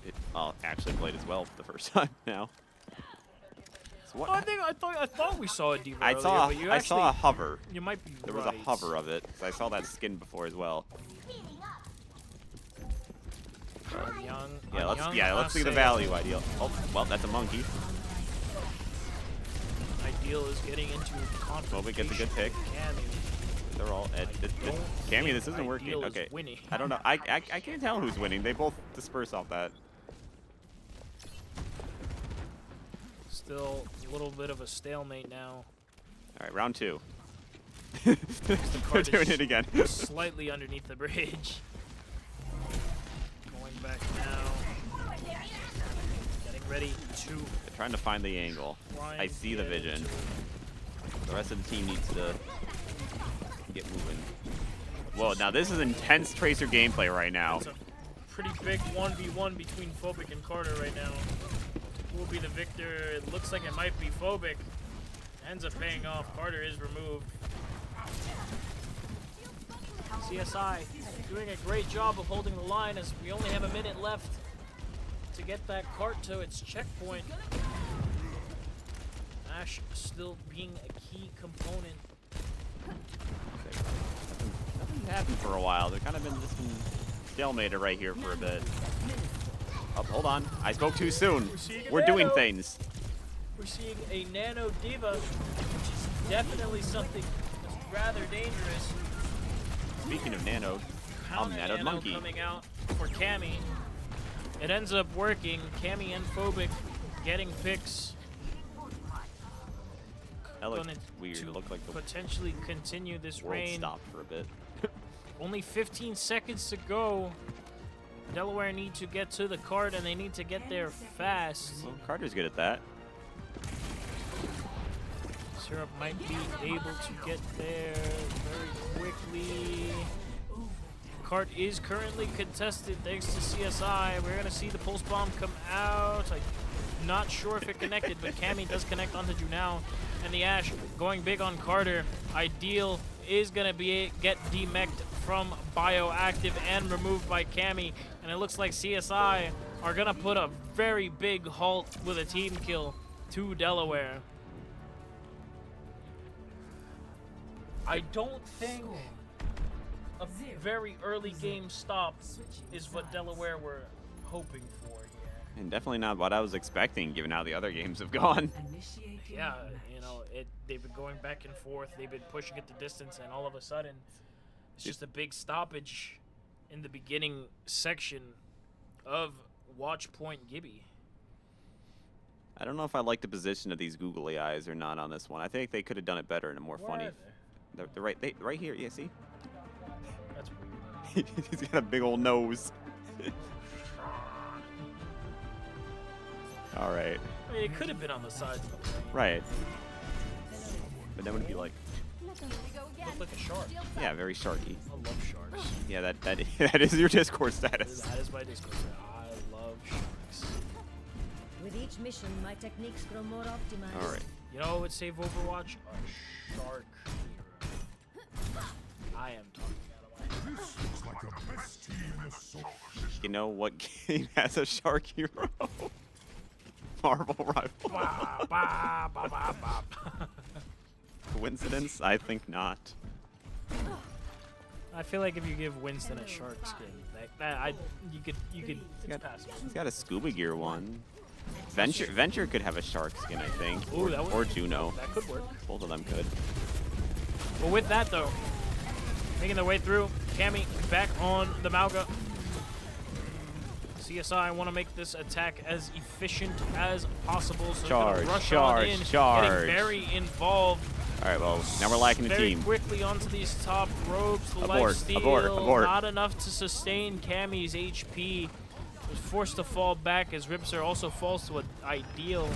actually played as well for the first time now. So what? I thought we saw a Diva. I earlier, saw but you I saw a actually- hover. You might be There was a hover of it, 'cause I saw that skin before as well. Let's see the value. Ideal. Oh, well, that's a monkey. Ideal is getting into confrontation. Phobic gets a good pick. They're all Cammy, this isn't working. Ideal is Okay. winning. I don't know. I can't tell who's winning. They both disperse off that. Still a little bit of a stalemate now. All right, round 2. The They're card doing is it again. Slightly underneath the bridge. Going back now. Getting ready to. They're trying to find the angle. I see the vision. The rest of the team needs to get moving. Whoa, now this is intense Tracer gameplay right now. It's a pretty big 1v1 between Phobic and Carter right now. Who will be the victor? It looks like it might be Phobic. Ends up paying off. Carter is removed. CSI doing a great job of holding the line as we only have a minute left to get that cart to its checkpoint. Ashe still being a key component. Nothing happened for a while. They've kind of been just stalemated right here for a bit. Oh, hold on. I spoke too soon. We're doing things. We're seeing a Nano Diva, which is definitely something that's rather dangerous. Speaking of Nano, I'm Counter Nano Monkey. coming out for Cammy. It ends up working. Cammy and Phobic getting picks. That looks Gonna weird. It looked like the potentially continue this world reign. stopped for a bit. Only 15 seconds to go. Delaware need to get to the cart, and they need to get there fast. Well, Carter's good at that. Syrup might be able to get there very quickly. Cart is currently contested thanks to CSI. We're going to see the pulse bomb come out. I'm not sure if it connected, but Cammy does connect onto Junao. And the Ashe going big on Carter. Ideal is going to get demeched from Bioactive and removed by Cammy. And it looks like CSI are going to put a very big halt with a team kill to Delaware. I don't think a very early game stop is what Delaware were hoping for here. And definitely not what I was expecting, given how the other games have gone. Yeah, you know, they've been going back and forth. They've been pushing it the distance, and all of a sudden, it's just a big stoppage in the beginning section of Watch Point Gibby. I don't know if I like the position of these googly eyes or not on this one. I think they could have done it better and more funny. They're right here. Yeah, see? That's weird. He's got a big old nose. All right. I mean, it could have been on the sides of the plane. Right. But then would it be like? Look like a shark. Yeah, very sharky. I love sharks. Yeah, that is your Discord status. That is my Discord status. I love sharks. With each mission, my techniques grow more optimized. All right. You know what would save Overwatch? A shark hero. I am talking out of my You know what game has a shark hero? Marvel Rival. Coincidence? I think not. I feel like if you give Winston a shark skin, you could. It's passable. He's got a scuba gear one. Venture could have a shark skin, I think. Ooh, that would- or Juno. That could work. Both of them could. Well, with that though, making their way through, Cammy back on the Mauga. CSI want to make this attack as efficient as possible, so Charge, rush charge, on in, charge. getting very involved. All right, well, now we're lacking a Very team. quickly onto these top ropes. The Abort, lifesteal, abort. not enough to sustain Cammy's HP. Was forced to fall back as Ripser also falls to an Ideal.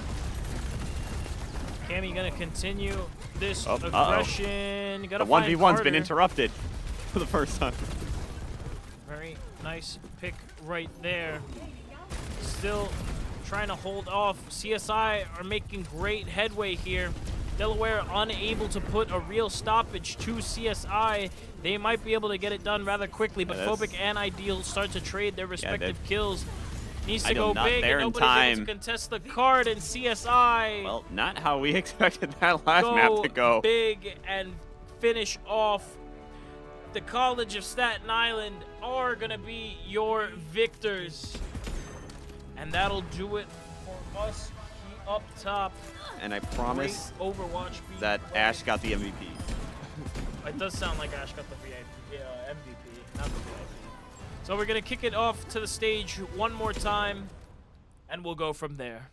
Cammy gonna continue this aggression. The Gotta find 1v1's been Carter. interrupted for the first time. Very nice pick right there. Still trying to hold off. CSI are making great headway here. Delaware unable to put a real stoppage to CSI. They might be able to get it done rather quickly, but Phobic and Ideal start to trade their respective kills. Needs to go big, and nobody's able to contest the card, and CSI... Well, not how we expected that last map to go. Big and finish off. The College of Staten Island are going to be your victors. And that'll do it for us up top. And I promise Overwatch that Ash got the MVP. It does sound like Ash got the MVP, not the VIP. So we're going to kick it off to the stage one more time, and we'll go from there.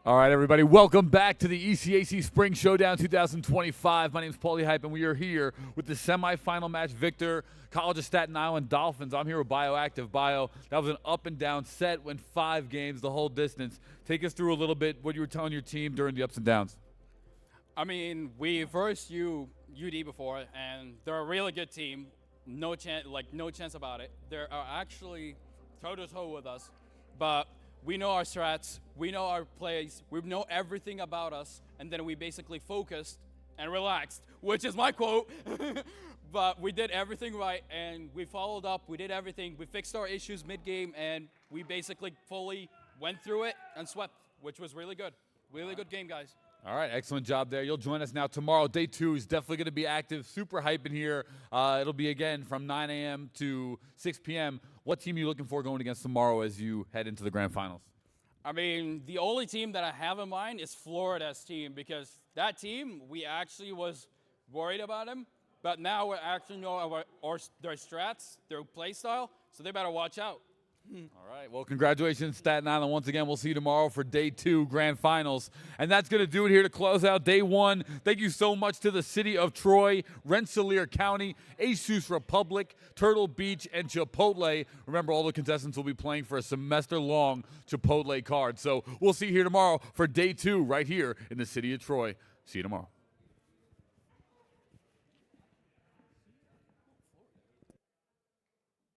All right, everybody, welcome back to the ECAC Spring Showdown 2025. My name is Paulie Hype, and we are here with the semifinal match victor, College of Staten Island Dolphins. I'm here with Bioactive. Bio, that was an up-and-down set, went 5 games the whole distance. Take us through a little bit what you were telling your team during the ups and downs. I mean, we versed UD before, and they're a really good team. No chance about it. They are actually toe-to-toe with us, but we know our strats, we know our plays, we know everything about us, and then we basically focused and relaxed, which is my quote. But we did everything right, and we followed up, we did everything. We fixed our issues mid-game, and we basically fully went through it and swept, which was really good. Really good game, guys. All right, excellent job there. You'll join us now tomorrow. Day 2 is definitely going to be active. Super hype in here. It'll be, again, from 9 a.m. to 6 p.m. What team are you looking for going against tomorrow as you head into the grand finals? I mean, the only team that I have in mind is Florida's team, because that team, we actually was worried about them, but now we actually know their strats, their play style, so they better watch out. All right, well, congratulations, Staten Island. Once again, we'll see you tomorrow for Day 2 Grand Finals. And that's going to do it here to close out Day 1. Thank you so much to the City of Troy, Rensselaer County, ASUS Republic, Turtle Beach, and Chipotle. Remember, all the contestants will be playing for a semester-long Chipotle card. So we'll see you here tomorrow for Day 2 right here in the City of Troy. See you tomorrow.